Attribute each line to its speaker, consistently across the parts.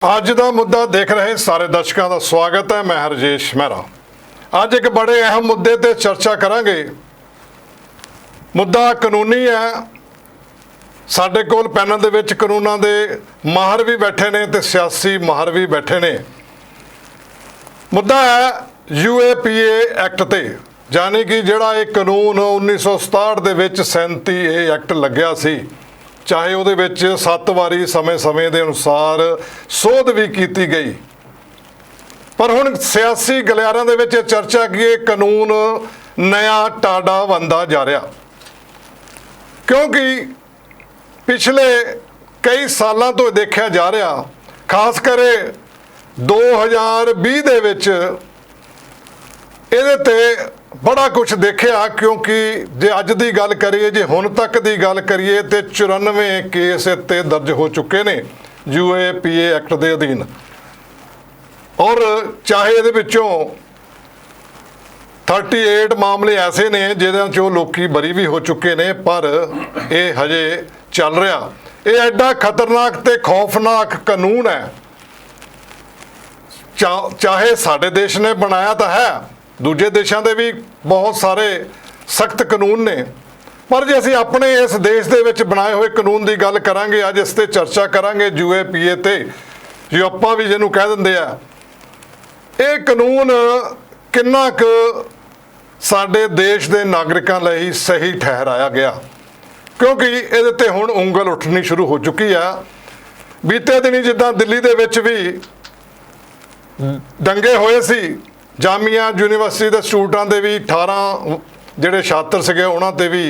Speaker 1: ਅੱਜ ਦਾ ਮੁੱਦਾ ਦੇਖ ਰਹੇ ਸਾਰੇ ਦਰਸ਼ਕਾਂ ਦਾ ਸਵਾਗਤ ਹੈ। ਮੈਂ ਹਰਜੇਸ਼ ਮਹਿਰਾ। ਅੱਜ ਇੱਕ ਬੜੇ ਅਹਿਮ ਮੁੱਦੇ ਤੇ ਚਰਚਾ ਕਰਾਂਗੇ। ਮੁੱਦਾ ਕਾਨੂੰਨੀ ਹੈ। ਸਾਡੇ ਕੋਲ ਪੈਨਲ ਦੇ ਵਿੱਚ ਕਾਨੂੰਨਾਂ ਦੇ ਮਾਹਰ ਵੀ ਬੈਠੇ ਨੇ ਤੇ ਸਿਆਸੀ ਮਾਹਰ ਵੀ ਬੈਠੇ ਨੇ। ਮੁੱਦਾ ਹੈ UAPA ਐਕਟ ਤੇ, ਯਾਨੀ ਕਿ ਜਿਹੜਾ ਇਹ ਕਾਨੂੰਨ 1967 ਦੇ ਵਿੱਚ 37A ਐਕਟ ਲੱਗਿਆ ਸੀ, ਚਾਹੇ ਉਹਦੇ ਵਿੱਚ 7 ਵਾਰੀ ਸਮੇਂ ਦੇ ਅਨੁਸਾਰ ਸੋਧ ਵੀ ਕੀਤੀ ਗਈ, ਪਰ ਹੁਣ ਸਿਆਸੀ ਗਲਿਆਰਿਆਂ ਦੇ ਵਿੱਚ ਚਰਚਾ ਕਿ ਇਹ ਕਾਨੂੰਨ ਨया ਟਾਡਾ ਬਣਦਾ ਜਾ ਰਿਹਾ, ਕਿਉਂਕਿ ਪਿਛਲੇ ਕਈ ਸਾਲਾਂ ਤੋਂ ਦੇਖਿਆ ਜਾ ਰਿਹਾ, ਖਾਸ ਕਰੇ 2020 ਦੇ ਵਿੱਚ ਇਹਦੇ ਤੇ बड़ा कुछ देखा। क्योंकि जे अज की गल करिए, जे हुण तक की गल करिए तो 94 केस इत्ते दर्ज हो चुके ने UAPA एक्ट के अधीन, और चाहे ये विचों 38 मामले ऐसे ने जिहदे चों लोकी बरी भी हो चुके ने, पर यह हजे चल रहा। ये एडा खतरनाक ते खौफनाक कानून है। चाहे साडे देश ने बनाया तो है, दूजे देशों के भी बहुत सारे सख्त कानून ने, पर जे असीं अपने इस देश दे विच बनाए हुए कानून की गल करांगे, अज इस ते चर्चा करांगे UAPA ते, जो आपां भी जिहनूं कह दिंदे आ। ये कानून किन्ना क साडे देश दे नागरिकां लई सही ठहराया गया, क्योंकि इहदे ते हुण उंगल उठनी शुरू हो चुकी है। बीते दिनी जिद्दां दिल्ली दे विच भी दंगे होए सी, जामिया यूनीवर्सिटी के स्टूडेंटां दे भी 18 जिहड़े छात्र सीगे उन्हां ते भी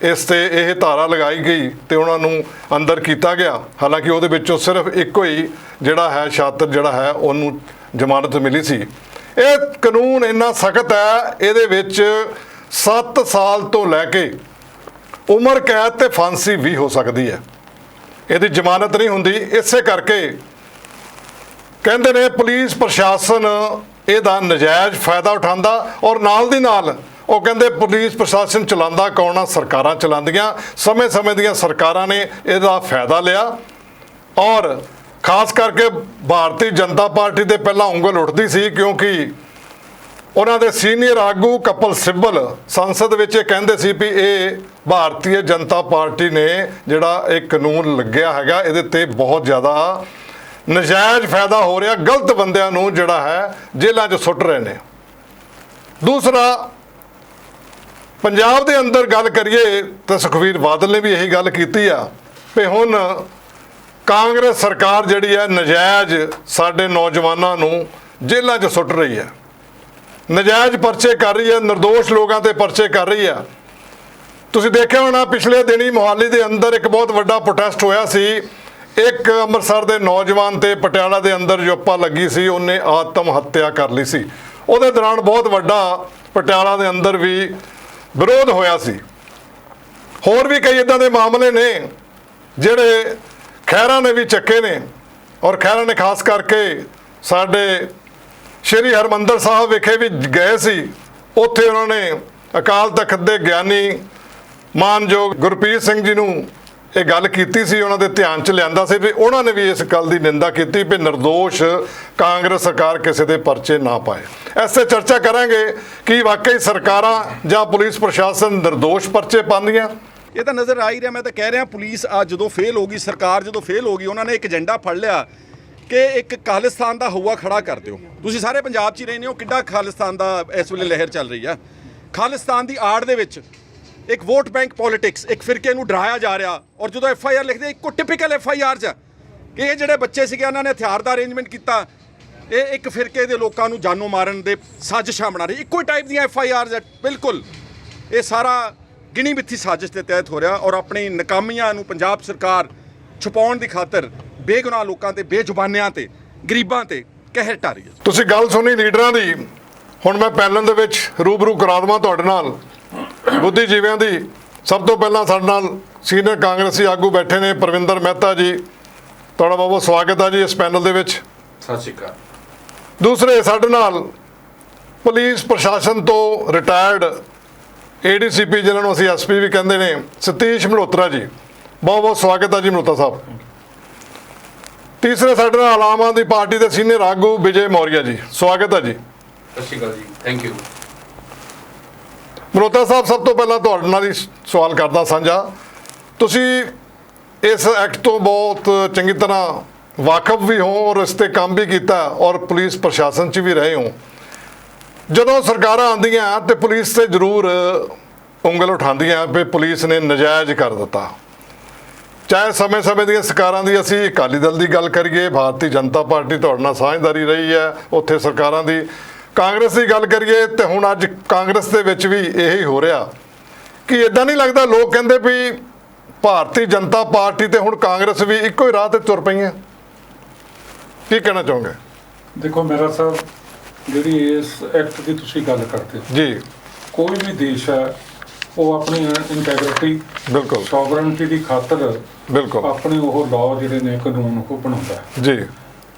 Speaker 1: इस ते यह धारा लगाई गई तो उन्होंने अंदर किया गया। हालांकि उहदे विचों सिर्फ एक ही जिहड़ा है छात्र जिहड़ा है उन्होंने जमानत मिली सी। ये कानून इन्ना सख्त है, इहदे विच 7 साल तो लैके उम्र कैद ते फांसी भी हो सकती है, इहदी जमानत नहीं हुंदी। इसे करके कहंदे ने पुलिस प्रशासन ਇਹਦਾ ਨਜਾਇਜ਼ ਫਾਇਦਾ ਉਠਾਉਂਦਾ, ਔਰ ਨਾਲ ਦੀ ਨਾਲ ਉਹ ਕਹਿੰਦੇ ਪੁਲਿਸ ਪ੍ਰਸ਼ਾਸਨ ਚਲਾਉਂਦਾ ਕੌਣ ਆ? ਸਰਕਾਰਾਂ ਚਲਾਉਂਦੀਆਂ। ਸਮੇਂ ਦੀਆਂ ਸਰਕਾਰਾਂ ਨੇ ਇਹਦਾ ਫਾਇਦਾ ਲਿਆ, ਔਰ ਖਾਸ ਕਰਕੇ ਭਾਰਤੀ ਜਨਤਾ ਪਾਰਟੀ ਦੇ ਪਹਿਲਾਂ ਉਂਗਲ ਉੱਠਦੀ ਸੀ, ਕਿਉਂਕਿ ਉਹਨਾਂ ਦੇ ਸੀਨੀਅਰ ਆਗੂ ਕਪਿਲ ਸਿੱਬਲ ਸੰਸਦ ਵਿੱਚ ਇਹ ਕਹਿੰਦੇ ਸੀ ਵੀ ਇਹ ਭਾਰਤੀ ਜਨਤਾ ਪਾਰਟੀ ਨੇ ਜਿਹੜਾ ਇਹ ਕਾਨੂੰਨ ਲੱਗਿਆ ਹੈਗਾ, ਇਹਦੇ ਤੇ ਬਹੁਤ ਜ਼ਿਆਦਾ ਨਜਾਇਜ਼ ਫਾਇਦਾ ਹੋ ਰਿਹਾ, ਗਲਤ ਬੰਦਿਆਂ ਨੂੰ ਜਿਹੜਾ ਹੈ ਜੇਲ੍ਹਾਂ 'ਚ ਸੁੱਟ ਰਹੇ ਨੇ। ਦੂਸਰਾ, ਪੰਜਾਬ ਦੇ ਅੰਦਰ ਗੱਲ ਕਰੀਏ ਤਾਂ ਸੁਖਬੀਰ ਬਾਦਲ ਨੇ ਵੀ ਇਹੀ ਗੱਲ ਕੀਤੀ ਆ ਵੀ ਹੁਣ ਕਾਂਗਰਸ ਸਰਕਾਰ ਜਿਹੜੀ ਹੈ ਨਜਾਇਜ਼ ਸਾਡੇ ਨੌਜਵਾਨਾਂ ਨੂੰ ਜੇਲ੍ਹਾਂ 'ਚ ਸੁੱਟ ਰਹੀ ਹੈ, ਨਜਾਇਜ਼ ਪਰਚੇ ਕਰ ਰਹੀ ਹੈ, ਨਿਰਦੋਸ਼ ਲੋਕਾਂ ਤੇ ਪਰਚੇ ਕਰ ਰਹੀ ਹੈ। ਤੁਸੀਂ ਦੇਖਿਆ ਹੋਣਾ ਪਿਛਲੇ ਦਿਨੀ ਮੋਹਾਲੀ ਦੇ ਅੰਦਰ ਇੱਕ ਬਹੁਤ ਵੱਡਾ ਪ੍ਰੋਟੈਸਟ ਹੋਇਆ ਸੀ। एक ਅੰਮ੍ਰਿਤਸਰ ਦੇ ਨੌਜਵਾਨ ਤੇ ਪਟਿਆਲਾ ਦੇ ਅੰਦਰ ਜੋ ਅੱਪਾ ਲੱਗੀ ਸੀ, ਉਹਨੇ ਆਤਮ ਹੱਤਿਆ ਕਰ ਲਈ ਸੀ। ਉਹਦੇ ਦੌਰਾਨ ਬਹੁਤ ਵੱਡਾ ਪਟਿਆਲਾ ਦੇ ਅੰਦਰ ਵੀ ਵਿਰੋਧ ਹੋਇਆ ਸੀ। ਹੋਰ ਵੀ ਕਈ ਇਦਾਂ ਦੇ ਮਾਮਲੇ ਨੇ ਜਿਹੜੇ ਖਹਿਰਾ ਨੇ ਵੀ ਚੱਕੇ ਨੇ, ਔਰ ਖਹਿਰਾ ਨੇ ਖਾਸ ਕਰਕੇ ਸਾਡੇ ਸ਼੍ਰੀ ਹਰਮੰਦਰ ਸਾਹਿਬ ਵਿਖੇ ਵੀ ਗਏ ਸੀ। ਉੱਥੇ ਉਹਨਾਂ ਨੇ ਅਕਾਲ ਤਖਤ ਦੇ ਗਿਆਨੀ ਮਾਨਯੋਗ ਗੁਰਪ੍ਰੀਤ ਸਿੰਘ ਜੀ ਨੂੰ ਇਹ ਗੱਲ ਕੀਤੀ ਸੀ, ਉਹਨਾਂ ਦੇ ਧਿਆਨ 'ਚ ਲਿਆਂਦਾ ਸੀ ਵੀ ਉਹਨਾਂ ਨੇ ਵੀ ਇਸ ਗੱਲ ਦੀ ਨਿੰਦਾ ਕੀਤੀ ਵੀ ਨਿਰਦੋਸ਼ ਕਾਂਗਰਸ ਸਰਕਾਰ ਕਿਸੇ ਦੇ ਪਰਚੇ ਨਾ ਪਾਏ। ਐਸੇ ਚਰਚਾ ਕਰਾਂਗੇ ਕਿ ਵਾਕਈ ਸਰਕਾਰਾਂ ਜਾਂ ਪੁਲਿਸ ਪ੍ਰਸ਼ਾਸਨ ਨਿਰਦੋਸ਼ ਪਰਚੇ ਪਾਉਂਦੀਆਂ।
Speaker 2: ਇਹ ਤਾਂ ਨਜ਼ਰ ਆ ਹੀ ਰਿਹਾ। ਮੈਂ ਤਾਂ ਕਹਿ ਰਿਹਾ ਪੁਲਿਸ ਆ ਜਦੋਂ ਫੇਲ ਹੋ ਗਈ, ਸਰਕਾਰ ਜਦੋਂ ਫੇਲ ਹੋ ਗਈ, ਉਹਨਾਂ ਨੇ ਇੱਕ ਏਜੰਡਾ ਫੜ ਲਿਆ ਕਿ ਇੱਕ ਖਾਲਿਸਤਾਨ ਦਾ ਹਊਆ ਖੜਾ ਕਰ ਦਿਓ। ਤੁਸੀਂ ਸਾਰੇ ਪੰਜਾਬ 'ਚ ਹੀ ਰਹਿੰਦੇ ਹੋ, ਕਿੱਡਾ ਖਾਲਿਸਤਾਨ ਦਾ ਇਸ ਵੇਲੇ ਲਹਿਰ ਚੱਲ ਰਹੀ ਆ। ਖਾਲਿਸਤਾਨ ਦੀ ਆੜ ਦੇ ਵਿੱਚ एक वोट बैंक पॉलिटिक्स, एक फिरके ਨੂੰ ਡਰਾਇਆ ਜਾ ਰਿਹਾ। ਔਰ ਜਦੋਂ FIR ਲਿਖਦੇ ਇੱਕੋ ਟਿਪੀਕਲ FIR 'ਚ ਕਿ ਇਹ ਜਿਹੜੇ ਬੱਚੇ ਸੀਗੇ ਉਹਨਾਂ ਨੇ ਹਥਿਆਰ ਦਾ ਅਰੇਂਜਮੈਂਟ ਕੀਤਾ, ਇਹ ਇੱਕ ਫਿਰਕੇ ਦੇ ਲੋਕਾਂ ਨੂੰ ਜਾਨੋਂ ਮਾਰਨ ਦੇ ਸਾਜ਼ਿਸ਼ਾਂ ਬਣਾ ਰਹੀ। ਇੱਕੋ ਟਾਈਪ ਦੀਆਂ FIRs ਬਿਲਕੁਲ। ਇਹ ਸਾਰਾ ਗਿਣੀ ਮਿੱਥੀ ਸਾਜ਼ਿਸ਼ ਦੇ ਤਹਿਤ ਹੋ ਰਿਹਾ, ਔਰ ਆਪਣੀ ਨਾਕਾਮੀਆਂ ਨੂੰ ਪੰਜਾਬ ਸਰਕਾਰ ਛੁਪਾਉਣ ਦੀ ਖਾਤਰ ਬੇਗੁਨਾਹ ਲੋਕਾਂ ਤੇ, ਬੇਜ਼ੁਬਾਨਿਆਂ ਤੇ, ਗਰੀਬਾਂ ਤੇ ਕਹਿਰ ਢਾ ਰਹੀ ਹੈ।
Speaker 1: ਤੁਸੀਂ ਗੱਲ ਸੁਣੀ ਲੀਡਰਾਂ ਦੀ। ਹੁਣ ਮੈਂ ਪੈਨਲ ਦੇ ਵਿੱਚ ਰੂਬਰੂ ਕਰਾ ਦੇਵਾਂ ਤੁਹਾਡੇ ਨਾਲ ਬੁੱਧੀਜੀਵੀਆਂ ਦੀ। ਸਭ ਤੋਂ ਪਹਿਲਾਂ ਸਾਡੇ ਨਾਲ ਸੀਨੀਅਰ ਕਾਂਗਰਸੀ ਆਗੂ ਬੈਠੇ ਨੇ ਪਰਵਿੰਦਰ ਮਹਿਤਾ ਜੀ, ਤੁਹਾਡਾ ਬਹੁਤ ਬਹੁਤ ਸਵਾਗਤ ਹੈ ਜੀ ਇਸ ਪੈਨਲ ਦੇ ਵਿੱਚ।
Speaker 3: ਸਤਿ ਸ਼੍ਰੀ ਅਕਾਲ।
Speaker 1: ਦੂਸਰੇ ਸਾਡੇ ਨਾਲ ਪੁਲਿਸ ਪ੍ਰਸ਼ਾਸਨ ਤੋਂ ਰਿਟਾਇਰਡ ADCP ਜਿਨ੍ਹਾਂ ਨੂੰ ਅਸੀਂ SP ਵੀ ਕਹਿੰਦੇ ਨੇ, ਸਤੀਸ਼ ਮਲਹੋਤਰਾ ਜੀ, ਬਹੁਤ ਬਹੁਤ ਸਵਾਗਤ ਹੈ ਜੀ ਮਲਹੋਤਰਾ ਸਾਹਿਬ। ਤੀਸਰੇ ਸਾਡੇ ਨਾਲ ਆਮ ਆਦਮੀ ਪਾਰਟੀ ਦੇ ਸੀਨੀਅਰ ਆਗੂ ਵਿਜੇ ਮੌਰੀਆ ਜੀ, ਸਵਾਗਤ ਹੈ ਜੀ।
Speaker 3: ਸਤਿ ਸ਼੍ਰੀ ਅਕਾਲ ਜੀ, ਥੈਂਕ ਯੂ।
Speaker 1: ਮਲਹੋਤਰਾ ਸਾਹਿਬ, ਸਭ ਤੋਂ ਪਹਿਲਾਂ ਤੁਹਾਡੇ ਨਾਲ ਹੀ ਸਵਾਲ ਕਰਦਾ ਸਾਂਝਾ, ਤੁਸੀਂ ਇਸ ਐਕਟ ਤੋਂ ਬਹੁਤ ਚੰਗੀ ਤਰ੍ਹਾਂ ਵਾਕਫ ਵੀ ਹੋ ਔਰ ਇਸ 'ਤੇ ਕੰਮ ਵੀ ਕੀਤਾ ਔਰ ਪੁਲਿਸ ਪ੍ਰਸ਼ਾਸਨ 'ਚ ਵੀ ਰਹੇ ਹੋ। ਜਦੋਂ ਸਰਕਾਰਾਂ ਆਉਂਦੀਆਂ ਤੇ ਪੁਲਿਸ 'ਤੇ ਜ਼ਰੂਰ ਉਂਗਲ ਉਠਾਉਂਦੀਆਂ ਵੀ ਪੁਲਿਸ ਨੇ ਨਜਾਇਜ਼ ਕਰ ਦਿੱਤਾ। ਚਾਹੇ ਸਮੇਂ-ਸਮੇਂ ਦੀਆਂ ਸਰਕਾਰਾਂ ਦੀ ਅਸੀਂ ਅਕਾਲੀ ਦਲ ਦੀ ਗੱਲ ਕਰੀਏ, ਭਾਰਤੀ ਜਨਤਾ ਪਾਰਟੀ ਤੁਹਾਡੇ ਨਾਲ ਸਾਂਝਦਾਰੀ ਰਹੀ ਹੈ ਉੱਥੇ ਸਰਕਾਰਾਂ ਦੀ, ਕਾਂਗਰਸ ਦੀ ਗੱਲ ਕਰੀਏ ਤੇ ਹੁਣ ਅੱਜ ਕਾਂਗਰਸ ਦੇ ਵਿੱਚ ਵੀ ਇਹੀ ਹੋ ਰਿਹਾ ਕਿ ਇਦਾਂ ਨਹੀਂ ਲੱਗਦਾ, ਲੋਕ ਕਹਿੰਦੇ ਵੀ ਭਾਰਤੀ ਜਨਤਾ ਪਾਰਟੀ ਤੇ ਹੁਣ ਕਾਂਗਰਸ ਵੀ ਇੱਕੋ ਹੀ ਰਾਹ ਤੇ ਤੁਰ ਪਈਆਂ। ਕੀ ਕਹਿਣਾ ਚਾਹੋਗੇ?
Speaker 4: ਦੇਖੋ ਮੇਰਾ ਸਾਹਿਬ, ਜਿਹੜੀ ਇਸ ਐਕਟ ਦੀ ਤੁਸੀਂ ਗੱਲ ਕਰਦੇ ਹੋ
Speaker 1: ਜੀ,
Speaker 4: ਕੋਈ ਵੀ ਦੇਸ਼ ਹੈ ਉਹ ਆਪਣੀ ਇੰਟੈਗ੍ਰਿਟੀ,
Speaker 1: ਬਿਲਕੁਲ
Speaker 4: ਸੋਵਰਨਟੀ ਦੀ ਖਾਤਰ
Speaker 1: ਬਿਲਕੁਲ
Speaker 4: ਆਪਣੇ ਉਹ ਲਾਅ ਜਿਹੜੇ ਨੇ, ਕਾਨੂੰਨ ਉਹ ਬਣਾਉਂਦਾ ਹੈ।
Speaker 1: ਜੀ,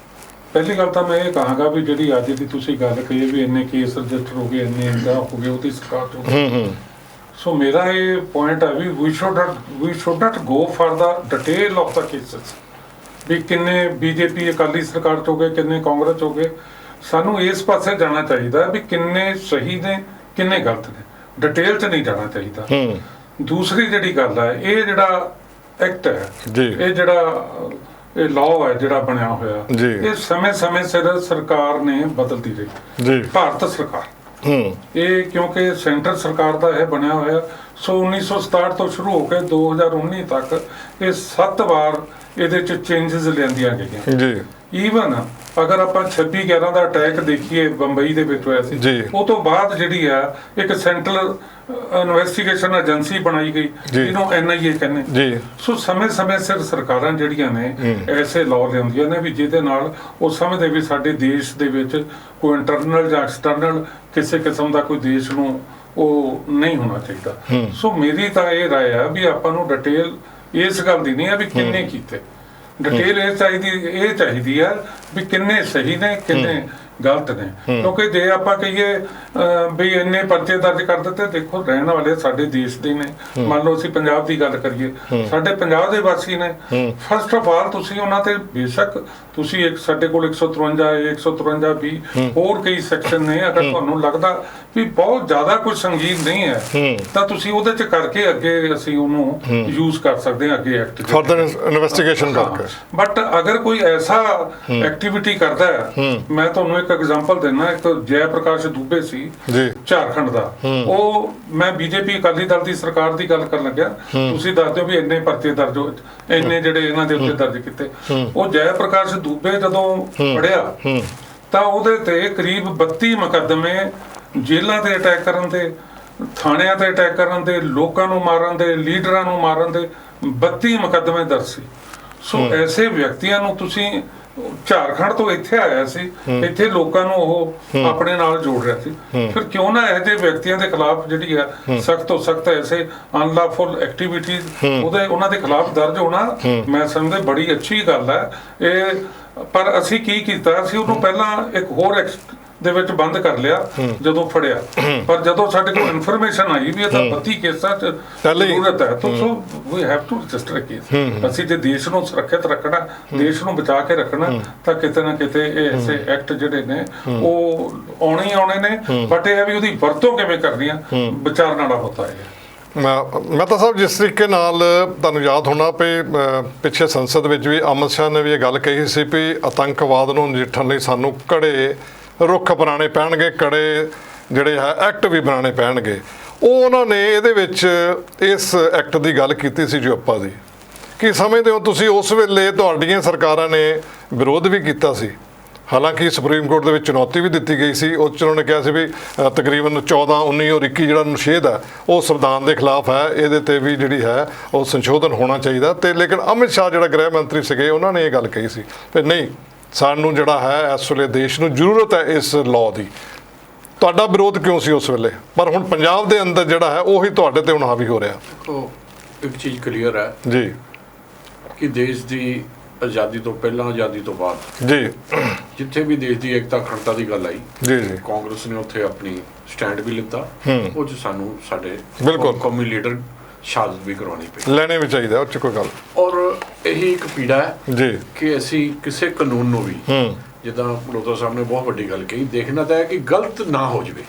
Speaker 4: ਪਹਿਲੀ ਗੱਲ ਤਾਂ ਮੈਂ ਇਹ ਕਹਾਂਗਾ ਵੀ ਜਿਹੜੀ ਅੱਜ ਦੀ ਤੁਸੀਂ ਗੱਲ ਕਹੀ ਵੀ ਇੰਨੇ ਕੇਸ ਰਜਿਸਟਰ ਹੋ ਗਏ, ਇੰਨੇ ਇੰਦਾ ਹੋ ਗਏ, ਉਹਦੀ ਸਰਕਾਰ ਤੋਂ ਸੋ ਮੇਰਾ ਇਹ ਪੁਆਇੰਟ ਹੈ ਵੀ we should not go for the detail of the cases, ਵੀ ਕਿੰਨੇ ਬੀਜੇਪੀ ਅਕਾਲੀ ਸਰਕਾਰ 'ਚ ਹੋ ਗਏ, ਕਿੰਨੇ ਕਾਂਗਰਸ 'ਚ ਹੋ ਗਏ। ਸਾਨੂੰ ਇਸ ਪਾਸੇ ਜਾਣਾ ਚਾਹੀਦਾ ਵੀ ਕਿੰਨੇ ਸਹੀ ਨੇ ਕਿੰਨੇ ਗਲਤ ਨੇ, ਡਿਟੇਲ 'ਚ ਨਹੀਂ ਜਾਣਾ ਚਾਹੀਦਾ। ਦੂਸਰੀ ਜਿਹੜੀ ਗੱਲ ਹੈ, ਇਹ ਜਿਹੜਾ ਐਕਟ ਹੈ, ਇਹ ਜਿਹੜਾ ਇਹ ਲਾਅ ਹੈ ਜਿਹੜਾ ਬਣਿਆ ਹੋਇਆ, ਇਹ ਸਮੇਂ-ਸਮੇਂ ਸਿਰ ਸਰਕਾਰ ਨੇ ਬਦਲਦੀ ਰਹੀ, ਭਾਰਤ ਸਰਕਾਰ ਇਹ, ਕਿਉਂਕਿ ਸੈਂਟਰ ਸਰਕਾਰ ਦਾ ਇਹ ਬਣਿਆ ਹੋਇਆ। ਸੋ 1967 ਤੋਂ ਸ਼ੁਰੂ ਹੋ ਕੇ 2019 ਤੱਕ ਇਹ 7 ਵਾਰ ਇਹਦੇ 'ਚ ਚੇਂਜਸ ਲਿਆਂਦੀਆਂ ਗਈਆਂ ਜੀ। ਈਵਨ ਅਗਰ ਆਪਾਂ 26/11 ਦਾ ਅਟੈਕ ਦੇਖੀਏ ਬੰਬਈ ਦੇ ਵਿੱਚ ਹੋਇਆ ਸੀ, ਉਹ ਤੋਂ ਬਾਅਦ ਜਿਹੜੀ ਆ ਇੱਕ ਸੈਂਟਰਲ ਇਨਵੈਸਟੀਗੇਸ਼ਨ ਏਜੰਸੀ ਬਣਾਈ ਗਈ ਜਿਹਨੂੰ NIA ਕਹਿੰਦੇ। ਸੋ ਸਮੇਂ-ਸਮੇਂ ਸਿਰ ਸਰਕਾਰਾਂ ਜਿਹੜੀਆਂ ਨੇ ਐਸੇ ਲਾਅ ਲਿਆਉਂਦੀਆਂ ਨੇ ਵੀ ਜਿਹਦੇ ਨਾਲ ਉਹ ਸਮਝਦੇ ਵੀ ਸਾਡੇ ਦੇਸ਼ ਦੇ ਵਿੱਚ ਕੋਈ ਇੰਟਰਨਲ ਜਾਂ ਐਕਸਟਰਨਲ ਕਿਸੇ ਕਿਸਮ ਦਾ ਕੋਈ ਦੇਸ਼ ਨੂੰ ਉਹ ਨਹੀਂ ਹੋਣਾ ਚਾਹੀਦਾ। ਸੋ ਮੇਰੀ ਤਾਂ ਇਹ ਰਾਏ ਆ ਵੀ ਆਪਾਂ ਨੂੰ ਡਿਟੇਲ ਇਸ ਗੱਲ ਦੀ ਨਹੀਂ ਆ ਵੀ ਕਿੰਨੇ ਕੀਤੇ, ਡਿਟੇਲ ਇਹ ਚਾਹੀਦੀ ਆ ਵੀ ਕਿੰਨੇ ਸਹੀ ਨੇ ਕਿੰਨੇ ਗਲਤ ਨੇ। ਕਿਉਂਕਿ ਜੇ ਆਪਾਂ ਕਹੀਏ ਵੀ ਇੰਨੇ ਪਰਚੇ ਦਰਜ ਕਰ ਦਿੱਤੇ, ਦੇਖੋ ਰਹਿਣ ਵਾਲੇ ਸਾਡੇ ਦੇਸ਼ ਦੇ ਨੇ, ਮੰਨ ਲਓ ਅਸੀਂ ਪੰਜਾਬ ਦੀ ਗੱਲ ਕਰੀਏ, ਸਾਡੇ ਪੰਜਾਬ ਦੇ ਵਾਸੀ ਨੇ। ਫਸਟ ਆਫ ਆਲ ਤੁਸੀਂ ਉਹਨਾਂ ਤੇ ਬੇਸ਼ੱਕ ਤੁਸੀਂ ਸਾਡੇ ਕੋਲ 153 153 ਵੀ ਹੋਰ ਕਈ ਸੈਕਸ਼ਨ ਨੇ, ਅਗਰ ਤੁਹਾਨੂੰ ਲੱਗਦਾ ਵੀ ਬਹੁਤ ਜ਼ਿਆਦਾ ਕੁਝ ਸੰਗੀਨ ਨਹੀਂ ਹੈ ਤਾਂ ਤੁਸੀਂ ਉਹਦੇ ਚ ਕਰਕੇ ਅੱਗੇ ਅਸੀਂ ਉਹਨੂੰ ਯੂਜ਼ ਕਰ ਸਕਦੇ ਹਾਂ ਅੱਗੇ ਐਕਟ
Speaker 1: ਫਰਦਰ ਇਨਵੈਸਟੀਗੇਸ਼ਨ ਕਰਕੇ।
Speaker 4: ਬਟ ਅਗਰ ਕੋਈ ਐਸਾ ਐਕਟੀਵਿਟੀ ਕਰਦਾ ਹੈ, ਮੈਂ ਤੁਹਾਨੂੰ ਇੱਕ ਐਗਜ਼ਾਮਪਲ ਦੇਣਾ, ਇੱਕ ਜੈ ਪ੍ਰਕਾਸ਼ ਦੁਬੇ ਸੀ ਝਾਰਖੰਡ ਦਾ, ਉਹ ਮੈਂ ਬੀਜੇਪੀ ਅਕਾਲੀ ਦਲ ਦੀ ਸਰਕਾਰ ਦੀ ਗੱਲ ਕਰਨ ਲੱਗਿਆ, ਤੁਸੀਂ ਦੱਸ ਦਿਓ ਵੀ ਇੰਨੇ ਪਰਚੇ ਦਰਜ ਹੋ, ਇੰਨੇ ਜਿਹੜੇ ਇਹਨਾਂ ਦੇ ਉੱਤੇ ਦਰਜ ਕੀਤੇ। ਉਹ ਜੈ ਪ੍ਰਕਾਸ਼ ਦੁਬੇ ਜਦੋਂ ਪੜਿਆ ਤਾਂ ਉਹਦੇ ਤੇ ਕਰੀਬ 32 ਮੁਕੱਦਮੇ ਜੇਲ੍ਹਾਂ ਤੇ ਅਟੈਕ ਕਰਨ ਦੇ, ਥਾਣਿਆਂ ਤੇ ਅਟੈਕ ਕਰਨ ਦੇ, ਲੋਕਾਂ ਨੂੰ ਮਾਰਨ ਦੇ, ਲੀਡਰਾਂ ਨੂੰ ਮਾਰਨ ਦੇ 32 ਮੁਕੱਦਮੇ ਦਰਜ ਸੀ। ਸੋ ਐਸੇ ਵਿਅਕਤੀਆਂ ਨੂੰ ਤੁਸੀਂ, ਝਾਰਖੰਡ ਤੋਂ ਇੱਥੇ ਆਇਆ ਸੀ, ਇੱਥੇ ਲੋਕਾਂ ਨੂੰ ਉਹ ਆਪਣੇ ਨਾਲ ਜੋੜ ਰਿਹਾ ਸੀ, ਫਿਰ ਕਿਉਂ ਨਾ ਇਹੋ ਜਿਹੇ ਵਿਅਕਤੀਆਂ ਦੇ ਖਿਲਾਫ ਜਿਹੜੀ ਹੈ ਸਖਤ ਤੋਂ ਸਖਤ ਐਸੇ ਅਨਲੌਫੁਲ ਐਕਟੀਵਿਟੀਜ਼ ਉਹਨਾਂ ਦੇ ਖਿਲਾਫ ਦਰਜ ਹੋਣਾ, ਮੈਂ ਸਮਝਦਾ ਬੜੀ ਅੱਛੀ ਗੱਲ ਹੈ ਇਹ। ਪਰ ਅਸੀਂ ਕੀ ਕੀਤਾ, ਅਸੀਂ ਉਹਨੂੰ ਪਹਿਲਾਂ ਇੱਕ ਹੋਰ ਦੇ ਵਿੱਚ ਬੰਦ ਕਰ ਲਿਆ ਜਦੋਂ ਫੜਿਆ, ਪਰ ਜਦੋਂ ਸਾਡੇ ਕੋਲ ਇਨਫੋਰਮੇਸ਼ਨ ਆਈ ਵੀ ਇਹ ਤਾਂ 32 ਕੇਸਾਂ 'ਚ ਜ਼ਰੂਰਤ ਹੈ ਤਾਂ so we have to register case. ਅਸੀਂ ਜੇ ਦੇਸ਼ ਨੂੰ ਸੁਰੱਖਿਅਤ ਰੱਖਣਾ, ਦੇਸ਼ ਨੂੰ ਬਚਾ ਕੇ ਰੱਖਣਾ, ਤਾਂ ਕਿਤੇ ਨਾ ਕਿਤੇ ਇਹ ਐਸੇ ਐਕਟ ਜਿਹੜੇ ਨੇ ਉਹ ਆਉਣੇ ਹੀ ਆਉਣੇ ਨੇ। ਬਟ ਇਹ ਹੈ ਵੀ ਉਹਦੀ ਵਰਤੋਂ ਕਿਵੇਂ ਕਰਨੀ ਆ, ਵਿਚਾਰਨ ਵਾਲਾ ਹੁੰਦਾ ਹੈ।
Speaker 1: ਮੈਂ ਤਾਂ ਸਾਹਿਬ, ਜਿਸ ਤਰੀਕੇ ਨਾਲ ਤੁਹਾਨੂੰ ਯਾਦ ਹੋਣਾ ਵੀ ਪਿੱਛੇ ਸੰਸਦ ਵਿੱਚ ਵੀ ਅਮਿਤ ਸ਼ਾਹ ਨੇ ਵੀ ਇਹ ਗੱਲ ਕਹੀ ਸੀ ਵੀ ਆਤੰਕਵਾਦ ਨੂੰ ਨਜਿੱਠਣ ਲਈ ਸਾਨੂੰ ਕੜੇ ਰੁੱਖ ਬਣਾਉਣੇ ਪੈਣਗੇ, ਕੜੇ ਜਿਹੜੇ ਹੈ ਐਕਟ ਵੀ ਬਣਾਉਣੇ ਪੈਣਗੇ। ਉਹ ਉਹਨਾਂ ਨੇ ਇਹਦੇ ਵਿੱਚ ਇਸ ਐਕਟ ਦੀ ਗੱਲ ਕੀਤੀ ਸੀ ਜੋਪਾ ਦੀ। ਕੀ ਸਮਝਦੇ ਹੋ ਤੁਸੀਂ, ਉਸ ਵੇਲੇ ਤੁਹਾਡੀਆਂ ਸਰਕਾਰਾਂ ਨੇ ਵਿਰੋਧ ਵੀ ਕੀਤਾ ਸੀ, ਹਾਲਾਂਕਿ ਸੁਪਰੀਮ ਕੋਰਟ ਦੇ ਵਿੱਚ ਚੁਣੌਤੀ ਵੀ ਦਿੱਤੀ ਗਈ ਸੀ, ਉਹ 'ਚ ਉਹਨਾਂ ਨੇ ਕਿਹਾ ਸੀ ਵੀ ਤਕਰੀਬਨ 14, 19 ਔਰ 21 ਜਿਹੜਾ ਨਿਸ਼ੇਧ ਹੈ ਉਹ ਸੰਵਿਧਾਨ ਦੇ ਖਿਲਾਫ ਹੈ, ਇਹਦੇ ਤੇ ਵੀ ਜਿਹੜੀ ਹੈ ਉਹ ਸੰਸ਼ੋਧਨ ਹੋਣਾ ਚਾਹੀਦਾ। ਤੇ ਲੇਕਿਨ ਅਮਿਤ ਸ਼ਾਹ ਜਿਹੜਾ ਗ੍ਰਹਿ ਮੰਤਰੀ ਸੀਗੇ, ਉਹਨਾਂ ਨੇ ਇਹ ਗੱਲ ਕਹੀ ਸੀ ਕਿ ਨਹੀਂ, ਸਾਨੂੰ ਜਿਹੜਾ ਹੈ ਇਸ ਵੇਲੇ ਦੇਸ਼ ਨੂੰ ਜ਼ਰੂਰਤ ਹੈ ਇਸ ਲਾਅ ਦੀ। ਤੁਹਾਡਾ ਵਿਰੋਧ ਕਿਉਂ ਸੀ ਉਸ ਵੇਲੇ, ਪਰ ਹੁਣ ਪੰਜਾਬ ਦੇ ਅੰਦਰ ਜਿਹੜਾ ਹੈ ਉਹੀ ਤੁਹਾਡੇ ਤੇ ਹੁਣ ਹਾਵੀ ਹੋ ਰਿਹਾ?
Speaker 3: ਦੇਖੋ, ਇੱਕ ਚੀਜ਼ ਕਲੀਅਰ ਹੈ
Speaker 1: ਜੀ
Speaker 3: ਕਿ ਦੇਸ਼ ਦੀ ਆਜ਼ਾਦੀ ਤੋਂ ਪਹਿਲਾਂ, ਆਜ਼ਾਦੀ ਤੋਂ ਬਾਅਦ
Speaker 1: ਜੀ
Speaker 3: ਜਿੱਥੇ ਵੀ ਦੇਸ਼ ਦੀ ਏਕਤਾ ਅਖੰਡਤਾ ਦੀ ਗੱਲ ਆਈ,
Speaker 1: ਜੀ ਜੀ
Speaker 3: ਕਾਂਗਰਸ ਨੇ ਉੱਥੇ ਆਪਣੀ ਸਟੈਂਡ ਵੀ ਲਿੱਤਾ। ਉਹ 'ਚ ਸਾਨੂੰ ਸਾਡੇ
Speaker 1: ਬਿਲਕੁਲ
Speaker 3: ਕੌਮੀ ਲੀਡਰ ਸ਼ਹਾਦਤ ਵੀ ਕਰਵਾਉਣੀ ਪਈ।
Speaker 1: ਲੈਣੇ ਵੀ ਚਾਹੀਦਾ, ਉਹ 'ਚ ਕੋਈ ਗੱਲ।
Speaker 3: ਔਰ ਇਹੀ ਇੱਕ ਪੀੜਾ ਹੈ
Speaker 1: ਜੀ
Speaker 3: ਕਿ ਅਸੀਂ ਕਿਸੇ ਕਾਨੂੰਨ ਨੂੰ ਵੀ, ਜਿੱਦਾਂ ਮਲੋਤਰਾ ਸਾਹਿਬ ਨੇ ਬਹੁਤ ਵੱਡੀ ਗੱਲ ਕਹੀ, ਦੇਖਣਾ ਤਾਂ ਹੈ ਕਿ ਗਲਤ ਨਾ ਹੋ ਜਾਵੇ।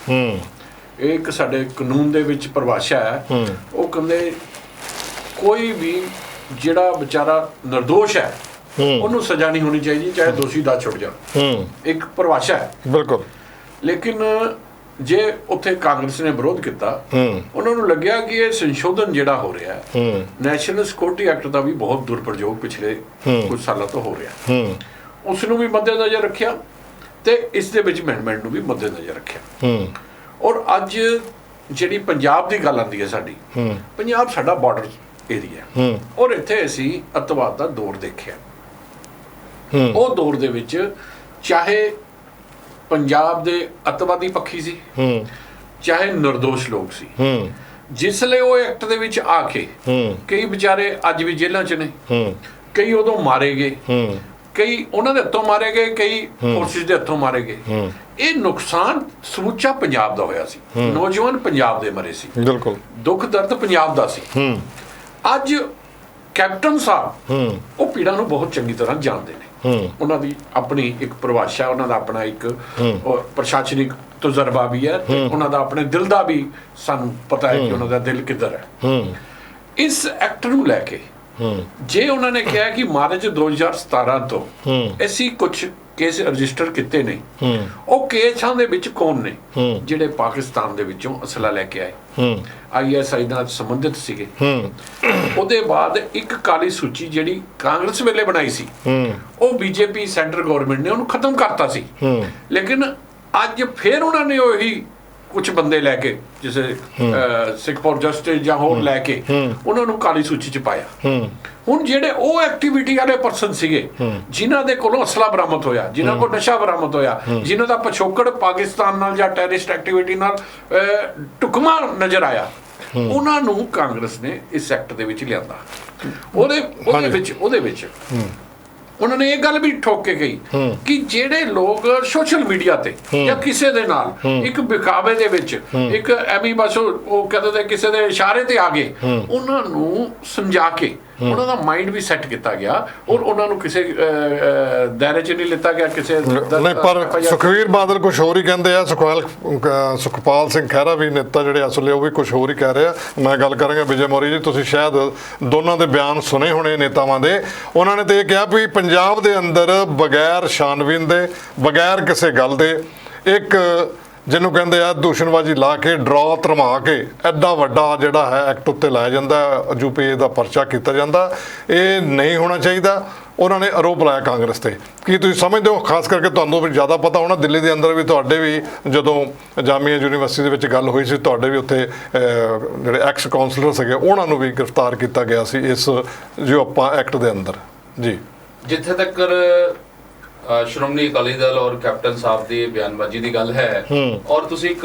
Speaker 3: ਇਹ ਇੱਕ ਸਾਡੇ ਕਾਨੂੰਨ ਦੇ ਵਿੱਚ ਪਰਿਭਾਸ਼ਾ ਹੈ, ਉਹ ਕਹਿੰਦੇ ਕੋਈ ਵੀ ਜਿਹੜਾ ਵਿਚਾਰਾ ਨਿਰਦੋਸ਼ ਹੈ ਉਹਨੂੰ ਸਜ਼ਾ ਨਹੀਂ ਹੋਣੀ ਚਾਹੀਦੀ, ਚਾਹੇ ਦੋਸ਼ੀ ਦਾ ਛੁੱਟ ਜਾਣ। ਇੱਕ ਪਰਿਭਾਸ਼ਾ ਹੈ
Speaker 1: ਬਿਲਕੁਲ।
Speaker 3: ਲੇਕਿਨ ਜੇ ਉੱਥੇ ਕਾਂਗਰਸ ਨੇ ਵਿਰੋਧ ਕੀਤਾ, ਉਹਨਾਂ ਨੂੰ ਲੱਗਿਆ ਕਿ ਇਹ ਸੰਸ਼ੋਧਨ ਜਿਹੜਾ ਹੋ ਰਿਹਾ ਹੈ ਨੈਸ਼ਨਲ ਸਿਕਿਉਰਿਟੀ ਐਕਟ ਦਾ ਵੀ ਬਹੁਤ ਦੁਰਪ੍ਰਯੋਗ ਪਿਛਲੇ ਕੁਝ ਸਾਲਾਂ ਤੋਂ ਹੋ ਰਿਹਾ, ਉਸ ਨੂੰ ਵੀ ਮੱਦੇਨਜ਼ਰ ਰੱਖਿਆ ਤੇ ਇਸ ਦੇ ਵਿੱਚ ਅਮੈਂਡਮੈਂਟ ਨੂੰ ਵੀ ਮੱਦੇਨਜ਼ਰ ਰੱਖਿਆ। ਔਰ ਅੱਜ ਜਿਹੜੀ ਪੰਜਾਬ ਦੀ ਗੱਲ ਆਉਂਦੀ ਹੈ ਸਾਡੀ, ਪੰਜਾਬ ਸਾਡਾ ਬਾਰਡਰ ਏਰੀਆ, ਔਰ ਇੱਥੇ ਅਸੀਂ ਅੱਤਵਾਦ ਦਾ ਦੌਰ ਦੇਖਿਆ। ਉਹ ਦੌਰ ਦੇ ਵਿੱਚ ਚਾਹੇ ਪੰਜਾਬ ਦੇ ਅੱਤਵਾਦੀ ਪੱਖੀ ਸੀ, ਚਾਹੇ ਨਿਰਦੋਸ਼ ਲੋਕ ਸੀ, ਜਿਸ ਲਈ ਉਹ ਐਕਟ ਦੇ ਵਿੱਚ ਆ ਕੇ ਕਈ ਵਿਚਾਰੇ ਅੱਜ ਵੀ ਜੇਲ੍ਹਾਂ 'ਚ ਨੇ, ਕਈ ਉਦੋਂ ਮਾਰੇ ਗਏ, ਕਈ ਉਹਨਾਂ ਦੇ ਹੱਥੋਂ ਮਾਰੇ ਗਏ, ਕਈ ਫੋਰਸਿਸ ਦੇ ਹੱਥੋਂ ਮਾਰੇ ਗਏ। ਇਹ ਨੁਕਸਾਨ ਸਮੁੱਚਾ ਪੰਜਾਬ ਦਾ ਹੋਇਆ ਸੀ, ਨੌਜਵਾਨ ਪੰਜਾਬ ਦੇ ਮਰੇ ਸੀ,
Speaker 1: ਬਿਲਕੁਲ
Speaker 3: ਦੁੱਖ ਦਰਦ ਪੰਜਾਬ ਦਾ ਸੀ। ਅੱਜ ਕੈਪਟਨ ਸਾਹਿਬ ਉਹ ਪੀੜਾ ਨੂੰ ਬਹੁਤ ਚੰਗੀ ਤਰ੍ਹਾਂ ਜਾਣਦੇ ਨੇ, ਉਹਨਾਂ ਦੀ ਆਪਣੀ ਇੱਕ ਪਰਿਭਾਸ਼ਾ, ਉਹਨਾਂ ਦਾ ਆਪਣਾ ਇੱਕ ਪ੍ਰਸ਼ਾਸਨਿਕ ਤਜਰਬਾ ਵੀ ਹੈ, ਉਹਨਾਂ ਦਾ ਆਪਣੇ ਦਿਲ ਦਾ ਵੀ ਸਾਨੂੰ ਪਤਾ ਹੈ ਕਿ ਉਹਨਾਂ ਦਾ ਦਿਲ ਕਿੱਧਰ ਹੈ। ਇਸ ਐਕਟ ਨੂੰ ਲੈ ਕੇ ਜੇ ਉਹਨਾਂ ਨੇ ਕਿਹਾ ਕਿ ਮਾਰਚ 2017 ਤੋਂ ਅਸੀਂ ਕੁਝ ਕੇਸ ਰਜਿਸਟਰ ਕੀਤੇ ਨੇ, ਉਹ ਕੇਸਾਂ ਦੇ ਵਿੱਚ ਕੌਣ ਨੇ ਜਿਹੜੇ ਪਾਕਿਸਤਾਨ ਦੇ ਵਿੱਚੋਂ ਅਸਲਾ ਲੈ ਕੇ ਆਏ, ISI ਨਾਲ ਸੰਬੰਧਿਤ ਸੀਗੇ। ਉਹਦੇ ਬਾਅਦ ਇੱਕ ਕਾਲੀ ਸੂਚੀ ਜਿਹੜੀ ਕਾਂਗਰਸ ਵੇਲੇ ਬਣਾਈ ਸੀ, ਉਹ BJP ਸੈਂਟਰ ਗਵਰਨਮੈਂਟ ਨੇ ਉਹਨੂੰ ਖਤਮ ਕਰਤਾ ਸੀ। ਲੇਕਿਨ ਅੱਜ ਫਿਰ ਉਹਨਾਂ ਨੇ ਉਹੀ ਕੁਝ ਬੰਦੇ ਲੈ ਕੇ, ਜਿਵੇਂ ਸਿੱਖ ਫॉर ਜਸਟਿਸ ਜਾਂ ਹੋਰ ਲੈ ਕੇ ਉਹਨਾਂ ਨੂੰ ਕਾਲੀ ਸੂਚੀ 'ਚ ਪਾਇਆ। ਹੁਣ ਜਿਹੜੇ ਉਹ ਐਕਟੀਵਿਟੀ ਵਾਲੇ ਪਰਸਨ ਸੀਗੇ, ਜਿਨ੍ਹਾਂ ਦੇ ਕੋਲੋਂ ਅਸਲਾ ਬਰਾਮਦ ਹੋਇਆ, ਜਿਨ੍ਹਾਂ ਕੋਲ ਨਸ਼ਾ ਬਰਾਮਦ ਹੋਇਆ, ਜਿਨ੍ਹਾਂ ਦਾ ਪਿਛੋਕੜ ਪਾਕਿਸਤਾਨ ਨਾਲ ਜਾਂ ਟੈਰਰਿਸਟ ਐਕਟੀਵਿਟੀ ਨਾਲ ਢੁਕਵਾਂ ਨਜ਼ਰ ਆਇਆ, ਉਹਨਾਂ ਨੂੰ ਕਾਂਗਰਸ ਨੇ ਇਸ ਐਕਟ ਦੇ ਵਿੱਚ ਲਿਆਂਦਾ। ਉਹਦੇ ਵਿੱਚ ਉਹਨਾਂ ਨੇ ਇਹ ਗੱਲ ਵੀ ਠੋਕ ਕੇ ਗਈ ਕਿ ਜਿਹੜੇ ਲੋਕ ਸੋਸ਼ਲ ਮੀਡੀਆ ਤੇ ਜਾਂ ਕਿਸੇ ਦੇ ਨਾਲ ਇੱਕ ਵਿਖਾਵੇ ਦੇ ਵਿੱਚ ਇੱਕ ਐਵੇਂ ਬਸ ਉਹ ਕਹਿੰਦੇ ਕਿਸੇ ਦੇ ਇਸ਼ਾਰੇ ਤੇ ਆ ਗਏ, ਉਹਨਾਂ ਨੂੰ ਸਮਝਾ ਕੇ ਉਹਨਾਂ ਦਾ ਮਾਈਂਡ ਵੀ ਸੈੱਟ ਕੀਤਾ ਗਿਆ ਔਰ ਉਹਨਾਂ ਨੂੰ ਕਿਸੇ ਦਾਇਰੇ 'ਚ ਨਹੀਂ ਲਿੱਤਾ ਗਿਆ ਕਿਸੇ
Speaker 1: ਨਹੀਂ। ਪਰ ਸੁਖਵੀਰ ਬਾਦਲ ਕੁਝ ਹੋਰ ਹੀ ਕਹਿੰਦੇ ਆ, ਸੁਖਪਾਲ ਸਿੰਘ ਖਹਿਰਾ ਵੀ ਨੇਤਾ ਜਿਹੜੇ ਅਸਲੇ ਉਹ ਵੀ ਕੁਝ ਹੋਰ ਹੀ ਕਹਿ ਰਹੇ ਆ। ਮੈਂ ਗੱਲ ਕਰਾਂਗਾ ਵਿਜੇ ਮੌਰੀ ਜੀ, ਤੁਸੀਂ ਸ਼ਾਇਦ ਦੋਨਾਂ ਦੇ ਬਿਆਨ ਸੁਣੇ ਹੋਣੇ ਨੇਤਾਵਾਂ ਦੇ। ਉਹਨਾਂ ਨੇ ਤੇ ਇਹ ਕਿਹਾ ਵੀ ਪੰਜਾਬ ਦੇ ਅੰਦਰ ਬਗੈਰ ਛਾਨਬੀਨ ਦੇ, ਬਗੈਰ ਕਿਸੇ ਗੱਲ ਦੇ, ਇੱਕ ਜਿਹਨੂੰ ਕਹਿੰਦੇ ਆ ਦੂਸ਼ਣਬਾਜ਼ੀ ਲਾ ਕੇ, ਡਰਾ ਧਰਮਾ ਕੇ ਐਡਾ ਵੱਡਾ ਜਿਹੜਾ ਹੈ ਐਕਟ ਉੱਤੇ ਲਾਇਆ ਜਾਂਦਾ, UPA ਦਾ ਪਰਚਾ ਕੀਤਾ ਜਾਂਦਾ, ਇਹ ਨਹੀਂ ਹੋਣਾ ਚਾਹੀਦਾ। ਉਹਨਾਂ ਨੇ ਆਰੋਪ ਲਾਇਆ ਕਾਂਗਰਸ ਤੇ। ਕੀ ਤੁਸੀਂ ਸਮਝਦੇ ਹੋ, ਖਾਸ ਕਰਕੇ ਤੁਹਾਨੂੰ ਵੀ ਜ਼ਿਆਦਾ ਪਤਾ ਹੋਣਾ, ਦਿੱਲੀ ਦੇ ਅੰਦਰ ਵੀ ਤੁਹਾਡੇ ਵੀ ਜਦੋਂ ਜਾਮੀਆ ਯੂਨੀਵਰਸਿਟੀ ਦੇ ਵਿੱਚ ਗੱਲ ਹੋਈ ਸੀ, ਤੁਹਾਡੇ ਵੀ ਉੱਥੇ ਜਿਹੜੇ ਐਕਸ ਕਾਉਂਸਲਰ ਸੀਗੇ ਉਹਨਾਂ ਨੂੰ ਵੀ ਗ੍ਰਿਫਤਾਰ ਕੀਤਾ ਗਿਆ ਸੀ ਇਸ ਜੋ ਆਪਾਂ ਐਕਟ ਦੇ ਅੰਦਰ। ਜੀ,
Speaker 5: ਜਿੱਥੇ ਤੱਕ ਸ਼੍ਰੋਮਣੀ ਅਕਾਲੀ ਦਲ ਔਰ ਕੈਪਟਨ ਸਾਹਿਬ ਦੀ ਬਿਆਨਬਾਜ਼ੀ ਦੀ ਗੱਲ ਹੈ, ਔਰ ਤੁਸੀਂ ਇੱਕ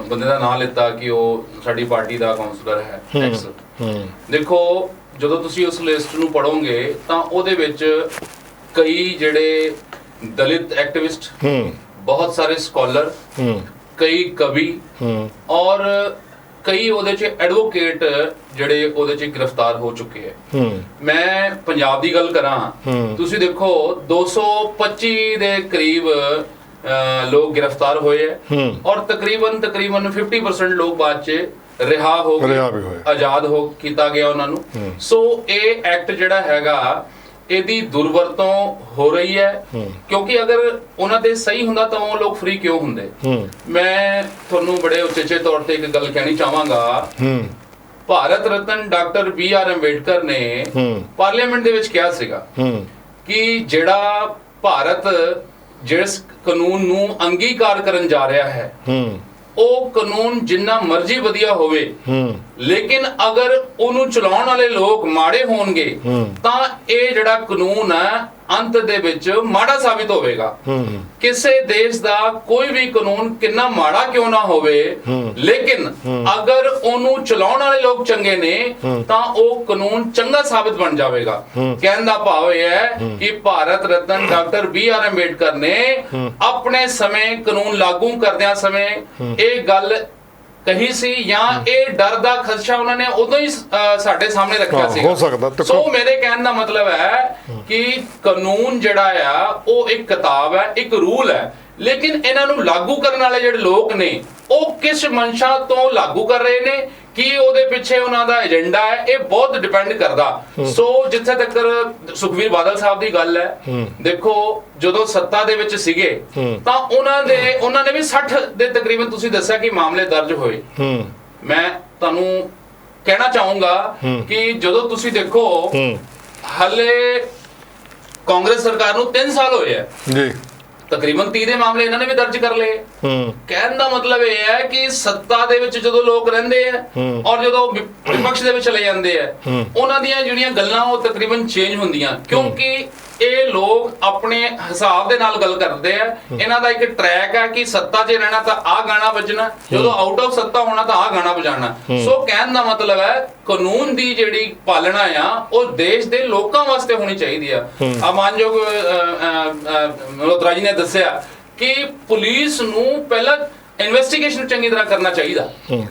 Speaker 5: ਬੰਦੇ ਦਾ ਨਾਮ ਲਿੱਤਾ ਕਿ ਉਹ ਸਾਡੀ ਪਾਰਟੀ ਦਾ ਕਾਉਂਸਲਰ ਹੈ ਐਕਸ। ਦੇਖੋ, ਜਦੋਂ ਤੁਸੀਂ ਉਸ ਲਿਸਟ ਨੂੰ ਪੜੋਗੇ ਤਾਂ ਉਹਦੇ ਵਿੱਚ ਕਈ ਜਿਹੜੇ ਦਲਿਤ ਐਕਟਿਵਿਸਟ, ਬਹੁਤ ਸਾਰੇ ਸਕਾਲਰ, ਕਈ ਕਵੀ ਔਰ ਕਈ ਉਹਦੇ 'ਚ ਐਡਵੋਕੇਟ ਜਿਹੜੇ ਉਹਦੇ 'ਚ ਗ੍ਰਿਫਤਾਰ ਹੋ ਚੁੱਕੇ ਹੈ। ਮੈਂ ਪੰਜਾਬ ਦੀ ਗੱਲ ਕਰਾਂ, ਤੁਸੀਂ ਦੇਖੋ 225 ਦੇ ਕਰੀਬ ਲੋਕ ਗ੍ਰਿਫਤਾਰ ਹੋਏ ਹੈ ਔਰ ਤਕਰੀਬਨ 50% ਲੋਕ ਬਾਅਦ 'ਚ ਰਿਹਾ ਹੋ ਗਏ, ਆਜ਼ਾਦ ਹੋ ਕੀਤਾ ਗਿਆ ਉਹਨਾਂ ਨੂੰ। ਸੋ ਇਹ ਐਕਟ ਜਿਹੜਾ ਹੈਗਾ ਇਹਦੀ ਦੁਰਵਰਤੋਂ ਹੋ ਰਹੀ ਹੈ, ਕਿਉਂਕਿ ਅਗਰ ਉਹਨਾਂ ਦੇ ਸਹੀ ਹੁੰਦਾ ਤਾਂ ਉਹ ਲੋਕ ਫ੍ਰੀ ਕਿਉਂ ਹੁੰਦੇ। ਮੈਂ ਤੁਹਾਨੂੰ ਬੜੇ ਉਚੇਚੇ ਤੌਰ ਤੇ ਇੱਕ ਗੱਲ ਕਹਿਣੀ ਚਾਹਾਂਗਾ, ਭਾਰਤ ਰਤਨ ਡਾਕਟਰ BR ਅੰਬੇਡਕਰ ਨੇ ਪਾਰਲੀਮੈਂਟ ਦੇ ਵਿੱਚ ਕਿਹਾ ਸੀਗਾ ਕਿ ਜਿਹੜਾ ਭਾਰਤ ਜਿਸ ਕਾਨੂੰਨ ਨੂੰ ਅੰਗੀਕਾਰ ਕਰਨ ਜਾ ਰਿਹਾ ਹੈ, ਉਹ ਕਾਨੂੰਨ ਜਿੰਨਾ ਮਰਜ਼ੀ ਵਧੀਆ ਹੋਵੇ, ਲੇਕਿਨ ਅਗਰ ਉਹਨੂੰ ਚਲਾਉਣ ਵਾਲੇ ਲੋਕ ਮਾੜੇ ਹੋਣਗੇ ਤਾਂ ਇਹ ਜਿਹੜਾ ਕਾਨੂੰਨ ਹੈ ਅੰਤ ਦੇ ਵਿੱਚ ਮਾੜਾ ਸਾਬਿਤ ਹੋਵੇਗਾ। ਕਿਸੇ ਦੇਸ਼ ਦਾ ਕੋਈ ਵੀ ਕਾਨੂੰਨ ਕਿੰਨਾ ਮਾੜਾ ਕਿਉਂ ਨਾ ਹੋਵੇ, ਲੇਕਿਨ ਅਗਰ ਉਹਨੂੰ ਚਲਾਉਣ ਵਾਲੇ ਲੋਕ ਚੰਗੇ ਨੇ ਤਾਂ ਉਹ ਕਾਨੂੰਨ ਚੰਗਾ ਸਾਬਿਤ ਬਣ ਜਾਵੇਗਾ। ਕਹਿਣ ਦਾ ਭਾਵ ਇਹ ਹੈ ਕਿ ਭਾਰਤ ਰਤਨ ਡਾਕਟਰ BR ਅੰਬੇਡਕਰ ਨੇ ਆਪਣੇ ਸਮੇਂ ਕਾਨੂੰਨ ਲਾਗੂ ਕਰਦਿਆਂ ਸਮੇਂ ਇਹ ਗੱਲ ਕਹੀ ਸੀ ਜਾਂ ਇਹ ਡਰ ਦਾ ਖਦਸ਼ਾ ਉਹਨਾਂ ਨੇ ਉਦੋਂ ਹੀ ਸਾਡੇ ਸਾਹਮਣੇ ਰੱਖਿਆ ਸੀ।
Speaker 1: ਹੋ ਸਕਦਾ।
Speaker 5: ਸੋ ਮੇਰੇ ਕਹਿਣ ਦਾ ਮਤਲਬ ਹੈ ਕਿ ਕਾਨੂੰਨ ਜਿਹੜਾ ਆ ਉਹ ਇੱਕ ਕਿਤਾਬ ਹੈ, ਇੱਕ ਰੂਲ ਹੈ, ਲੇਕਿਨ ਇਹਨਾਂ ਨੂੰ ਲਾਗੂ ਕਰਨ ਵਾਲੇ ਜਿਹੜੇ ਲੋਕ ਨੇ ਉਹ ਕਿਸ ਮਨਸ਼ਾ ਤੋਂ ਲਾਗੂ ਕਰ ਰਹੇ ਨੇ, ਕੀ ਉਹਦੇ ਪਿੱਛੇ ਉਹਨਾਂ ਦਾ ਏਜੰਡਾ ਹੈ, ਇਹ ਬਹੁਤ ਡਿਪੈਂਡ ਕਰਦਾ। ਸੋ ਜਿੱਥੇ ਤੱਕ ਸੁਖਬੀਰ ਬਾਦਲ ਸਾਹਿਬ ਦੀ ਗੱਲ ਹੈ, ਦੇਖੋ ਜਦੋਂ ਸੱਤਾ ਦੇ ਵਿੱਚ ਸੀਗੇ ਤਾਂ ਉਹਨਾਂ ਨੇ ਵੀ 60 ਦੇ ਤਕਰੀਬਨ ਤੁਸੀਂ ਦੱਸਿਆ ਕਿ ਮਾਮਲੇ ਦਰਜ ਹੋਏ। ਮੈਂ ਤੁਹਾਨੂੰ ਕਹਿਣਾ ਚਾਹੂੰਗਾ ਕਿ ਜਦੋਂ ਤੁਸੀਂ ਦੇਖੋ ਹਲੇ ਕਾਂਗਰਸ ਸਰਕਾਰ ਨੂੰ 3 ਸਾਲ ਹੋਏ ਆ
Speaker 1: ਜੀ,
Speaker 5: ਤਕਰੀਬਨ 30 ਦੇ ਮਾਮਲੇ ਇਹਨਾਂ ਨੇ ਵੀ ਦਰਜ ਕਰ ਲਏ। ਕਹਿਣ ਦਾ ਮਤਲਬ ਇਹ ਹੈ ਕਿ ਸੱਤਾ ਦੇ ਵਿੱਚ ਜਦੋਂ ਲੋਕ ਰਹਿੰਦੇ ਆ ਔਰ ਜਦੋਂ ਵਿਪਕਸ਼ ਦੇ ਵਿੱਚ ਚਲੇ ਜਾਂਦੇ ਆ, ਉਹਨਾਂ ਦੀਆਂ ਜਿਹੜੀਆਂ ਗੱਲਾਂ ਉਹ ਤਕਰੀਬਨ ਚੇਂਜ ਹੁੰਦੀਆਂ, ਕਿਉਂਕਿ ਇਹ ਲੋਕ ਆਪਣੇ ਹਿਸਾਬ ਦੇ ਨਾਲ ਗੱਲ ਕਰਦੇ ਆ। ਇਹਨਾਂ ਦਾ ਇੱਕ ਟਰੈਕ ਹੈ ਕਿ ਸੱਤਾ 'ਚ ਰਹਿਣਾ ਤਾਂ ਆਹ ਗਾਣਾ ਵੱਜਣਾ, ਜਦੋਂ ਆਊਟ ਆਫ ਸੱਤਾ ਹੋਣਾ ਤਾਂ ਆਹ ਗਾਣਾ ਵਜਾਣਾ। ਸੋ ਕਹਿਣ ਦਾ ਮਤਲਬ ਹੈ ਕਾਨੂੰਨ ਦੀ ਜਿਹੜੀ ਪਾਲਣਾ ਆ ਉਹ ਦੇਸ਼ ਦੇ ਲੋਕਾਂ ਵਾਸਤੇ ਹੋਣੀ ਚਾਹੀਦੀ ਆ। ਮਾਨਯੋਗ ਮਲਹੋਤਰਾ ਜੀ ਨੇ ਦੱਸਿਆ ਕਿ ਪੁਲਿਸ ਨੂੰ ਪਹਿਲਾਂ ਇਨਵੈਸਟੀਗੇਸ਼ਨ ਚੰਗੀ ਤਰ੍ਹਾਂ ਕਰਨਾ ਚਾਹੀਦਾ।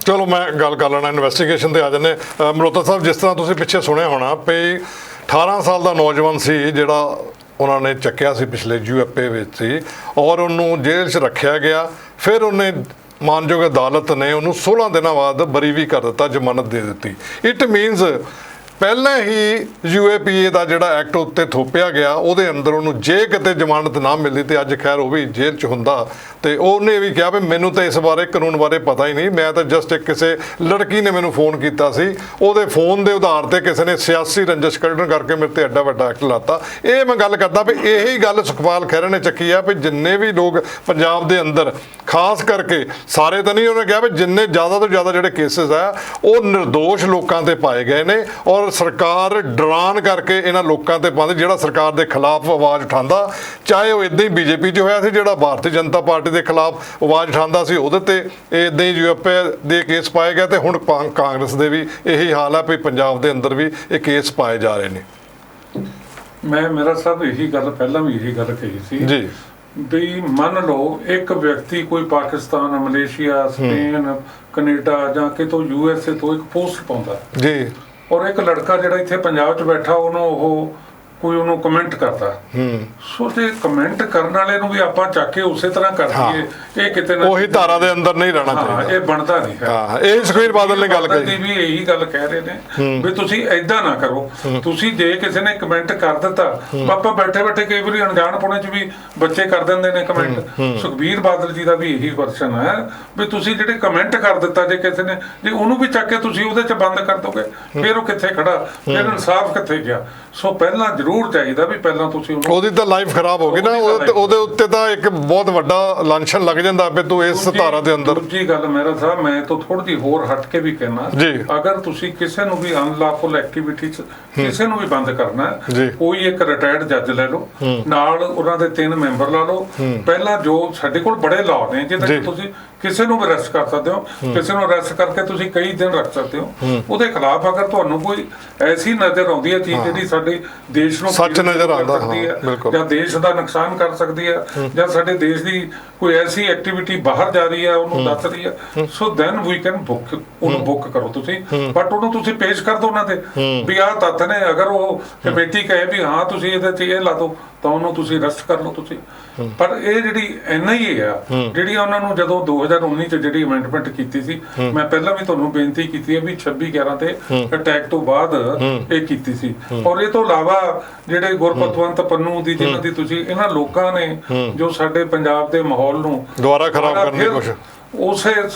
Speaker 1: ਚਲੋ ਮੈਂ ਗੱਲ ਕਰ ਲੈਣਾ ਇਨਵੈਸਟੀਗੇਸ਼ਨ ਤੇ ਆ ਜਾਂਦੇ। ਮਲਹੋਤਰਾ ਸਾਹਿਬ, ਜਿਸ ਤਰ੍ਹਾਂ ਤੁਸੀਂ ਪਿੱਛੇ ਸੁਣਿਆ ਹੋਣਾ ਵੀ 18 ਸਾਲ ਦਾ ਨੌਜਵਾਨ ਸੀ ਜਿਹੜਾ ਉਹਨਾਂ ਨੇ ਚੱਕਿਆ ਸੀ ਪਿਛਲੇ ਯੂਐਪਏ ਵਿੱਚ ਸੀ ਔਰ ਉਹਨੂੰ ਜੇਲ੍ਹ 'ਚ ਰੱਖਿਆ ਗਿਆ, ਫਿਰ ਉਹਨੇ ਮਾਨਯੋਗ ਅਦਾਲਤ ਨੇ ਉਹਨੂੰ 16 ਦਿਨਾਂ ਬਾਅਦ ਬਰੀ ਵੀ ਕਰ ਦਿੱਤਾ, ਜ਼ਮਾਨਤ ਦੇ ਦਿੱਤੀ। ਇਟ ਮੀਨਸ ਪਹਿਲਾਂ ਹੀ ਯੂਏਪੀਏ ਦਾ ਜਿਹੜਾ ਐਕਟ ਉੱਤੇ ਥੋਪਿਆ ਗਿਆ, ਉਹਦੇ ਅੰਦਰ ਉਹਨੂੰ ਜੇ ਕਿਤੇ ਜ਼ਮਾਨਤ ਨਾ ਮਿਲਦੀ ਤੇ ਅੱਜ ਖੈਰ ਉਹ ਵੀ ਜੇਲ੍ਹ 'ਚ ਹੁੰਦਾ। ਤੇ ਉਹਨੇ ਵੀ ਕਿਹਾ ਵੀ ਮੈਨੂੰ ਤਾਂ ਇਸ ਬਾਰੇ ਕਾਨੂੰਨ ਬਾਰੇ ਪਤਾ ਹੀ ਨਹੀਂ, ਮੈਂ ਤਾਂ ਜਸਟ ਇੱਕ ਕਿਸੇ ਲੜਕੀ ਨੇ ਮੈਨੂੰ ਫੋਨ ਕੀਤਾ ਸੀ, ਉਹਦੇ ਫੋਨ ਦੇ ਆਧਾਰ ਤੇ ਕਿਸੇ ਨੇ ਸਿਆਸੀ ਰੰਜਿਸ਼ ਕੱਢਣ ਕਰਕੇ ਮੇਰੇ ਤੇ ਐਡਾ ਵੱਡਾ ਐਕਟ ਲਾਤਾ। ਇਹ ਮੈਂ ਗੱਲ ਕਰਦਾ ਵੀ ਇਹੀ ਗੱਲ ਸੁਖਪਾਲ ਖਹਿਰਾ ਨੇ ਚੱਕੀ ਆ ਵੀ ਜਿੰਨੇ ਵੀ ਲੋਕ ਪੰਜਾਬ ਦੇ ਅੰਦਰ, ਖਾਸ ਕਰਕੇ ਸਾਰੇ ਤਾਂ ਨਹੀਂ, ਉਹਨੇ ਕਿਹਾ ਵੀ ਜਿੰਨੇ ਜ਼ਿਆਦਾ ਤੋਂ ਜ਼ਿਆਦਾ ਜਿਹੜੇ ਕੇਸਿਸ ਆ ਉਹ ਨਿਰਦੋਸ਼ ਲੋਕਾਂ ਤੇ ਪਾਏ ਗਏ ਨੇ ਔਰ ਸਰਕਾਰ ਡਰਾਨ ਕਰਕੇ ਇਹਨਾਂ ਲੋਕਾਂ ਤੇ ਪਾਉਂਦੀ। ਜਿਹੜਾ ਸਰਕਾਰ ਦੇ ਖਿਲਾਫ ਆਵਾਜ਼ ਉਠਾਉਂਦਾ, ਚਾਹੇ ਉਹ ਇਦਾਂ ਹੀ ਬੀਜੇਪੀ 'ਚ ਹੋਇਆ ਸੀ, ਜਿਹੜਾ ਭਾਰਤੀ ਜਨਤਾ ਪਾਰਟੀ ਦੇ ਖਿਲਾਫ ਆਵਾਜ਼ ਉਠਾਉਂਦਾ ਸੀ, ਉਹਦੇ ਤੇ ਇਦਾਂ ਹੀ ਯੂਐਪਏ ਦੇ ਕੇਸ ਪਾਏ ਗਏ। ਤੇ ਹੁਣ ਕਾਂਗਰਸ ਦੇ ਵੀ ਇਹੀ ਹਾਲ ਹੈ ਵੀ ਪੰਜਾਬ ਦੇ ਅੰਦਰ ਵੀ ਇਹ ਕੇਸ ਪਾਏ ਜਾ ਰਹੇ ਨੇ।
Speaker 4: ਮੇਰਾ ਸਾਹਿਬ ਇਹੀ ਗੱਲ ਪਹਿਲਾਂ ਵੀ ਇਹੀ ਗੱਲ ਕਹੀ ਸੀ
Speaker 1: ਜੀ
Speaker 4: ਵੀ ਮੰਨ ਲਓ ਇੱਕ ਵਿਅਕਤੀ ਕੋਈ ਪਾਕਿਸਤਾਨ, ਮਲੇਸ਼ੀਆ, ਸਪੇਨ, ਕੈਨੇਡਾ ਜਾਂ ਕਿਤੋਂ USA ਤੋਂ ਇੱਕ ਪੋਸਟ ਪਾਉਂਦਾ
Speaker 1: ਜੀ,
Speaker 4: ਔਰ ਇੱਕ ਲੜਕਾ ਜਿਹੜਾ ਇੱਥੇ ਪੰਜਾਬ 'ਚ ਬੈਠਾ ਉਹਨੂੰ ਕਮੈਂਟ ਕਰਦਾ। ਸੋ ਤੇ ਕਮੈਂਟ ਕਰਨ ਵਾਲੇ ਨੂੰ ਵੀ ਆਪਾਂ ਚੱਕ ਕੇ ਉਸੇ ਤਰ੍ਹਾਂ ਕਰ ਦਈਏ, ਇਹ ਕਿਤੇ ਨਾ
Speaker 1: ਉਹੀ ਧਾਰਾ ਦੇ ਅੰਦਰ ਨਹੀਂ ਰਹਿਣਾ ਚਾਹੀਦਾ।
Speaker 4: ਇਹ ਬਣਦਾ ਨਹੀਂ ਹੈ।
Speaker 1: ਹਾਂ, ਇਹ ਸੁਖਬੀਰ ਬਾਦਲ ਨੇ ਗੱਲ ਕਹੀ
Speaker 4: ਵੀ ਇਹੀ ਗੱਲ ਕਹਿ ਰਹੇ ਨੇ ਵੀ ਤੁਸੀਂ ਐਦਾਂ ਨਾ ਕਰੋ। ਤੁਸੀਂ ਜੇ ਕਿਸੇ ਨੇ ਕਮੈਂਟ ਕਰ ਦਿੱਤਾ, ਆਪਾਂ ਬੈਠੇ ਬੈਠੇ ਕਈ ਵਾਰੀ ਅਣਜਾਣਪੁਣੇ 'ਚ ਵੀ ਬੱਚੇ ਕਰ ਦਿੰਦੇ ਨੇ ਕਮੈਂਟ। ਸੁਖਬੀਰ ਬਾਦਲ ਜੀ ਦਾ ਵੀ ਇਹੀ ਵਰਸ਼ਨ ਹੈ ਵੀ ਤੁਸੀਂ ਜਿਹੜੇ ਕਮੈਂਟ ਕਰ ਦਿੱਤਾ, ਜੇ ਕਿਸੇ ਨੇ ਜੇ ਉਹਨੂੰ ਵੀ ਚੱਕ ਕੇ ਤੁਸੀਂ ਉਹਦੇ 'ਚ ਬੰਦ ਕਰ ਦੋਗੇ, ਫਿਰ ਉਹ ਕਿੱਥੇ ਖੜਾ, ਫਿਰ ਇਨਸਾਫ ਕਿੱਥੇ ਗਿਆ। ਸੋ ਪਹਿਲਾਂ ਜ਼ਰੂਰ ਚਾਹੀਦਾ ਵੀ ਪਹਿਲਾਂ ਤੁਸੀਂ
Speaker 1: ਉਹਦੀ ਤਾਂ ਲਾਈਫ ਖਰਾਬ ਹੋ ਗਈ ਨਾ, ਉਹਦੇ ਉੱਤੇ ਤਾਂ ਇੱਕ ਬਹੁਤ ਵੱਡਾ ਲਾਂਛਨ ਲੱਗ ਜਾਂਦਾ ਵੀ ਤੂੰ ਇਸ ਧਾਰਾ ਦੇ ਅੰਦਰ।
Speaker 4: ਦੂਜੀ ਗੱਲ ਮੇਰਾ ਸਾਹਿਬ, ਮੈਂ ਤਾਂ ਥੋੜੀ ਜਿਹੀ ਹੋਰ ਹਟ ਕੇ ਵੀ ਕਹਿਣਾ, ਅਗਰ ਤੁਸੀਂ ਕਿਸੇ ਨੂੰ ਵੀ ਅਨਲੌਫੁਲ ਐਕਟੀਵਿਟੀ 'ਚ ਕਿਸੇ ਨੂੰ ਵੀ ਬੰਦ ਕਰਨਾ, ਕੋਈ ਇੱਕ ਰਿਟਾਇਰਡ ਜੱਜ ਲੈ ਲਓ, ਨਾਲ ਉਹਨਾਂ ਦੇ 3 ਮੈਂਬਰ ਲਾ ਲਓ। ਪਹਿਲਾਂ ਜੋ ਸਾਡੇ ਕੋਲ ਬੜੇ ਲਾਅ ਨੇ ਜਿਹਦੇ ਤੁਸੀਂ ਕਿਸੇ ਨੂੰ ਵੀ ਅਰੈਸਟ ਕਰ ਸਕਦੇ ਹੋ, ਕਿਸੇ ਨੂੰ ਅਰੈਸਟ ਕਰਕੇ ਤੁਸੀਂ ਕਈ ਦਿਨ ਰੱਖ ਸਕਦੇ ਹੋ। ਉਹਦੇ ਖਿਲਾਫ ਅਗਰ ਤੁਹਾਨੂੰ ਕੋਈ ਐਸੀ ਨਜ਼ਰ ਆਉਂਦੀ ਹੈ ਚੀਜ਼ ਜਿਹੜੀ ਸਾਡੇ ਦੇਸ਼ ਨੂੰ
Speaker 1: ਸੱਚ ਨਜ਼ਰ ਆਉਂਦਾ ਹੈ
Speaker 4: ਜਾਂ ਦੇਸ਼ ਦਾ ਨੁਕਸਾਨ ਕਰ ਸਕਦੀ ਹੈ, ਜਾਂ ਸਾਡੇ ਦੇਸ਼ ਦੀ ਕੋਈ ਐਸੀ ਐਕਟੀਵਿਟੀ ਬਾਹਰ ਜਾ ਰਹੀ ਹੈ ਉਹਨੂੰ ਦੱਸ ਰਹੀ ਹੈ, ਸੋ ਦੈਨ ਵੀ ਕੈਨ ਉਹਨੂੰ ਬੁੱਕ ਕਰੋ ਤੁਸੀਂ। ਬਟ ਉਹਨੂੰ ਤੁਸੀਂ ਪੇਸ਼ ਕਰ ਦਿਓ ਉਹਨਾਂ ਦੇ ਵੀ ਆਹ ਤੱਥ ਨੇ। ਅਗਰ ਉਹ ਕਮੇਟੀ ਕਹੇ ਵੀ ਹਾਂ ਤੁਸੀਂ ਇਹਦੇ 'ਚ ਇਹ ਲਾ ਦਿਓ, ਤਾਂ ਉਹਨੂੰ ਤੁਸੀਂ ਅਰੈਸਟ ਕਰ ਲਓ ਤੁਸੀਂ। ਪਰ ਇਹ ਜਿਹੜੀ NIA ਆ, ਜਿਹੜੀ ਉਹਨਾਂ ਨੂੰ ਜਦੋਂ 2019 ਚ ਜਿਹੜੀ ਅਮੈਂਡਮੈਂਟ ਕੀਤੀ ਸੀ, ਮੈਂ ਪਹਿਲਾਂ ਵੀ ਤੁਹਾਨੂੰ ਬੇਨਤੀ ਕੀਤੀ ਹੈ ਵੀ 26/11 ਤੇ ਅਟੈਕ ਤੋਂ ਬਾਅਦ ਇਹ ਕੀਤੀ ਸੀ। ਔਰ ਇਹ ਤੋਂ ਇਲਾਵਾ ਜਿਹੜੇ ਗੁਰਪਤਵੰਤ ਪੰਨੂ ਦੀ ਜਿਹਨਾਂ ਦੀ ਤੁਸੀਂ, ਇਹਨਾਂ ਲੋਕਾਂ ਨੇ ਜੋ ਸਾਡੇ ਪੰਜਾਬ ਦੇ ਮਾਹੌਲ ਨੂੰ
Speaker 1: ਦੁਬਾਰਾ ਖਰਾਬ ਕਰਨ ਦੀ ਕੋਸ਼ਿਸ਼,
Speaker 4: ਉਸੇ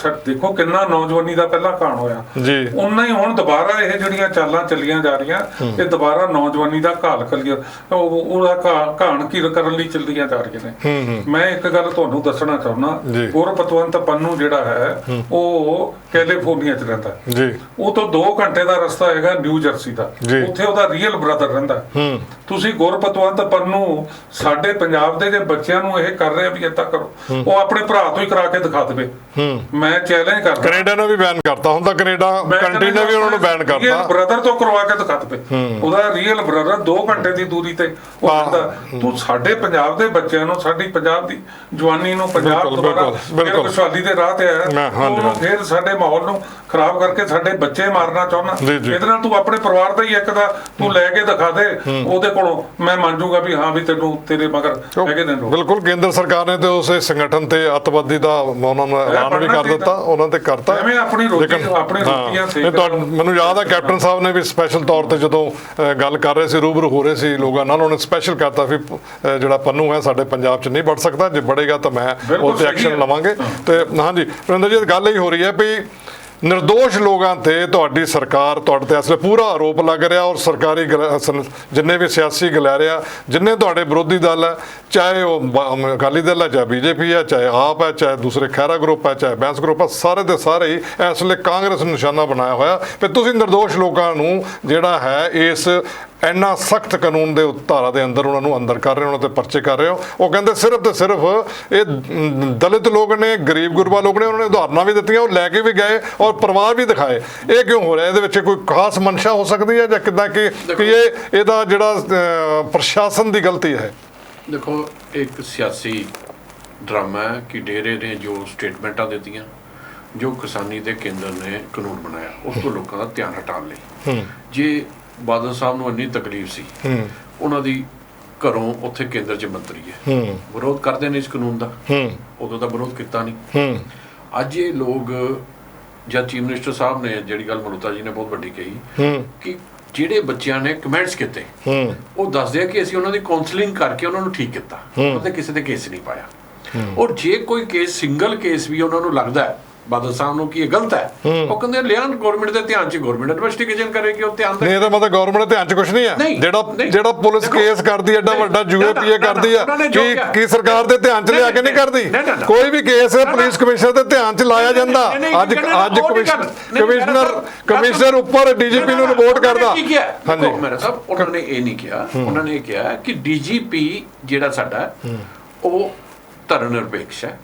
Speaker 4: ਦੇਖੋ ਕਿੰਨਾ ਨੌਜਵਾਨੀ ਦਾ ਪਹਿਲਾਂ ਘਾਣ ਹੋਇਆ ਜੀ, ਉਨਾ ਹੀ ਹੁਣ ਦੁਬਾਰਾ ਇਹ ਜਿਹੜੀਆਂ ਚਾਲਾਂ ਚੱਲੀਆਂ ਜਾ ਰਹੀਆਂ, ਇਹ ਦੁਬਾਰਾ ਨੌਜਵਾਨੀ ਦਾ ਘਾਲ ਕਲੀਅਰ ਉਹਦਾ ਘਾਣ ਕੀ ਕਰਨ ਲਈ ਚੱਲੀਆਂ ਜਾ ਰਹੀਆਂ ਨੇ। ਮੈਂ ਇੱਕ ਗੱਲ ਤੁਹਾਨੂੰ ਦੱਸਣਾ ਚਾਹੁੰਦਾ, ਗੁਰਪਤਵੰਤ ਪੰਨੂ ਜਿਹੜਾ ਹੈ ਉਹ ਕੈਲੀਫੋਰਨੀਆ 'ਚ ਰਹਿੰਦਾ ਜੀ, ਉਹ ਤੋਂ 2 ਘੰਟੇ ਦਾ ਰਸਤਾ ਹੈਗਾ ਨਿਊ ਜਰਸੀ ਦਾ, ਉੱਥੇ ਉਹਦਾ ਰੀਅਲ ਬ੍ਰਦਰ ਰਹਿੰਦਾ। ਤੁਸੀਂ ਗੁਰਪਤਵੰਤ ਪੰਨੂ ਸਾਡੇ ਪੰਜਾਬ ਦੇ ਜੇ ਬੱਚਿਆਂ ਨੂੰ ਇਹ ਕਰ ਰਹੇ ਵੀ ਏਦਾਂ ਕਰੋ, ਉਹ ਆਪਣੇ ਭਰਾ ਤੋਂ ਹੀ ਕਰਾ ਕੇ ਦਿਖਾ ਦੇਵੇ। ਮੈਂ ਚੈਲੰਜ ਕਰਦਾ,
Speaker 1: ਕੈਨੇਡਾ ਨੇ ਵੀ ਬੈਨ ਕਰਤਾ, ਹੁਣ ਤਾਂ ਕੈਨੇਡਾ ਕੰਟਰੀ ਨੇ ਵੀ ਉਹਨਾਂ ਨੂੰ ਬੈਨ ਕਰਤਾ।
Speaker 4: ਬ੍ਰਦਰ ਤੋਂ ਕਰਵਾ ਕੇ ਦਿਖਾ ਦੇ, ਉਹਦਾ ਰੀਅਲ ਬ੍ਰਦਰ 2 ਘੰਟੇ ਦੀ ਦੂਰੀ ਤੇ ਉਹ ਕਹਿੰਦਾ ਤੂੰ ਸਾਡੇ ਪੰਜਾਬ ਦੇ ਬੱਚਿਆਂ ਨੂੰ, ਸਾਡੀ ਪੰਜਾਬ ਦੀ ਜਵਾਨੀ ਨੂੰ, ਪੰਜਾਬ ਦੁਆਰਾ ਖੁਸ਼ਹਾਲੀ ਦੇ ਰਾਹ ਤੇ ਆਇਆ, ਉਹਨੂੰ ਫਿਰ ਸਾਡੇ ਮਾਹੌਲ ਨੂੰ ਖਰਾਬ ਕਰਕੇ ਸਾਡੇ ਬੱਚੇ ਮਾਰਨਾ ਚਾਹੁੰਦਾ। ਇਹਦੇ ਨਾਲ ਤੂੰ ਆਪਣੇ ਪਰਿਵਾਰ ਦਾ ਹੀ ਇੱਕ ਦਾ ਤੂੰ ਲੈ ਕੇ ਦਿਖਾ ਦੇ, ਉਹਦੇ ਕੋਲੋਂ ਮੈਂ ਮੰਨ ਜੂਗਾ ਵੀ ਹਾਂ ਵੀ ਤੈਨੂੰ ਤੇਰੇ ਮਗਰ ਹੈਗੇ ਨੇ ਲੋਕ।
Speaker 1: ਬਿਲਕੁਲ ਕੇਂਦਰ ਸਰਕਾਰ ਨੇ ਤੇ ਉਸੇ ਸੰਗਠਨ ਤੇ ਅੱਤਵਾਦੀ ਦਾ ਉਹਨਾਂ ਨੂੰ ਐਲਾਨ ਵੀ ਕਰ ਦਿੱਤਾ, ਉਹਨਾਂ ਤੇ ਕਰਤਾ।
Speaker 4: ਆਪਣੀ ਰੋਟੀਆਂ
Speaker 1: ਮੈਨੂੰ ਯਾਦ ਆ ਕੈਪਟਨ ਸਾਹਿਬ ਨੇ ਵੀ ਸਪੈਸ਼ਲ ਤੌਰ ਤੇ ਜਦੋਂ ਗੱਲ ਕਰ ਰਹੇ ਸੀ, ਰੂਬਰੂ ਹੋ ਰਹੇ ਸੀ ਲੋਕਾਂ ਨਾਲ, ਉਹਨਾਂ ਨੇ ਸਪੈਸ਼ਲ ਕਰਤਾ ਵੀ ਜਿਹੜਾ ਪੰਨੂ ਹੈ ਸਾਡੇ ਪੰਜਾਬ 'ਚ ਨਹੀਂ ਵੜ ਸਕਦਾ, ਜੇ ਵੜੇਗਾ ਤਾਂ ਮੈਂ ਉਹ ਤੇ ਐਕਸ਼ਨ ਲਵਾਂਗੇ। ਤੇ ਹਾਂਜੀ ਵਰਿੰਦਰ ਜੀ, ਗੱਲ ਇਹ ਹੋ ਰਹੀ ਹੈ ਵੀ ਨਿਰਦੋਸ਼ ਲੋਕਾਂ ਤੇ ਤੁਹਾਡੀ ਸਰਕਾਰ, ਤੁਹਾਡੇ ਤੇ ਅਸਲੇ ਪੂਰਾ ਆਰੋਪ ਲੱਗ ਰਿਹਾ, ਔਰ ਸਰਕਾਰੀ ਜਿੰਨੇ ਵੀ ਸਿਆਸੀ ਗਲਿਆਰੇ, ਜਿੰਨੇ ਤੁਹਾਡੇ ਵਿਰੋਧੀ ਦਲ ਹੈ, ਚਾਹੇ ਉਹ ਅਕਾਲੀ ਦਲ ਹੈ, ਚਾਹੇ ਬੀਜੇਪੀ ਹੈ, ਚਾਹੇ ਆਪ ਹੈ, ਚਾਹੇ ਦੂਸਰੇ ਖਹਿਰਾ ਗਰੁੱਪ ਹੈ, ਚਾਹੇ ਬੈਂਸ ਗਰੁੱਪ ਹੈ, ਸਾਰੇ ਦੇ ਸਾਰੇ ਹੀ ਇਸ ਵੇਲੇ ਕਾਂਗਰਸ ਨੂੰ ਨਿਸ਼ਾਨਾ ਬਣਾਇਆ ਹੋਇਆ ਵੀ ਤੁਸੀਂ ਨਿਰਦੋਸ਼ ਲੋਕਾਂ ਨੂੰ ਜਿਹੜਾ ਹੈ ਇਸ ਇੰਨਾ ਸਖਤ ਕਾਨੂੰਨ ਦੇ ਧਾਰਾ ਦੇ ਅੰਦਰ ਉਹਨਾਂ ਨੂੰ ਅੰਦਰ ਕਰ ਰਹੇ ਹੋ, ਉਹਨਾਂ ਤੇ ਪਰਚੇ ਕਰ ਰਹੇ ਹੋ। ਉਹ ਕਹਿੰਦੇ ਸਿਰਫ ਤੇ ਸਿਰਫ ਇਹ ਦਲਿਤ ਲੋਕ ਨੇ, ਗਰੀਬ ਗੁਰਬਾ ਲੋਕ ਨੇ, ਉਹਨਾਂ ਨੇ ਉਦਾਹਰਨਾਂ ਵੀ ਦਿੱਤੀਆਂ, ਉਹ ਲੈ ਕੇ ਵੀ ਗਏ ਔਰ ਪਰਿਵਾਰ ਵੀ ਦਿਖਾਏ। ਇਹ ਕਿਉਂ ਹੋ ਰਿਹਾ? ਇਹਦੇ ਵਿੱਚ ਕੋਈ ਖਾਸ ਮਨਸ਼ਾ ਹੋ ਸਕਦੀ ਹੈ ਜਾਂ ਕਿੱਦਾਂ ਕਿ ਇਹਦਾ ਜਿਹੜਾ ਪ੍ਰਸ਼ਾਸਨ ਦੀ ਗਲਤੀ ਹੈ?
Speaker 3: ਦੇਖੋ, ਇੱਕ ਸਿਆਸੀ ਡਰਾਮਾ ਹੈ ਕਿ ਡੇਰੇ ਨੇ ਜੋ ਸਟੇਟਮੈਂਟਾਂ ਦਿੱਤੀਆਂ, ਜੋ ਕਿਸਾਨੀ ਦੇ ਕੇਂਦਰ ਨੇ ਕਾਨੂੰਨ ਬਣਾਇਆ, ਉਸ ਤੋਂ ਲੋਕਾਂ ਦਾ ਧਿਆਨ ਹਟਾਉਣ ਲਈ। ਜੇ ਬਾਦਲ ਸਾਹਿਬ ਨੂੰ ਇੰਨੀ ਤਕਲੀਫ ਸੀ, ਉਹਨਾਂ ਦੀ ਘਰੋਂ ਉੱਥੇ ਕੇਂਦਰ 'ਚ ਮੰਤਰੀ ਹੈ, ਵਿਰੋਧ ਕਰਦੇ ਨੇ ਇਸ ਕਾਨੂੰਨ ਦਾ, ਉਦੋਂ ਤਾਂ ਵਿਰੋਧ ਕੀਤਾ ਨਹੀਂ। ਅੱਜ ਇਹ ਲੋਕ ਜਦ ਚੀਫ ਮਿਨਿਸਟਰ ਸਾਹਿਬ ਨੇ ਜਿਹੜੀ ਗੱਲ ਮਲੂਤਾ ਜੀ ਨੇ ਬਹੁਤ ਵੱਡੀ ਕਹੀ ਕਿ ਜਿਹੜੇ ਬੱਚਿਆਂ ਨੇ ਕਮੈਂਟਸ ਕੀਤੇ, ਉਹ ਦੱਸਦੇ ਆ ਕਿ ਅਸੀਂ ਉਹਨਾਂ ਦੀ ਕਾਉਂਸਲਿੰਗ ਕਰਕੇ ਉਹਨਾਂ ਨੂੰ ਠੀਕ ਕੀਤਾ, ਉਹਨਾਂ ਤੇ ਕਿਸੇ ਤੇ ਕੇਸ ਨਹੀਂ ਪਾਇਆ। ਔਰ ਜੇ ਕੋਈ ਕੇਸ, ਸਿੰਗਲ ਕੇਸ ਵੀ ਉਹਨਾਂ ਨੂੰ ਲੱਗਦਾ ਹੈ ਬਾਦਲ ਸਾਹਿਬ ਨੂੰ ਕਿ ਇਹ ਗਲਤ ਹੈ, ਉਹ ਕਹਿੰਦੇ ਲਿਆਣ ਗਵਰਨਮੈਂਟ ਦੇ ਧਿਆਨ 'ਚ, ਗਵਰਨਮੈਂਟ ਇਨਵੈਸਟੀਗੇਸ਼ਨ ਕਰੇਗੀ, ਉਹ ਧਿਆਨ
Speaker 1: ਨਹੀਂ। ਇਹਦਾ ਮਤਲਬ ਗਵਰਨਮੈਂਟ ਦੇ ਧਿਆਨ 'ਚ ਕੁਝ ਨਹੀਂ ਹੈ। ਜਿਹੜਾ ਪੁਲਿਸ ਕੇਸ ਕਰਦੀ ਐਡਾ ਵੱਡਾ ਯੂਏਪੀਏ ਕਰਦੀ ਆ, ਕੀ ਸਰਕਾਰ ਦੇ ਧਿਆਨ 'ਚ ਲਿਆ ਕੇ ਨਹੀਂ ਕਰਦੀ? ਕੋਈ ਵੀ ਕੇਸ ਪੁਲਿਸ ਕਮਿਸ਼ਨਰ ਦੇ ਧਿਆਨ 'ਚ ਲਾਇਆ ਜਾਂਦਾ। ਅੱਜ ਕਮਿਸ਼ਨਰ ਉੱਪਰ ਡੀਜੀਪੀ ਨੂੰ ਰਿਪੋਰਟ ਕਰਦਾ।
Speaker 3: ਹਾਂਜੀ ਮੇਰਾ ਸਾਹਿਬ, ਉਹਨਾਂ ਨੇ ਇਹ ਨਹੀਂ ਕਿਹਾ, ਉਹਨਾਂ ਨੇ ਕਿਹਾ ਕਿ ਡੀਜੀਪੀ ਜਿਹੜਾ ਸਾਡਾ ਉਹ ਧਰਮ ਨਿਰਪੇਖ ਹੈ।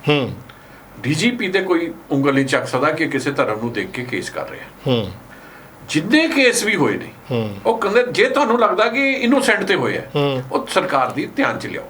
Speaker 3: ਡੀਜੀਪੀ ਦੇ ਕੋਈ ਉਂਗਲ ਨਹੀਂ ਚੱਕ ਸਕਦਾ ਕਿ ਕਿਸੇ ਧਰਮ ਨੂੰ ਦੇਖ ਕੇ ਕੇਸ ਕਰ ਰਿਹਾ। ਜਿੰਨੇ ਕੇਸ ਵੀ ਹੋਏ ਨੇ, ਉਹ ਕਹਿੰਦੇ ਜੇ ਤੁਹਾਨੂੰ ਲੱਗਦਾ ਕਿ ਇਨੋਸੈਂਟ ਤੇ ਹੋਇਆ, ਉਹ ਸਰਕਾਰ ਦੀ ਧਿਆਨ 'ਚ ਲਿਆਓ।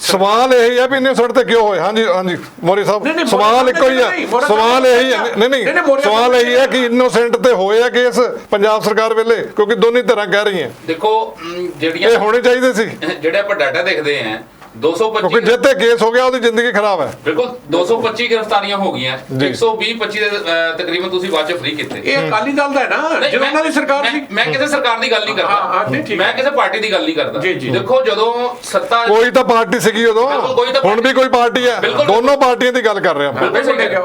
Speaker 1: ਸਵਾਲ ਇਹ ਹੈ ਵੀ ਇਨੋਸੈਂਟ ਤੇ ਕਿਉਂ ਹੋਏ? ਹਾਂਜੀ ਮੋਰੀ ਸਾਹਿਬ, ਸਵਾਲ ਇੱਕੋ ਹੀ ਹੈ। ਸਵਾਲ ਇਹੀ ਹੈ, ਨਹੀਂ ਸਵਾਲ ਇਹੀ ਹੈ ਕਿ ਇਨੋਸੈਂਟ ਤੇ ਹੋਏ ਆ ਕੇਸ ਪੰਜਾਬ ਸਰਕਾਰ ਵੇਲੇ, ਕਿਉਂਕਿ ਦੋਨੀ ਧਿਰਾਂ ਕਹਿ ਰਹੀਆਂ।
Speaker 5: ਦੇਖੋ ਜਿਹੜੀਆਂ
Speaker 1: ਇਹ ਹੋਣੇ ਚਾਹੀਦੇ ਸੀ।
Speaker 5: ਜਿਹੜੇ ਆਪਾਂ ਡਾਟਾ ਦੇਖਦੇ ਆਂ 225,
Speaker 1: ਕਿਉਂਕਿ ਜਿੱਤੇ ਕੇਸ ਹੋ ਗਿਆ ਉਹਦੀ ਜ਼ਿੰਦਗੀ ਖਰਾਬ ਹੈ।
Speaker 5: ਬਿਲਕੁਲ 225 ਗ੍ਰਿਫਤਾਰੀਆਂ ਹੋ ਗਈਆਂ, 120-25 ਦੇ ਤਕਰੀਬਨ ਤੁਸੀਂ ਬਾਅਦ ਚ ਫ੍ਰੀ ਕੀਤੇ।
Speaker 3: ਇਹ ਅਕਾਲੀ ਦਲ ਦਾ ਹੈ ਨਾ, ਜਦੋਂ ਉਹਨਾਂ ਦੀ ਸਰਕਾਰ ਸੀ।
Speaker 5: ਮੈਂ ਕਿਸੇ ਸਰਕਾਰ ਦੀ ਗੱਲ ਨਹੀਂ ਕਰਦਾ, ਮੈਂ ਕਿਸੇ ਪਾਰਟੀ ਦੀ ਗੱਲ ਨਹੀਂ ਕਰਦਾ। ਦੇਖੋ ਜਦੋਂ ਸੱਤਾ,
Speaker 1: ਕੋਈ ਤਾਂ ਪਾਰਟੀ ਸੀਗੀ ਉਦੋਂ, ਹੁਣ ਵੀ ਕੋਈ ਪਾਰਟੀ ਹੈ, ਦੋਨੋਂ ਪਾਰਟੀਆਂ ਦੀ ਗੱਲ ਕਰ ਰਹੇ ਹਾਂ।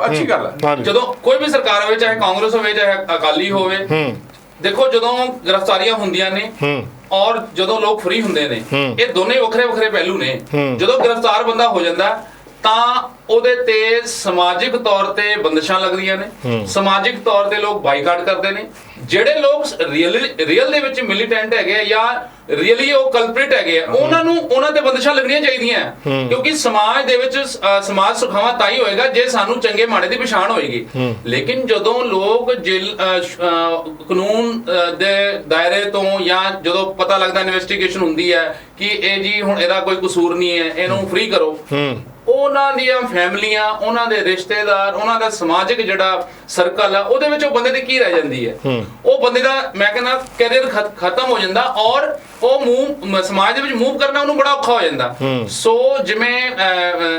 Speaker 3: ਅੱਛੀ ਗੱਲ ਹੈ।
Speaker 5: ਜਦੋਂ ਕੋਈ ਵੀ ਸਰਕਾਰ ਹੋਵੇ, ਚਾਹੇ ਕਾਂਗਰਸ ਹੋਵੇ ਚਾਹੇ ਅਕਾਲੀ ਹੋਵੇ, ਦੇਖੋ ਜਦੋਂ ਗ੍ਰਿਫਤਾਰੀਆਂ ਹੁੰਦੀਆਂ ਨੇ ਔਰ ਜਦੋਂ ਲੋਕ ਫ੍ਰੀ ਹੁੰਦੇ ਨੇ, ਇਹ ਦੋਨੇ ਵੱਖਰੇ ਵੱਖਰੇ ਪਹਿਲੂ ਨੇ। ਜਦੋਂ ਗ੍ਰਿਫਤਾਰ ਬੰਦਾ ਹੋ ਜਾਂਦਾ ਤਾਂ ਉਹਦੇ ਤੇ ਸਮਾਜਿਕ ਤੌਰ ਤੇ ਬੰਦਿਸ਼ਾਂ ਲੱਗਦੀਆਂ ਨੇ, ਸਮਾਜਿਕ ਤੌਰ ਤੇ ਲੋਕ ਬਾਈਕਾਟ ਕਰਦੇ ਨੇ। ਜਿਹੜੇ ਲੋਕ ਰੀਅਲ ਦੇ ਵਿੱਚ ਮਿਲੀਟੈਂਟ ਹੈਗੇ ਜਾਂ ਰੀਅਲੀ ਉਹ ਕਲਪ੍ਰਿਟ ਹੈਗੇ ਆ, ਉਹਨਾਂ ਤੇ ਬੰਦਿਸ਼ਾਂ ਲੱਗਣੀਆਂ ਚਾਹੀਦੀਆਂ, ਕਿਉਂਕਿ ਸਮਾਜ ਦੇ ਵਿੱਚ ਸਮਾਜ ਸੁਖਾਵਾਂ ਤਾਂ ਹੀ ਹੋਏਗਾ ਜੇ ਸਾਨੂੰ ਚੰਗੇ ਮਾੜੇ ਦੀ ਪਛਾਣ ਹੋਏਗੀ। ਲੇਕਿਨ ਜਦੋਂ ਲੋਕ ਕਾਨੂੰਨ ਦੇ ਦਾਇਰੇ ਤੋਂ ਜਾਂ ਜਦੋਂ ਪਤਾ ਲੱਗਦਾ ਇਨਵੈਸਟੀਗੇਸ਼ਨ ਹੁੰਦੀ ਹੈ ਕਿ ਇਹ ਜੀ ਹੁਣ ਇਹਦਾ ਕੋਈ ਕਸੂਰ ਨਹੀਂ ਹੈ, ਇਹਨੂੰ ਫ੍ਰੀ ਕਰੋ, ਉਹਨਾਂ ਦੀਆਂ ਫੈਮਲੀਆਂ, ਉਹਨਾਂ ਦੇ ਰਿਸ਼ਤੇਦਾਰ, ਉਹਨਾਂ ਦਾ ਸਮਾਜਿਕ ਜਿਹੜਾ ਸਰਕਲ ਆ, ਉਹਦੇ ਵਿੱਚ ਉਹ ਬੰਦੇ ਦੀ ਕੀ ਰਹਿ ਜਾਂਦੀ ਹੈ? ਉਹ ਬੰਦੇ ਦਾ ਮੈਂ ਕਹਿੰਦਾ ਕੈਰੀਅਰ ਖਤਮ ਹੋ ਜਾਂਦਾ ਔਰ ਉਹ ਸਮਾਜ ਦੇ ਵਿੱਚ ਮੂਵ ਕਰਨਾ ਉਹਨੂੰ ਬੜਾ ਔਖਾ ਹੋ ਜਾਂਦਾ। ਸੋ ਜਿਵੇਂ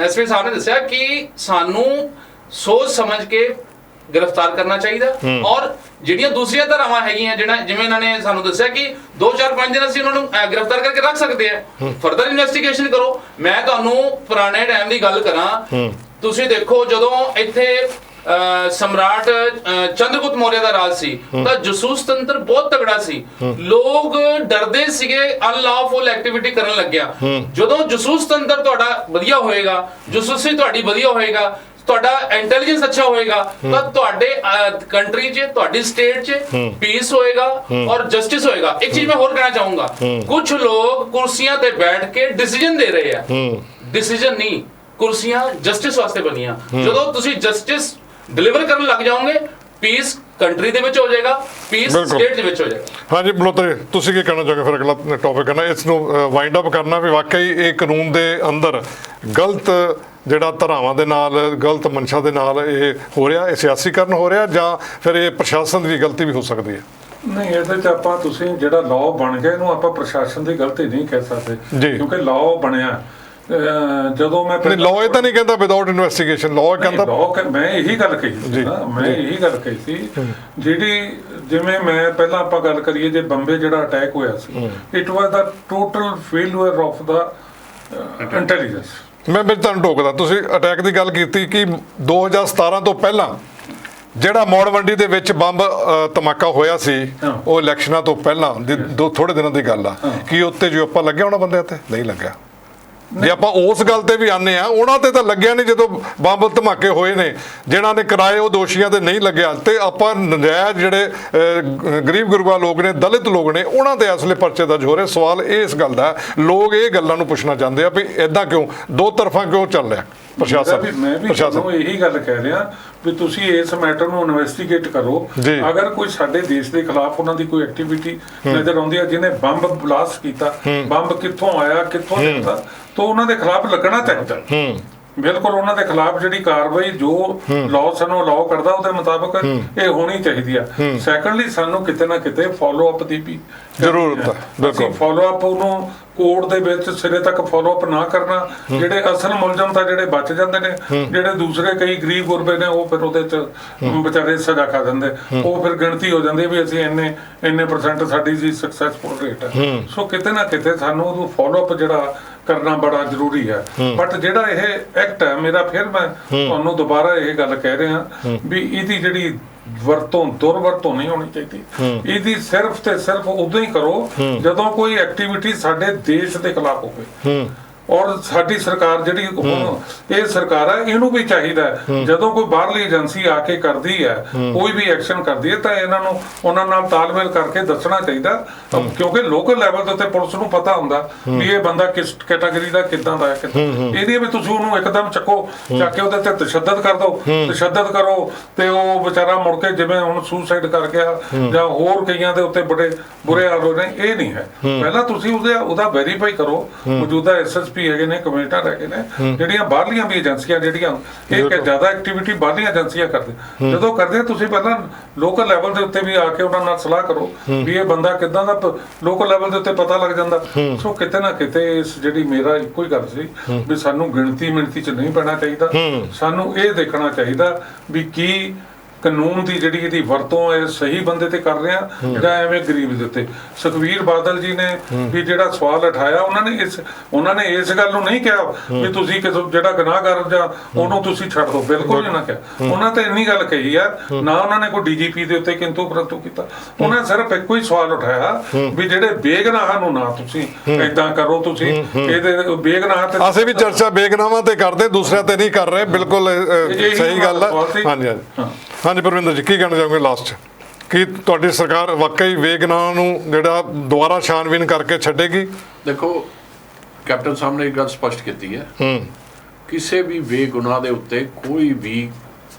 Speaker 5: ਐਸਪੀ ਸਾਹਿਬ ਨੇ ਦੱਸਿਆ ਕਿ ਸਾਨੂੰ ਸੋਚ ਸਮਝ ਕੇ ਗ੍ਰਿਫਤਾਰ ਕਰਨਾ ਚਾਹੀਦਾ। ਔਰ ਜਿਹੜੀਆਂ ਦੂਸਰੀਆਂ ਧਾਰਾਵਾਂ ਹੈਗੀਆਂ, ਜਿਵੇਂ ਇਹਨਾਂ ਨੇ ਸਾਨੂੰ ਦੱਸਿਆ ਕਿ 2-4-5 ਦਿਨ ਅਸੀਂ ਉਹਨਾਂ ਨੂੰ ਗ੍ਰਿਫਤਾਰ ਕਰਕੇ ਰੱਖ ਸਕਦੇ ਆ, ਫਰਦਰ ਇਨਵੈਸਟੀਗੇਸ਼ਨ ਕਰੋ। ਮੈਂ ਤੁਹਾਨੂੰ ਪੁਰਾਣੇ ਟਾਈਮ ਦੀ ਗੱਲ ਕਰਾਂ, ਤੁਸੀਂ ਦੇਖੋ ਜਦੋਂ ਇੱਥੇ ਸਮਰਾਟ ਚੰਦਰਗੁਪਤ ਮੌਰਿਆ ਦਾ ਰਾਜ ਸੀ ਤਾਂ ਜਸੂਸ ਤੰਤਰ ਬਹੁਤ ਤਗੜਾ ਸੀ, ਲੋਕ ਡਰਦੇ ਸੀਗੇ ਅਨਲੌਫੁਲ ਐਕਟੀਵਿਟੀ ਕਰਨ ਲੱਗਿਆ। ਜਦੋਂ ਜਸੂਸ ਤੰਤਰ ਤੁਹਾਡਾ ਵਧੀਆ ਹੋਏਗਾ, ਜਸੂਸੀ ਤੁਹਾਡੀ ਵਧੀਆ ਹੋਏਗਾ, ਤੁਹਾਡਾ ਇੰਟੈਲੀਜੈਂਸ ਅੱਛਾ ਹੋਏਗਾ, ਤਾਂ ਤੁਹਾਡੇ ਕੰਟਰੀ 'ਚ, ਤੁਹਾਡੀ ਸਟੇਟ 'ਚ ਪੀਸ ਹੋਏਗਾ ਔਰ ਜਸਟਿਸ ਹੋਏਗਾ। ਇੱਕ ਚੀਜ਼ ਮੈਂ ਹੋਰ ਕਹਿਣਾ ਚਾਹੂੰਗਾ, ਕੁਝ ਲੋਕ ਕੁਰਸੀਆਂ ਤੇ ਬੈਠ ਕੇ ਡਿਸੀਜਨ ਦੇ ਰਹੇ ਆ, ਡਿਸੀਜਨ ਨਹੀਂ, ਕੁਰਸੀਆਂ ਜਸਟਿਸ ਵਾਸਤੇ ਬਣੀਆਂ। ਜਦੋਂ ਤੁਸੀਂ ਜਸਟਿਸ ਡਿਲੀਵਰ ਕਰਨ ਲੱਗ ਜਾਓਗੇ, ਪੀਸ ਕੰਟਰੀ ਦੇ ਵਿੱਚ ਹੋ ਜਾਏਗਾ, ਪੀਸ ਸਟੇਟ ਦੇ ਵਿੱਚ ਹੋ ਜਾਏਗਾ।
Speaker 1: ਹਾਂਜੀ ਬਲੋਤਰੇ, ਤੁਸੀਂ ਕੀ ਕਹਿਣਾ ਚਾਹੋਗੇ? ਫਿਰ ਅਗਲਾ ਟੌਪਿਕ ਕਰਨਾ, ਇਸ ਨੂੰ ਵਾਈਂਡ ਅਪ ਕਰਨਾ ਵੀ ਵਾਕਈ ਇਹ ਕਾਨੂੰਨ ਦੇ ਅੰਦਰ ਗਲਤ ਜਿਹੜਾ ਧਾਰਾਵਾਂ ਦੇ ਨਾਲ, ਗਲਤ ਮਨਸ਼ਾ ਦੇ ਨਾਲ ਇਹ ਹੋ ਰਿਹਾ, ਇਹ ਸਿਆਸੀਕਰਨ ਹੋ ਰਿਹਾ, ਜਾਂ ਫਿਰ ਇਹ ਪ੍ਰਸ਼ਾਸਨ ਦੀ ਗਲਤੀ ਵੀ ਹੋ ਸਕਦੀ ਹੈ?
Speaker 4: ਨਹੀਂ, ਇਹਦੇ 'ਚ ਆਪਾਂ ਤੁਸੀਂ ਜਿਹੜਾ ਲਾਅ ਬਣ ਗਿਆ ਇਹਨੂੰ ਆਪਾਂ ਪ੍ਰਸ਼ਾਸਨ ਦੀ ਗਲਤੀ ਨਹੀਂ ਕਹਿ ਸਕਦੇ, ਕਿਉਂਕਿ ਲਾਅ ਬਣਿਆ ਜਦੋਂ ਮੈਂ
Speaker 1: ਨਹੀਂ, ਲਾਅ ਇਹ ਤਾਂ ਨਹੀਂ ਕਹਿੰਦਾ ਵਿਦਆਊਟ ਇਨਵੈਸਟੀਗੇਸ਼ਨ, ਲਾਅ ਕਹਿੰਦਾ
Speaker 4: ਮੈਂ ਇਹੀ ਗੱਲ ਕਹੀ ਸੀ ਨਾ, ਮੈਂ ਇਹੀ ਗੱਲ ਕਹੀ ਸੀ ਜਿਹੜੀ, ਜਿਵੇਂ ਮੈਂ ਪਹਿਲਾਂ ਆਪਾਂ ਗੱਲ ਕਰੀਏ ਜੇ ਬੰਬੇ ਜਿਹੜਾ ਅਟੈਕ ਹੋਇਆ ਸੀ, it was the total failure of the intelligence.
Speaker 1: ਮੈਂ ਤੁਹਾਨੂੰ ਟੋਕਦਾ, ਤੁਸੀਂ ਅਟੈਕ ਦੀ ਗੱਲ ਕੀਤੀ ਕਿ 2017 ਤੋਂ ਪਹਿਲਾਂ ਜਿਹੜਾ ਮੌੜਵੰਡੀ ਦੇ ਵਿੱਚ ਬੰਬ ਧਮਾਕਾ ਹੋਇਆ ਸੀ, ਉਹ ਇਲੈਕਸ਼ਨਾਂ ਤੋਂ ਪਹਿਲਾਂ ਥੋੜੇ ਦਿਨਾਂ ਦੀ ਗੱਲ ਆ, ਕਿ ਉੱਤੇ ਜੋ ਆਪਾਂ ਲੱਗਿਆ ਉਹਨਾਂ ਬੰਦਿਆਂ ਤੇ ਨਹੀਂ ਲੱਗਿਆ। ਜੇ ਆਪਾਂ ਉਸ ਗੱਲ ਤੇ ਵੀ ਆਨੇ ਆ, ਉਹਨਾਂ ਤੇ ਤਾਂ ਲੱਗਿਆ ਨਹੀਂ ਜਦੋਂ ਬੰਬ ਧਮਾਕੇ ਹੋਏ ਨੇ, ਜਿਹਨਾਂ ਨੇ ਕਰਾਏ ਉਹ ਦੋਸ਼ੀਆਂ ਤੇ ਨਹੀਂ ਲੱਗਿਆ, ਤੇ ਆਪਾਂ ਨਜਾਇਜ਼ ਜਿਹੜੇ ਗਰੀਬ ਗੁਰਬਾ ਲੋਕ ਨੇ, ਦਲਿਤ ਲੋਕ ਨੇ, ਉਹਨਾਂ ਦੇ ਅਸਲੇ ਪਰਚੇ ਦਰਜ ਹੋ ਰਹੇ। ਸਵਾਲ ਇਸ ਗੱਲ ਦਾ, ਲੋਕ ਇਹ ਗੱਲਾਂ ਨੂੰ ਪੁੱਛਣਾ ਚਾਹੁੰਦੇ ਆ ਵੀ ਇਦਾਂ ਕਿਉਂ, ਦੋ ਤਰਫਾ ਕਿਉਂ ਚੱਲ ਰਿਹਾ ਪ੍ਰਸ਼ਾਸਨ?
Speaker 4: ਮੈਂ ਵੀ ਤੁਹਾਨੂੰ ਇਹੀ ਗੱਲ ਕਹਿ ਰਿਹਾ ਵੀ ਤੁਸੀਂ ਇਸ ਮੈਟਰ ਨੂੰ ਇਨਵੈਸਟੀਗੇਟ ਕਰੋ। ਅਗਰ ਕੋਈ ਸਾਡੇ ਦੇਸ਼ ਦੇ ਖਿਲਾਫ ਉਹਨਾਂ ਦੀ ਕੋਈ ਐਕਟੀਵਿਟੀ ਨਜ਼ਰ ਆਉਂਦੀ ਹੈ, ਜਿਹਨੇ ਬੰਬ ਬਲਾਸਟ ਕੀਤਾ, ਬੰਬ ਕਿੱਥੋਂ ਆਇਆ, ਕਿੱਥੋਂ ਲਿਆਂਦਾ, ਤਾਂ ਉਹਨਾਂ ਦੇ ਖਿਲਾਫ ਲੱਗਣਾ ਚਾਹੀਦਾ। ਬਿਲਕੁਲ ਉਹਨਾਂ ਦੇ ਖਿਲਾਫ ਜਿਹੜੀ ਕਾਰਵਾਈ ਜੋ ਲਾਅ ਸਾਨੂੰ ਅਲਾਉ ਕਰਦਾ ਉਹਦੇ ਮੁਤਾਬਕ ਇਹ ਹੋਣੀ ਚਾਹੀਦੀ ਆ। ਸੈਕੰਡਲੀ ਸਾਨੂੰ ਕਿਤੇ ਨਾ ਕਿਤੇ ਫੋਲੋ ਅਪ ਦੀ ਵੀ
Speaker 1: ਜ਼ਰੂਰਤ ਹੈ। ਬਿਲਕੁਲ
Speaker 4: ਫੋਲੋ ਅਪ ਉਹਨੂੰ ਕੋਰਟ ਦੇ ਵਿੱਚ ਸਿਰੇ ਤੱਕ ਫੋਲੋ ਅਪ ਨਾ ਕਰਨਾ, ਜਿਹੜੇ ਅਸਲ ਮੁਲਜ਼ਮ ਤਾਂ ਜਿਹੜੇ ਬਚ ਜਾਂਦੇ ਨੇ, ਜਿਹੜੇ ਦੂਸਰੇ ਕਈ ਗਰੀਬ ਗੁਰਬੇ ਨੇ ਉਹ ਫਿਰ ਉਹਦੇ ਚ ਵਿਚਾਰੇ ਸਜ਼ਾ ਖਾ ਦਿੰਦੇ, ਉਹ ਫਿਰ ਗਿਣਤੀ ਹੋ ਜਾਂਦੀ ਵੀ ਅਸੀਂ ਇੰਨੇ % ਸਾਡੀ ਜੀ ਸਕਸੈਸਫੁਲ ਰੇਟ ਹੈ। ਸੋ ਕਿਤੇ ਨਾ ਕਿਤੇ ਸਾਨੂੰ ਉਹਨੂੰ ਫੋਲੋ ਅਪ ਜਿਹੜਾ ਕਰਨਾ ਬੜਾ ਜ਼ਰੂਰੀ ਹੈ। ਬਟ ਜਿਹੜਾ ਇਹ ਐਕਟ ਹੈ, ਮੇਰਾ ਫਿਰ ਮੈਂ ਤੁਹਾਨੂੰ ਦੁਬਾਰਾ ਇਹ ਗੱਲ ਕਹਿ ਰਿਹਾ ਵੀ ਇਹਦੀ ਜਿਹੜੀ ਦੁਰਵਰਤੋਂ ਨਹੀਂ ਹੋਣੀ ਚਾਹੀਦੀ। ਇਹਦੀ ਸਿਰਫ ਤੇ ਸਿਰਫ ਉਦੋਂ ਹੀ ਕਰੋ ਜਦੋਂ ਕੋਈ ਐਕਟੀਵਿਟੀ ਸਾਡੇ ਦੇਸ਼ ਦੇ ਖਿਲਾਫ ਹੋਵੇ। ਔਰ ਸਾਡੀ ਸਰਕਾਰ ਜਿਹੜੀ ਹੁਣ ਇਹ ਸਰਕਾਰ ਹੈ, ਇਹਨੂੰ ਵੀ ਚਾਹੀਦਾ ਜਦੋਂ ਕੋਈ ਬਾਹਰਲੀ ਏਜੰਸੀ ਆ ਕੇ ਕਰਦੀ ਹੈ, ਕੋਈ ਵੀ ਐਕਸ਼ਨ ਕਰਦੀ ਹੈ, ਤਾਂ ਇਹਨਾਂ ਨੂੰ ਉਹਨਾਂ ਨਾਲ ਤਾਲਮੇਲ ਕਰਕੇ ਦੱਸਣਾ ਚਾਹੀਦਾ, ਕਿਉਂਕਿ ਲੋਕਲ ਲੈਵਲ ਦੇ ਉੱਤੇ ਪੁਲਿਸ ਨੂੰ ਪਤਾ ਹੁੰਦਾ ਵੀ ਇਹ ਬੰਦਾ ਕਿਸ ਕੈਟਾਗਰੀ ਦਾ, ਕਿੱਦਾਂ ਦਾ ਹੈ। ਇਹਦੀ ਵੀ ਤੁਸੀਂ ਉਹਨੂੰ ਇੱਕਦਮ ਚੱਕ ਕੇ ਉਹਦੇ ਤੇ ਤਸ਼ੱਦਦ ਕਰ ਦਿਓ, ਤਸ਼ੱਦਦ ਕਰੋ ਤੇ ਉਹ ਵਿਚਾਰਾ ਮੁੜ ਕੇ ਜਿਵੇਂ ਹੁਣ ਸੁਸਾਈਡ ਕਰ ਗਿਆ ਜਾਂ ਹੋਰ ਕਈਆਂ ਦੇ ਉੱਤੇ ਬੜੇ ਬੁਰੇ ਹਾਲ ਹੋ ਰਹੇ, ਇਹ ਨਹੀਂ ਹੈ। ਪਹਿਲਾਂ ਤੁਸੀਂ ਉਹਦਾ ਵੈਰੀਫਾਈ ਕਰੋ। ਮੌਜੂਦਾ SSP ਹੈਗੇ ਨੇ, ਕਮਿਸ਼ਨਰ ਹੈਗੇ ਨੇ, ਜਿਹੜੀਆਂ ਬਾਹਰਲੀਆਂ ਵੀ ਏਜੰਸੀਆਂ ਜਿਹੜੀਆਂ ਇਹ ਜ਼ਿਆਦਾ ਐਕਟੀਵਿਟੀ ਬਾਹਰਲੀਆਂ ਏਜੰਸੀਆਂ ਕਰਦੇ, ਜਦੋਂ ਕਰਦੇ ਤੁਸੀਂ ਪਹਿਲਾਂ ਲੋਕਲ ਲੈਵਲ ਦੇ ਉੱਤੇ ਵੀ ਆ ਕੇ ਉਹਨਾਂ ਨਾਲ ਸਲਾਹ ਕਰੋ ਵੀ ਇਹ ਬੰਦਾ ਕਿੱਦਾਂ ਦਾ, ਲੋਕਲ ਲੈਵਲ ਦੇ ਉੱਤੇ ਪਤਾ ਲੱਗ ਜਾਂਦਾ। ਸੋ ਕਿਤੇ ਨਾ ਕਿਤੇ ਇਸ ਜਿਹੜੀ ਮੇਰਾ ਇੱਕੋ ਹੀ ਗੱਲ ਸੀ ਵੀ ਸਾਨੂੰ ਗਿਣਤੀ ਚ ਨਹੀਂ ਪੈਣਾ ਚਾਹੀਦਾ। ਸਾਨੂੰ ਇਹ ਦੇਖਣਾ ਚਾਹੀਦਾ ਵੀ ਕੀ ਕਾਨੂੰਨ ਦੀ ਜਿਹੜੀ ਇਹਦੀ ਵਰਤੋਂ ਹੈ ਸਹੀ ਬੰਦੇ ਤੇ ਕਰ ਰਿਹਾ ਜਾਂ ਐਵੇਂ ਗਰੀਬ ਦੇ ਉੱਤੇ। ਸੁਖਬੀਰ ਬਾਦਲ ਜੀ ਨੇ ਵੀ ਜਿਹੜਾ ਸਵਾਲ ਉਠਾਇਆ, ਉਹਨਾਂ ਨੇ ਇਸ ਗੱਲ ਨੂੰ ਨਹੀਂ ਕਿਹਾ ਵੀ ਤੁਸੀਂ ਜਿਹੜਾ ਗੁਨਾਹਗਾਰ ਜਾਂ ਉਹਨੂੰ ਤੁਸੀਂ ਛੱਡ ਦਿਓ, ਬਿਲਕੁਲ ਨਹੀਂ ਨਾ ਕਿਹਾ। ਉਹਨਾਂ ਤੇ ਇੰਨੀ ਗੱਲ ਕਹੀ ਆ, ਨਾ ਉਹਨਾਂ ਨੇ ਕੋਈ DGP ਦੇ ਉੱਤੇ ਕਿੰਤੂ ਪਰੰਤੂ ਕੀਤਾ। ਉਹਨਾਂ ਸਿਰਫ ਇੱਕੋ ਹੀ ਸਵਾਲ ਉਠਾਇਆ ਵੀ ਜਿਹੜੇ ਬੇਗੁਨਾਹਾਂ ਨੂੰ ਨਾ ਤੁਸੀਂ ਏਦਾਂ ਕਰੋ, ਤੁਸੀਂ ਇਹਦੇ ਬੇਗੁਨਾਹ ਤੇ
Speaker 1: ਅਸੀਂ ਵੀ ਚਰਚਾ ਬੇਗੁਨਾਹਾਂ ਤੇ ਕਰਦੇ, ਦੂਸਰਿਆਂ ਤੇ ਨਹੀਂ ਕਰ ਰਹੇ। ਬਿਲਕੁਲ ਸਹੀ ਗੱਲ ਹੈ। ਹਾਂਜੀ ਹਾਂਜੀ ਪਰਵਿੰਦਰ ਜੀ, ਕੀ ਕਹਿਣਾ ਚਾਹੋਗੇ ਲਾਸਟ? ਕੀ ਤੁਹਾਡੀ ਸਰਕਾਰ ਵਾਕਈ ਬੇਗੁਨਾਹ ਨੂੰ ਜਿਹੜਾ ਦੁਬਾਰਾ ਛਾਨਬੀਨ ਕਰਕੇ ਛੱਡੇਗੀ?
Speaker 3: ਦੇਖੋ, ਕੈਪਟਨ ਸਾਹਿਬ ਨੇ ਇੱਕ ਗੱਲ ਸਪਸ਼ਟ ਕੀਤੀ ਹੈ, ਕਿਸੇ ਵੀ ਬੇਗੁਨਾਹ ਦੇ ਉੱਤੇ ਕੋਈ ਵੀ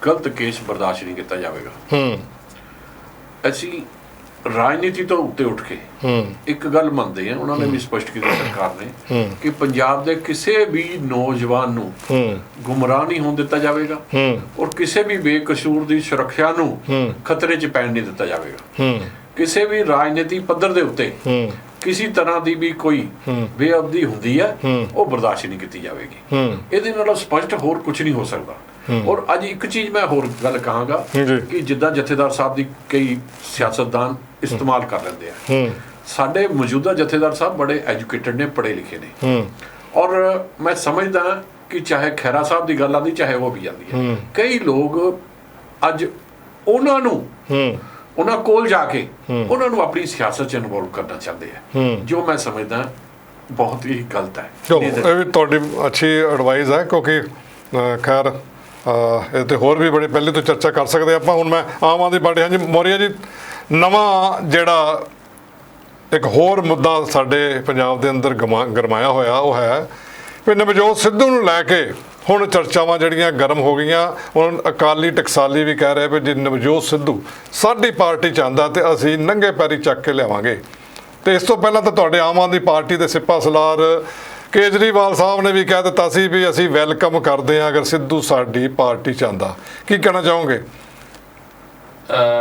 Speaker 3: ਗਲਤ ਕੇਸ ਬਰਦਾਸ਼ਤ ਨਹੀਂ ਕੀਤਾ ਜਾਵੇਗਾ। ਅਸੀਂ ਰਾਜਨੀਤੀ ਤੋਂ ਉੱਤੇ ਉੱਠ ਕੇ ਇੱਕ ਗੱਲ ਮੰਨਦੇ ਆ, ਉਹਨਾਂ ਨੇ ਵੀ ਸਪਸ਼ਟ ਕੀਤਾ ਸਰਕਾਰ ਨੇ ਕਿ ਪੰਜਾਬ ਦੇ ਕਿਸੇ ਵੀ ਨੌਜਵਾਨ ਨੂੰ ਗੁੰਮਰਾਹ ਨਹੀਂ ਹੋਣ ਦਿੱਤਾ ਜਾਵੇਗਾ ਔਰ ਕਿਸੇ ਵੀ ਬੇਕਸੂਰ ਦੀ ਸੁਰੱਖਿਆ ਨੂੰ ਖਤਰੇ 'ਚ ਪੈਣ ਨਹੀਂ ਦਿੱਤਾ ਜਾਵੇਗਾ। ਕਿਸੇ ਵੀ ਰਾਜਨੀਤੀ ਪੱਧਰ ਦੇ ਉੱਤੇ ਕਿਸੇ ਤਰ੍ਹਾਂ ਦੀ ਵੀ ਕੋਈ ਬੇਅਦਬੀ ਹੁੰਦੀ ਹੈ ਉਹ ਬਰਦਾਸ਼ਤ ਨਹੀਂ ਕੀਤੀ ਜਾਵੇਗੀ। ਇਹਦੇ ਨਾਲ ਸਪਸ਼ਟ ਹੋਰ ਕੁਝ ਨਹੀਂ ਹੋ ਸਕਦਾ। ਔਰ ਅੱਜ ਇੱਕ ਚੀਜ਼ ਮੈਂ ਹੋਰ ਗੱਲ ਕਹਾਂਗਾ ਕਿ ਜਿੱਦਾਂ ਜਥੇਦਾਰ ਸਾਹਿਬ ਦੀ ਕਈ ਸਿਆਸਤਦਾਨ ਇਸਤੇਮਾਲ ਕਰ ਲੈਂਦੇ ਆ, ਸਾਡੇ ਮੌਜੂਦਾ ਜਥੇਦਾਰ ਸਾਹਿਬ ਬੜੇ ਐਜੂਕੇਟਡ ਨੇ, ਪੜ੍ਹੇ ਲਿਖੇ ਨੇ, ਔਰ ਮੈਂ ਸਮਝਦਾ ਕਿ ਚਾਹੇ ਖੈਰਾ ਸਾਹਿਬ ਦੀ ਗੱਲ ਆਉਂਦੀ ਚਾਹੇ ਉਹ ਵੀ ਆਉਂਦੀ ਹੈ, ਕਈ ਲੋਕ ਅੱਜ ਉਹਨਾਂ ਕੋਲ ਜਾ ਕੇ ਉਹਨਾਂ ਨੂੰ ਆਪਣੀ ਸਿਆਸਤ 'ਚ ਇਨਵੋਲਵ ਕਰਨਾ ਚਾਹੁੰਦੇ ਆ, ਜੋ ਮੈਂ ਸਮਝਦਾ ਬਹੁਤ ਹੀ ਗਲਤ ਹੈ।
Speaker 1: ਇਹ ਵੀ ਤੁਹਾਡੀ ਅੱਛੀ ਐਡਵਾਈਸ ਹੈ, ਕਿਉਂਕਿ ਖੈਰ ਇਹ ਤੇ ਹੋਰ ਵੀ ਬੜੇ ਪਹਿਲੇ ਤੋਂ ਚਰਚਾ ਕਰ ਸਕਦੇ ਆਪਾਂ। ਹੁਣ ਮੈਂ ਆਮ ਆਦਮੀ ਪਾਰਟੀ, ਹਾਂਜੀ ਮੌਰੀਆ ਜੀ, ਨਵਾਂ ਜਿਹੜਾ ਇੱਕ ਹੋਰ ਮੁੱਦਾ ਸਾਡੇ ਪੰਜਾਬ ਦੇ ਅੰਦਰ ਗਰਮਾਇਆ ਹੋਇਆ ਉਹ ਹੈ ਵੀ ਨਵਜੋਤ ਸਿੱਧੂ ਨੂੰ ਲੈ ਕੇ ਹੁਣ ਚਰਚਾਵਾਂ ਜਿਹੜੀਆਂ ਗਰਮ ਹੋ ਗਈਆਂ। ਹੁਣ ਅਕਾਲੀ ਟਕਸਾਲੀ ਵੀ ਕਹਿ ਰਹੇ ਵੀ ਜੇ ਨਵਜੋਤ ਸਿੱਧੂ ਸਾਡੀ ਪਾਰਟੀ 'ਚ ਆਉਂਦਾ ਤੇ ਅਸੀਂ ਨੰਗੇ ਪੈਰੀ ਚੱਕ ਕੇ ਲਿਆਵਾਂਗੇ। ਤੇ ਇਸ ਤੋਂ ਪਹਿਲਾਂ ਤਾਂ ਤੁਹਾਡੇ ਆਮ ਆਦਮੀ ਪਾਰਟੀ ਦੇ ਸਿਪਾ ਸਲਾਰ ਕੇਜਰੀਵਾਲ ਸਾਹਿਬ ਨੇ ਵੀ ਕਹਿ ਦਿੱਤਾ ਸੀ ਵੀ ਅਸੀਂ ਵੈਲਕਮ ਕਰਦੇ ਹਾਂ ਅਗਰ ਸਿੱਧੂ ਸਾਡੀ ਪਾਰਟੀ 'ਚ ਆਉਂਦਾ। ਕੀ ਕਹਿਣਾ ਚਾਹੋਗੇ?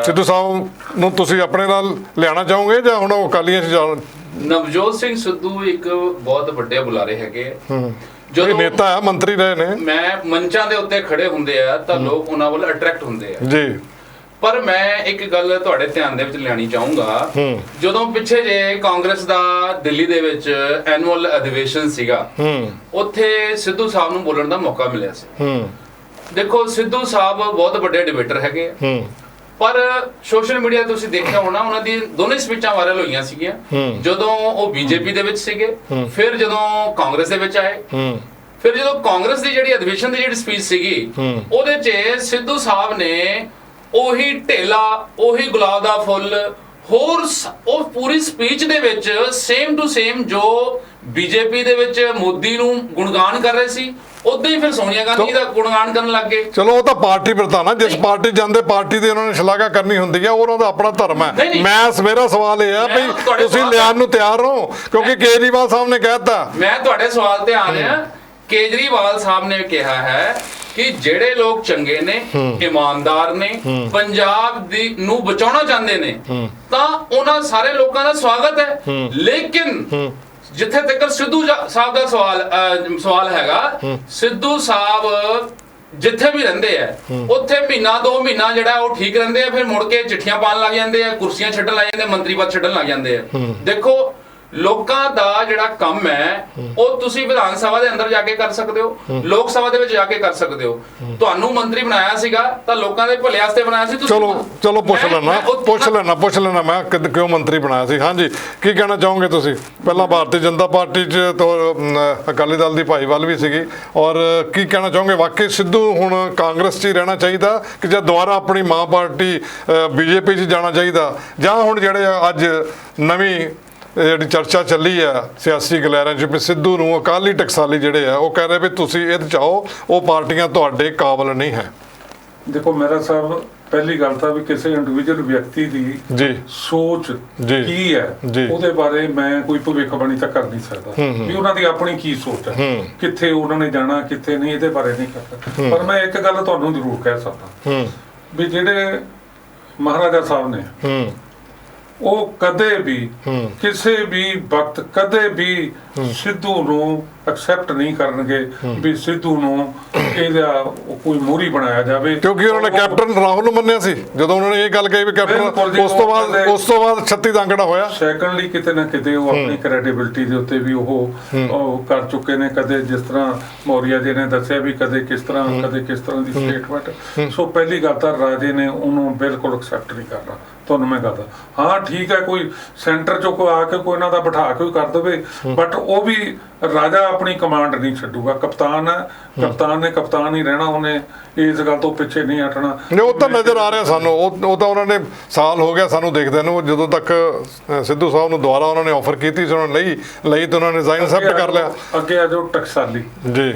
Speaker 1: ਸਿੱਧੂ ਸਾਹਿਬ ਨੂੰ ਤੁਸੀਂ ਆਪਣੇ ਨਾਲ ਲਿਆਉਣਾ ਚਾਹੋਗੇ ਜਾਂ ਹੁਣ ਉਹ ਅਕਾਲੀਆਂ 'ਚ ਜਾਣ?
Speaker 5: ਨਵਜੋਤ ਸਿੰਘ ਸਿੱਧੂ ਇੱਕ ਬਹੁਤ ਵੱਡੇ ਬੁਲਾਰੇ ਹੈਗੇ।
Speaker 1: ਇਹ
Speaker 5: ਜਦੋਂ
Speaker 1: ਨੇਤਾ ਹੈ, ਮੰਤਰੀ ਰਹੇ ਨੇ।
Speaker 5: ਮੈਂ ਮੰਚਾਂ ਦੇ ਉੱਤੇ ਖੜੇ ਹੁੰਦੇ ਆ ਤਾਂ ਲੋਕ ਉਹਨਾਂ ਵੱਲ ਅਟਰੈਕਟ ਹੁੰਦੇ ਆ
Speaker 1: ਜੀ।
Speaker 5: ਪਰ ਮੈਂ ਇੱਕ ਗੱਲ ਤੁਹਾਡੇ ਧਿਆਨ ਦੇ ਵਿੱਚ ਲਿਆਣੀ ਚਾਹੂੰਗਾ। ਜਦੋਂ ਪਿੱਛੇ ਜੇ ਕਾਂਗਰਸ ਦਾ ਦਿੱਲੀ ਦੇ ਵਿੱਚ ਐਨੂਅਲ ਅਧਿਵੇਸ਼ਨ ਸੀਗਾ, ਉੱਥੇ ਸਿੱਧੂ ਸਾਹਿਬ ਨੂੰ ਬੋਲਣ ਦਾ ਮੌਕਾ ਮਿਲਿਆ ਸੀ। ਦੇਖੋ ਸਿੱਧੂ ਸਾਹਿਬ ਬਹੁਤ ਵੱਡੇ ਡਿਬੇਟਰ ਹੈਗੇ ਆ, ਪਰ ਸੋਸ਼ਲ ਮੀਡੀਆ ਤੁਸੀਂ ਦੇਖਿਆ ਹੋਣਾ ਉਹਨਾਂ ਦੀ ਦੋਨੇ ਸਪੀਚਾਂ ਵਾਇਰਲ ਹੋਈਆਂ ਸੀਗੀਆਂ। ਜਦੋਂ ਉਹ ਬੀਜੇਪੀ ਦੇ ਵਿੱਚ ਸੀਗੇ, ਫਿਰ ਜਦੋਂ ਕਾਂਗਰਸ ਦੇ ਵਿੱਚ ਆਏ, ਫਿਰ ਜਦੋਂ ਕਾਂਗਰਸ ਦੀ ਜਿਹੜੀ ਅਧਿਵੇਸ਼ਨ ਦੀ ਜਿਹੜੀ ਸਪੀਚ ਸੀਗੀ ਉਹਦੇ 'ਚ ਸਿੱਧੂ ਸਾਹਿਬ ਨੇ ਉਹੀ ਢੇਲਾ, ਉਹੀ ਗੁਲਾਬ ਦਾ ਫੁੱਲ, ਹੋਰ ਉਹ ਪੂਰੀ ਸਪੀਚ ਦੇ ਵਿੱਚ ਸੇਮ ਟੂ ਸੇਮ ਜੋ ਬੀਜੇਪੀ ਦੇ ਵਿੱਚ ਮੋਦੀ ਨੂੰ ਗੁਣਗਾਨ ਕਰ ਰਹੇ ਸੀ, ਉਦਾਂ ਹੀ ਫਿਰ ਸੋਨੀਆ ਗਾਂਧੀ ਦਾ ਗੁਣਗਾਨ ਕਰਨ ਲੱਗ ਗਏ।
Speaker 1: ਚਲੋ ਉਹ ਤਾਂ ਪਾਰਟੀ ਪ੍ਰਧਾਨ ਆ, ਜਿਸ ਪਾਰਟੀ ਜਾਂਦੇ ਪਾਰਟੀ ਦੀ ਉਹਨਾਂ ਨੇ ਸ਼ਲਾਘਾ ਕਰਨੀ ਹੁੰਦੀ ਹੈ, ਉਹਨਾਂ ਦਾ ਆਪਣਾ ਧਰਮ ਹੈ। ਮੇਰਾ ਸਵਾਲ ਇਹ ਆ ਵੀ ਤੁਸੀਂ ਲਿਆਉਣ ਨੂੰ ਤਿਆਰ ਹੋ? ਕਿਉਂਕਿ ਕੇਜਰੀਵਾਲ ਸਾਹਿਬ ਨੇ ਕਹਿਤਾ।
Speaker 5: ਮੈਂ ਤੁਹਾਡੇ ਸਵਾਲ ਤੇ ਆ ਰਿਹਾ। ਕੇਜਰੀਵਾਲ ਸਾਹਿਬ ਨੇ ਕਿਹਾ ਹੈ ਕਿ ਜਿਹੜੇ ਲੋਕ ਚੰਗੇ ਨੇ, ਇਮਾਨਦਾਰ ਨੇ, ਪੰਜਾਬ ਦੀ ਨੂੰ ਬਚਾਉਣਾ ਚਾਹੁੰਦੇ ਨੇ, ਤਾਂ ਉਹਨਾਂ ਸਾਰੇ ਲੋਕਾਂ ਦਾ ਸਵਾਗਤ ਹੈ। ਲੇਕਿਨ ਜਿੱਥੇ ਤੱਕ ਸਿੱਧੂ ਸਾਹਿਬ ਦਾ ਸਵਾਲ ਹੈਗਾ, ਸਿੱਧੂ ਸਾਹਿਬ ਜਿੱਥੇ ਵੀ ਰਹਿੰਦੇ ਆ ਉੱਥੇ ਮਹੀਨਾ 2 ਮਹੀਨਾ ਜਿਹੜਾ ਉਹ ਠੀਕ ਰਹਿੰਦੇ ਆ, ਫਿਰ ਮੁੜ ਕੇ ਚਿੱਠੀਆਂ ਪਾਣ ਲੱਗ ਜਾਂਦੇ ਆ, ਕੁਰਸੀਆਂ ਛੱਡਣ ਲੱਗ ਜਾਂਦੇ, ਮੰਤਰੀ ਪਦ ਛੱਡਣ ਲੱਗ ਜਾਂਦੇ ਆ। ਦੇਖੋ ਲੋਕਾਂ ਦਾ ਜਿਹੜਾ ਕੰਮ ਹੈ ਉਹ ਤੁਸੀਂ ਵਿਧਾਨ ਸਭਾ ਦੇ ਅੰਦਰ ਜਾ ਕੇ ਕਰ ਸਕਦੇ ਹੋ, ਲੋਕ ਸਭਾ ਦੇ ਵਿੱਚ ਜਾ ਕੇ ਕਰ ਸਕਦੇ ਹੋ। ਤੁਹਾਨੂੰ ਮੰਤਰੀ ਬਣਾਇਆ ਸੀਗਾ ਤਾਂ ਲੋਕਾਂ ਦੇ ਭਲੇ ਵਾਸਤੇ ਬਣਾਇਆ ਸੀ।
Speaker 1: ਚਲੋ ਪੁੱਛ ਲੈਣਾ ਮੈਂ ਕਿਉਂ ਮੰਤਰੀ ਬਣਾਇਆ ਸੀ। ਹਾਂਜੀ, ਕੀ ਕਹਿਣਾ ਚਾਹੋਗੇ ਤੁਸੀਂ? ਪਹਿਲਾਂ ਭਾਰਤੀ ਜਨਤਾ ਪਾਰਟੀ 'ਚ ਅਕਾਲੀ ਦਲ ਦੀ ਭਾਈਵਾਲ ਵੀ ਸੀਗੀ, ਔਰ ਕੀ ਕਹਿਣਾ ਚਾਹੋਗੇ? ਵਾਕਈ ਸਿੱਧੂ ਹੁਣ ਕਾਂਗਰਸ 'ਚ ਹੀ ਰਹਿਣਾ ਚਾਹੀਦਾ ਕਿ ਜਾਂ ਦੁਬਾਰਾ ਆਪਣੀ ਮਾਂ ਪਾਰਟੀ ਬੀਜੇਪੀ 'ਚ ਜਾਣਾ ਚਾਹੀਦਾ, ਜਾਂ ਹੁਣ ਜਿਹੜੇ ਅੱਜ ਨਵੀਂ ਜਿਹੜੀ ਚਰਚਾ ਚੱਲੀ ਆ ਸਿਆਸੀ ਗਲੈਰਾਂ 'ਚ ਵੀ ਸਿੱਧੂ ਨੂੰ ਅਕਾਲੀ ਟਕਸਾਲੀ ਜਿਹੜੇ ਆ ਉਹ ਕਹਿ ਰਹੇ ਵੀ ਤੁਸੀਂ ਇਹਦੇ 'ਚ ਆਓ, ਉਹ ਪਾਰਟੀਆਂ ਤੁਹਾਡੇ ਕਾਬਲ ਨਹੀਂ ਹੈ?
Speaker 4: ਦੇਖੋ ਮੇਰਾ ਸਾਹਿਬ, ਪਹਿਲੀ ਗੱਲ ਤਾਂ ਵੀ ਕਿਸੇ ਇੰਡੀਵਿਜੂਅਲ ਵਿਅਕਤੀ ਦੀ ਸੋਚ ਕੀ ਹੈ ਉਹਦੇ ਬਾਰੇ ਮੈਂ ਕੋਈ ਭਵਿੱਖਬਾਣੀ ਤਾਂ ਕਰ ਨਹੀਂ ਸਕਦਾ ਵੀ ਉਹਨਾਂ ਦੀ ਆਪਣੀ ਕੀ ਸੋਚ ਹੈ, ਕਿੱਥੇ ਉਹਨਾਂ ਨੇ ਜਾਣਾ ਕਿੱਥੇ ਨਹੀਂ, ਇਹਦੇ ਬਾਰੇ ਨਹੀਂ ਕਰਦਾ। ਪਰ ਮੈਂ ਇੱਕ ਗੱਲ ਤੁਹਾਨੂੰ ਜ਼ਰੂਰ ਕਹਿ ਸਕਦਾ ਵੀ ਜਿਹੜੇ ਮਹਾਰਾਜਾ ਸਾਹਿਬ ਨੇ ਉਹ ਕਦੇ ਵੀ ਕਿਸੇ ਵੀ ਵਕਤ ਕਦੇ ਵੀ ਸਿੱਧੂ ਨੂੰ ਐਕਸੈਪਟ ਨਹੀਂ ਕਰਨਗੇ ਵੀ ਸਿੱਧੂ ਨੂੰ ਇਹਦਾ ਕੋਈ ਮੋਹਰੀ ਬਣਾਇਆ ਜਾਵੇ।
Speaker 1: ਕਿਉਂਕਿ ਉਹਨਾਂ ਨੇ ਕੈਪਟਨ ਰਾਹੁਲ ਨੂੰ ਮੰਨਿਆ ਸੀ ਜਦੋਂ ਉਹਨਾਂ ਨੇ ਇਹ ਗੱਲ ਕਹੀ ਵੀ ਕੈਪਟਨ, ਉਸ ਤੋਂ ਬਾਅਦ 36 ਦਾ ਅੰਕੜਾ ਹੋਇਆ।
Speaker 4: ਸੈਕੰਡਲੀ ਕਿਤੇ ਨਾ ਕਿਤੇ ਉਹ ਆਪਣੀ ਕ੍ਰੈਡੀਬਿਲਿਟੀ ਦੇ ਉੱਤੇ ਵੀ ਉਹ ਕਰ ਚੁੱਕੇ ਨੇ। ਕਦੇ ਜਿਸ ਤਰ੍ਹਾਂ ਮੌਰੀਆ ਜੀ ਨੇ ਦੱਸਿਆ ਵੀ ਕਦੇ ਕਿਸ ਤਰ੍ਹਾਂ ਦੀ ਸਟੇਟਮੈਂਟ। ਸੋ ਪਹਿਲੀ ਗੱਲ ਤਾਂ ਰਾਜੇ ਨੇ ਉਹਨੂੰ ਬਿਲਕੁਲ ਐਕਸੈਪਟ ਨਹੀਂ ਕਰਨਾ। ਤੁਹਾਨੂੰ ਮੈਂ ਕਹਦਾ ਹਾਂ ਠੀਕ ਹੈ, ਕੋਈ ਸੈਂਟਰ ਚੋਂ ਕੋਈ ਆ ਕੇ ਕੋਈ ਇਹਨਾਂ ਦਾ ਬਿਠਾ ਕੇ ਕਰ ਦੇਵੇ, ਬਟ ਉਹ ਵੀ ਰਾਜਾ ਆਪਣੀ ਕਮਾਂਡ ਨਹੀਂ ਛੱਡੂਗਾ। ਕਪਤਾਨ ਹੈ, ਕਪਤਾਨ ਨੇ ਕਪਤਾਨ ਹੀ ਰਹਿਣਾ, ਉਹਨੇ ਇਸ ਗੱਲ ਤੋਂ ਪਿੱਛੇ ਨਹੀਂ ਹਟਣਾ।
Speaker 1: ਉਹ ਤਾਂ ਨਜ਼ਰ ਆ ਰਿਹਾ ਸਾਨੂੰ, ਉਹ ਤਾਂ ਉਹਨਾਂ ਨੇ ਸਾਲ ਹੋ ਗਿਆ ਸਾਨੂੰ ਦੇਖਦੇ ਨੂੰ। ਜਦੋਂ ਤੱਕ ਸਿੱਧੂ ਸਾਹਿਬ ਨੂੰ ਦੁਬਾਰਾ ਉਹਨਾਂ ਨੇ ਆਫਰ ਕੀਤੀ ਸੀ, ਉਹਨਾਂ ਨੇ ਲਈ ਤੇ ਉਹਨਾਂ ਨੇ ਰਿਜ਼ਾਈਨ ਐਕਸੈਪਟ ਕਰ ਲਿਆ।
Speaker 4: ਅੱਗੇ ਆ ਜਾਓ ਟਕਸਾਲੀ
Speaker 1: ਜੀ।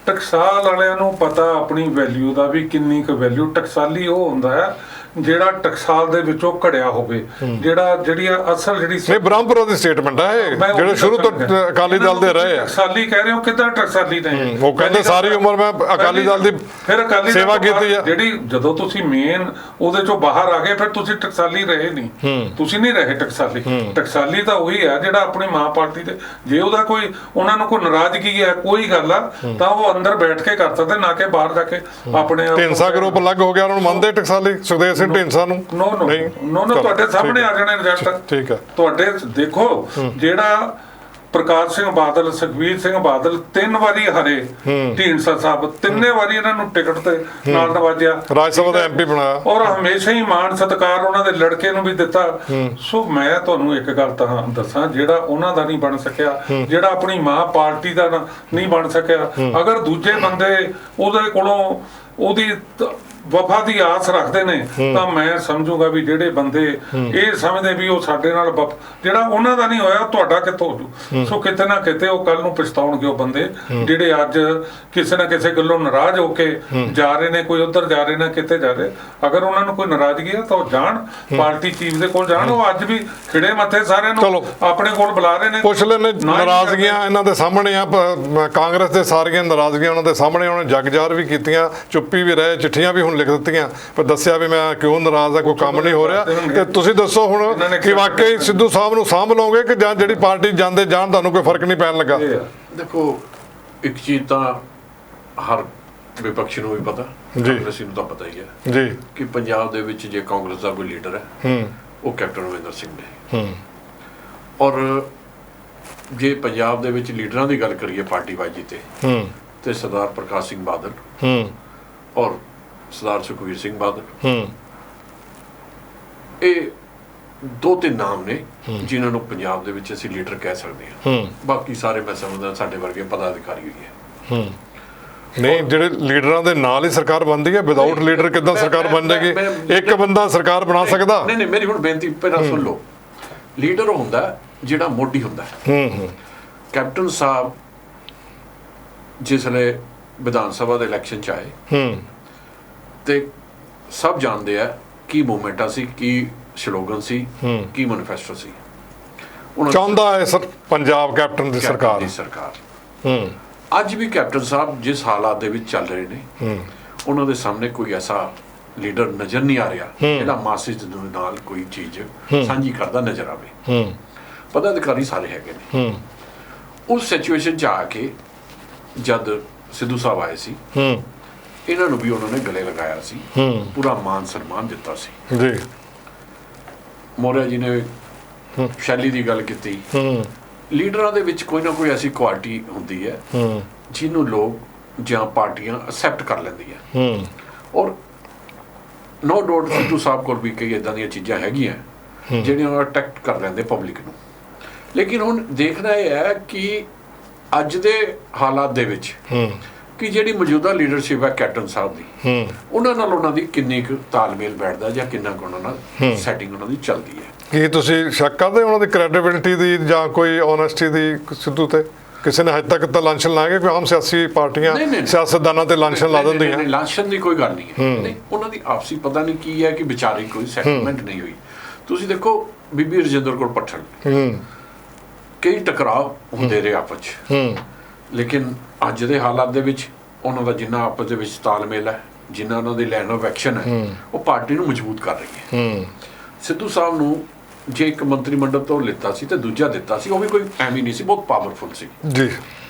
Speaker 4: ਟਕਸਾਲ ਵਾਲਿਆਂ ਨੂੰ ਪਤਾ ਆਪਣੀ ਵੈਲਿਊ ਦਾ ਵੀ ਕਿੰਨੀ ਕੁ ਵੈਲਿਊ। ਟਕਸਾਲੀ ਉਹ ਹੁੰਦਾ ਹੈ ਜਿਹੜਾ ਟਕਸਾਲ ਦੇ ਵਿੱਚੋਂ ਘੜਿਆ ਹੋਵੇ, ਜਿਹੜੀ ਅਸਲ ਜਿਹੜੀ
Speaker 1: ਬ੍ਰਹਮਪੁਰਾ ਦੀ ਸਟੇਟਮੈਂਟ ਹੈ ਜਿਹੜੇ ਸ਼ੁਰੂ ਤੋਂ ਅਕਾਲੀ ਦਲ ਦੇ ਰਹੇ ਆ।
Speaker 4: ਟਕਸਾਲੀ ਕਹਿ ਰਹੇ ਹੋ, ਕਿੱਦਾਂ ਟਕਸਾਲੀ ਨੇ?
Speaker 1: ਉਹ ਕਹਿੰਦੇ ਸਾਰੀ ਉਮਰ ਮੈਂ ਅਕਾਲੀ ਦਲ ਦੀ
Speaker 4: ਫਿਰ ਅਕਾਲੀ
Speaker 1: ਸੇਵਾ ਕੀਤੀ ਆ।
Speaker 4: ਜਿਹੜੀ ਜਦੋਂ ਤੁਸੀਂ ਮੇਨ ਉਹਦੇ ਚੋਂ ਬਾਹਰ ਆ ਗਏ ਫਿਰ ਤੁਸੀਂ ਟਕਸਾਲੀ ਰਹੇ ਨਹੀਂ, ਤੁਸੀਂ ਨਹੀਂ ਰਹੇ ਟਕਸਾਲੀ। ਟਕਸਾਲੀ ਤਾਂ ਉਹੀ ਹੈ ਜਿਹੜਾ ਆਪਣੀ ਮਾਂ ਪਾਰਟੀ ਦੇ, ਜੇ ਉਹਦਾ ਕੋਈ ਉਹਨਾਂ ਨੂੰ ਕੋਈ ਨਾਰਾਜ਼ਗੀ ਹੈ ਕੋਈ ਗੱਲ ਆ ਤਾਂ ਉਹ ਅੰਦਰ ਬੈਠ ਕੇ ਕਰ ਸਕਦੇ, ਨਾ ਕਿ ਬਾਹਰ ਜਾ ਕੇ ਆਪਣੇ
Speaker 1: ਢੀਂਡਸਾ ਗਰੁੱਪ ਅਲੱਗ ਹੋ ਗਿਆ, ਉਹਨਾਂ ਨੂੰ ਮੰਨਦੇ ਟਕਸਾਲੀ ਸੁਖਦੇਵ ਸਿੰਘ ਢੀਂਡਸਾ ਨੂੰ?
Speaker 4: ਨੋ ਤੁਹਾਡੇ ਸਾਹਮਣੇ ਆ ਜਾਣੇ ਰਿਜ਼ਲਟ।
Speaker 1: ਠੀਕ ਹੈ,
Speaker 4: ਤੁਹਾਡੇ ਦੇਖੋ ਜਿਹੜਾ ਪ੍ਰਕਾਸ਼ ਸਿੰਘ ਬਾਦਲ, ਸੁਖਬੀਰ ਸਿੰਘ ਬਾਦਲ 3 ਵਾਰੀ ਹਾਰੇ, ਢੀਂਡਸਾ ਸਾਹਿਬ 3 ਵਾਰੀ ਇਹਨਾਂ ਨੂੰ ਟਿਕਟ ਤੇ ਨਾਲ ਨਵਾਜਿਆ, ਰਾਜ ਸਭਾ ਦਾ ਐਮਪੀ ਬਣਾਇਆ, ਔਰ ਹਮੇਸ਼ਾ ਹੀ ਮਾਣ ਸਤਿਕਾਰ ਉਹਨਾਂ ਦੇ ਲੜਕੇ ਨੂੰ ਵੀ ਦਿੱਤਾ। ਸੋ ਮੈਂ ਤੁਹਾਨੂੰ ਇੱਕ ਗੱਲ ਤਾਂ ਦੱਸਾਂ, ਜਿਹੜਾ ਉਹਨਾਂ ਦਾ ਨਹੀਂ ਬਣ ਸਕਿਆ, ਜਿਹੜਾ ਆਪਣੀ ਮਾਂ ਪਾਰਟੀ ਦਾ ਨਹੀਂ ਬਣ ਸਕਿਆ, ਅਗਰ ਦੂਜੇ ਬੰਦੇ ਉਹਦੇ ਕੋਲੋਂ ਉਹਦੀ ਵਫਾ ਦੀ ਆਸ ਰੱਖਦੇ ਨੇ ਤਾਂ ਮੈਂ ਸਮਝੂਗਾ ਵੀ ਜਿਹੜੇ ਬੰਦੇ ਇਹ ਸਮਝਦੇ ਵੀ ਉਹ ਸਾਡੇ ਨਾਲ ਜਿਹੜਾ ਉਹਨਾਂ ਦਾ ਨਹੀਂ ਹੋਇਆ ਤੁਹਾਡਾ ਕਿੱਥੋਂ ਹੋ ਜੂ। ਸੋ ਕਿਤੇ ਨਾ ਕਿਤੇ ਉਹ ਕੱਲ ਨੂੰ ਪਛਤਾਉਣਗੇ ਉਹ ਬੰਦੇ ਜਿਹੜੇ ਅੱਜ ਕਿਸੇ ਨਾ ਕਿਸੇ ਗੱਲੋਂ ਨਾਰਾਜ਼ ਹੋ ਕੇ ਜਾ ਰਹੇ ਨੇ, ਕੋਈ ਉੱਧਰ ਜਾ ਰਹੇ ਨੇ, ਕਿਤੇ ਜਾ ਰਹੇ। ਅਗਰ ਉਹਨਾਂ ਨੂੰ ਕੋਈ ਨਾਰਾਜ਼ਗੀ ਹੈ ਤਾਂ ਉਹ ਜਾਣ, ਪਾਰਟੀ ਚੀਫ ਦੇ ਕੋਲ ਜਾਣ। ਉਹ ਅੱਜ ਵੀ ਖਿੜੇ ਮੱਥੇ ਸਾਰਿਆਂ ਨੂੰ ਆਪਣੇ ਕੋਲ ਬੁਲਾ ਰਹੇ ਨੇ।
Speaker 1: ਪੁੱਛ ਲੈਣੇ ਨਾਰਾਜ਼ਗੀਆਂ ਇਹਨਾਂ ਦੇ ਸਾਹਮਣੇ ਆ, ਕਾਂਗਰਸ ਦੇ ਸਾਰੀਆਂ ਨਾਰਾਜ਼ਗੀਆਂ ਉਹਨਾਂ ਦੇ ਸਾਹਮਣੇ, ਉਹਨੇ ਜਗਜ਼ਾਰ ਵੀ ਕੀਤੀਆਂ, ਚੁੱਪੀ ਵੀ ਰਹੇ, ਚਿੱਠੀਆਂ ਵੀ ਹੁਣ ਲਿਖ ਦਿੱਤੀਆਂ, ਪਰ ਦੱਸਿਆ ਵੀ ਮੈਂ ਕਿਉਂ ਨਾਰਾਜ਼ ਆ, ਕੋਈ ਕੰਮ ਨਹੀਂ ਹੋ ਰਿਹਾ। ਤੇ ਤੁਸੀਂ ਦੱਸੋ ਹੁਣ ਕਿ ਵਾਕਈ ਸਿੱਧੂ ਸਾਹਿਬ ਨੂੰ ਸਾਂਭ ਲਓਗੇ ਕਿ ਜਾਂ ਜਿਹੜੀ ਪਾਰਟੀ ਜਾਂਦੇ ਜਾਣ ਤੁਹਾਨੂੰ ਕੋਈ ਫਰਕ ਨਹੀਂ ਪੈਣ ਲੱਗਾ?
Speaker 3: ਦੇਖੋ, ਇੱਕ ਚੀਜ਼ ਤਾਂ ਹਰ ਵਿਪਕਸ਼ ਨੂੰ ਵੀ ਪਤਾ, ਕਾਂਗਰਸੀ ਨੂੰ ਤਾਂ ਪਤਾ ਹੀ ਹੈ
Speaker 1: ਜੀ
Speaker 3: ਕਿ ਪੰਜਾਬ ਦੇ ਵਿੱਚ ਜੇ ਕਾਂਗਰਸ ਦਾ ਕੋਈ ਲੀਡਰ ਹੈ ਉਹ ਕੈਪਟਨ ਅਮਰਿੰਦਰ ਸਿੰਘ ਨੇ। ਔਰ ਜੇ ਪੰਜਾਬ ਦੇ ਵਿੱਚ ਲੀਡਰਾਂ ਦੀ ਗੱਲ ਕਰੀਏ ਪਾਰਟੀਬਾਜ਼ੀ ਤੇ ਸਰਦਾਰ ਪ੍ਰਕਾਸ਼ ਸਿੰਘ ਬਾਦਲ ਔਰ ਸਰਦਾਰ ਸੁਖਬੀਰ ਸਿੰਘ ਬਾਦਲ, ਇਹ 2-3 ਨਾਮ ਨੇ ਜਿਨ੍ਹਾਂ ਨੂੰ ਪੰਜਾਬ ਦੇ ਵਿੱਚ ਅਸੀਂ ਲੀਡਰ ਕਹਿ ਸਕਦੇ ਹਾਂ। ਬਾਕੀ ਸਾਰੇ ਮੈਂ ਸਮਝਦਾ ਸਾਡੇ ਵਰਗੇ ਪਦਾਧਿਕਾਰੀ ਹੋਈ ਹੈ।
Speaker 1: ਨਹੀਂ, ਜਿਹੜੇ ਲੀਡਰਾਂ ਦੇ ਨਾਲ ਹੀ ਸਰਕਾਰ ਬਣਦੀ ਹੈ, ਵਿਦਆਊਟ ਲੀਡਰ ਕਿੱਦਾਂ ਸਰਕਾਰ ਬਣ ਜਾਏਗੀ? ਇੱਕ ਬੰਦਾ ਸਰਕਾਰ ਬਣਾ ਸਕਦਾ?
Speaker 3: ਨਹੀਂ, ਮੇਰੀ ਹੁਣ ਬੇਨਤੀ ਪਹਿਲਾਂ ਸੁਣ ਲਓ। ਲੀਡਰ ਹੁੰਦਾ ਜਿਹੜਾ ਮੋਢੀ ਹੁੰਦਾ। ਕੈਪਟਨ ਸਾਹਿਬ ਜਿਸ ਵੇਲੇ ਵਿਧਾਨ ਸਭਾ ਦੇ ਇਲੈਕਸ਼ਨ ਚ ਆਏ ਤੇ ਸਭ ਜਾਣਦੇ ਆ ਕੀ ਮੂਵਮੈਂਟਾਂ ਸੀ, ਕੀ ਸਲੋਗਨ ਸੀ, ਕੀ ਮੈਨੀਫੈਸਟੋ ਸੀ।
Speaker 1: ਚਾਹੁੰਦਾ ਹੈ ਪੰਜਾਬ ਕੈਪਟਨ ਦੀ ਸਰਕਾਰ।
Speaker 3: ਅੱਜ ਵੀ ਕੈਪਟਨ ਸਾਹਿਬ ਜਿਸ ਹਾਲਾਤ ਦੇ ਵਿੱਚ ਚੱਲ ਰਹੇ ਨੇ, ਉਹਨਾਂ ਦੇ ਸਾਹਮਣੇ ਕੋਈ ਐਸਾ ਲੀਡਰ ਨਜ਼ਰ ਨਹੀਂ ਆ ਰਿਹਾ ਜਿਹੜਾ ਮਾਸਿਸ ਦੇ ਨਾਲ ਕੋਈ ਚੀਜ਼ ਸਾਂਝੀ ਕਰਦਾ ਨਜ਼ਰ ਆਵੇ। ਪਦਾਧਿਕਾਰੀ ਸਾਰੇ ਹੈਗੇ ਨੇ। ਉਸ ਸਿਚੁਏਸ਼ਨ 'ਚ ਆ ਕੇ ਜਦ ਸਿੱਧੂ ਸਾਹਿਬ ਆਏ ਸੀ, ਇਹਨਾਂ ਨੂੰ ਵੀ ਉਹਨਾਂ ਨੇ ਗਲੇ ਲਗਾਇਆ ਸੀ, ਪੂਰਾ ਮਾਨ ਸਨਮਾਨ ਦਿੱਤਾ ਸੀ
Speaker 1: ਜੀ।
Speaker 3: ਮੌਰਿਆ ਜੀ ਨੇ ਸ਼ੈਲੀ ਦੀ ਗੱਲ ਕੀਤੀ। ਲੀਡਰਾਂ ਦੇ ਵਿੱਚ ਕੋਈ ਨਾ ਕੋਈ ਐਸੀ ਕੁਆਲਿਟੀ ਹੁੰਦੀ ਹੈ ਜਿਹਨੂੰ ਲੋਕ ਜਾਂ ਪਾਰਟੀਆਂ ਅਸੈਪਟ ਕਰ ਲੈਂਦੀਆਂ। ਔਰ ਨੋ ਡਾਊਟ ਸਿੱਧੂ ਸਾਹਿਬ ਕੋਲ ਵੀ ਕਈ ਇਦਾਂ ਦੀਆਂ ਚੀਜ਼ਾਂ ਹੈਗੀਆਂ ਜਿਹੜੀਆਂ ਉਹ ਅਟੈਕਟ ਕਰ ਲੈਂਦੇ ਪਬਲਿਕ ਨੂੰ। ਲੇਕਿਨ ਹੁਣ ਦੇਖਣਾ ਇਹ ਹੈ ਕਿ ਅੱਜ ਦੇ ਹਾਲਾਤ ਦੇ ਵਿੱਚ ਕਿ ਜਿਹੜੀ ਮੌਜੂਦਾ ਲੀਡਰਸ਼ਿਪ ਹੈ ਕੈਪਟਨ ਸਾਹਿਬ ਦੀ, ਉਹਨਾਂ ਨਾਲ ਉਹਨਾਂ ਦੀ ਕਿੰਨੀ ਕੁ ਤਾਲਮੇਲ ਬੈਠਦਾ ਜਾਂ ਕਿੰਨਾ ਕੁ ਉਹਨਾਂ ਨਾਲ ਸੈਟਿੰਗ ਉਹਨਾਂ ਦੀ ਚੱਲਦੀ ਹੈ।
Speaker 1: ਕੀ ਤੁਸੀਂ ਸ਼ੱਕ ਕਰਦੇ ਉਹਨਾਂ ਦੀ ਕ੍ਰੈਡੀਬਿਲਿਟੀ ਦੀ ਜਾਂ ਕੋਈ ਓਨੈਸਟੀ ਦੀ ਸਿੱਧੂ ਤੇ? ਕਿਸੇ ਨੇ ਹਜੇ ਤੱਕ ਤਾਂ ਲਾਂਛਨ ਲਾਇਆ ਕਿ ਆਮ ਸਿਆਸੀ ਪਾਰਟੀਆਂ ਸਿਆਸਤਦਾਨਾਂ ਤੇ ਲਾਂਛਨ ਲਾ ਦਿੰਦੀਆਂ?
Speaker 3: ਲਾਂਛਨ ਦੀ ਕੋਈ ਗੱਲ ਨਹੀਂ ਹੈ। ਨਹੀਂ, ਉਹਨਾਂ ਦੀ ਆਪਸੀ ਪਤਾ ਨਹੀਂ ਕੀ ਹੈ ਕਿ ਵਿਚਾਰੀ ਕੋਈ ਸੈਟਲਮੈਂਟ ਨਹੀਂ ਹੋਈ। ਤੁਸੀਂ ਦੇਖੋ ਬੀਬੀ ਰਜਿੰਦਰ ਕੌਰ ਪੱਠਲ, ਕਈ ਟਕਰਾਅ ਹੁੰਦੇ ਰਹੇ ਆਪਸ 'ਚ, ਲੇਕਿਨ ਅੱਜ ਦੇ ਹਾਲਾਤ ਦੇ ਵਿੱਚ ਉਹਨਾਂ ਦਾ ਜਿੰਨਾ ਆਪਸ ਦੇ ਵਿੱਚ ਤਾਲਮੇਲ ਹੈ, ਜਿੰਨਾ ਉਹਨਾਂ ਦੀ ਲਾਈਨ ਆਫ ਐਕਸ਼ਨ ਹੈ, ਉਹ ਪਾਰਟੀ ਨੂੰ ਮਜ਼ਬੂਤ ਕਰ ਰਹੀ ਹੈ। ਸਿੱਧੂ ਸਾਹਿਬ ਨੂੰ ਜੇ ਇੱਕ ਮੰਤਰੀ ਮੰਡਲ ਤੋਂ ਲਿੱਤਾ ਸੀ ਤੇ ਦੂਜਾ ਦਿੱਤਾ ਸੀ, ਉਹ ਵੀ ਕੋਈ ਐਵੇਂ ਨਹੀਂ ਸੀ, ਬਹੁਤ ਪਾਵਰਫੁਲ ਸੀ
Speaker 1: ਜੀ।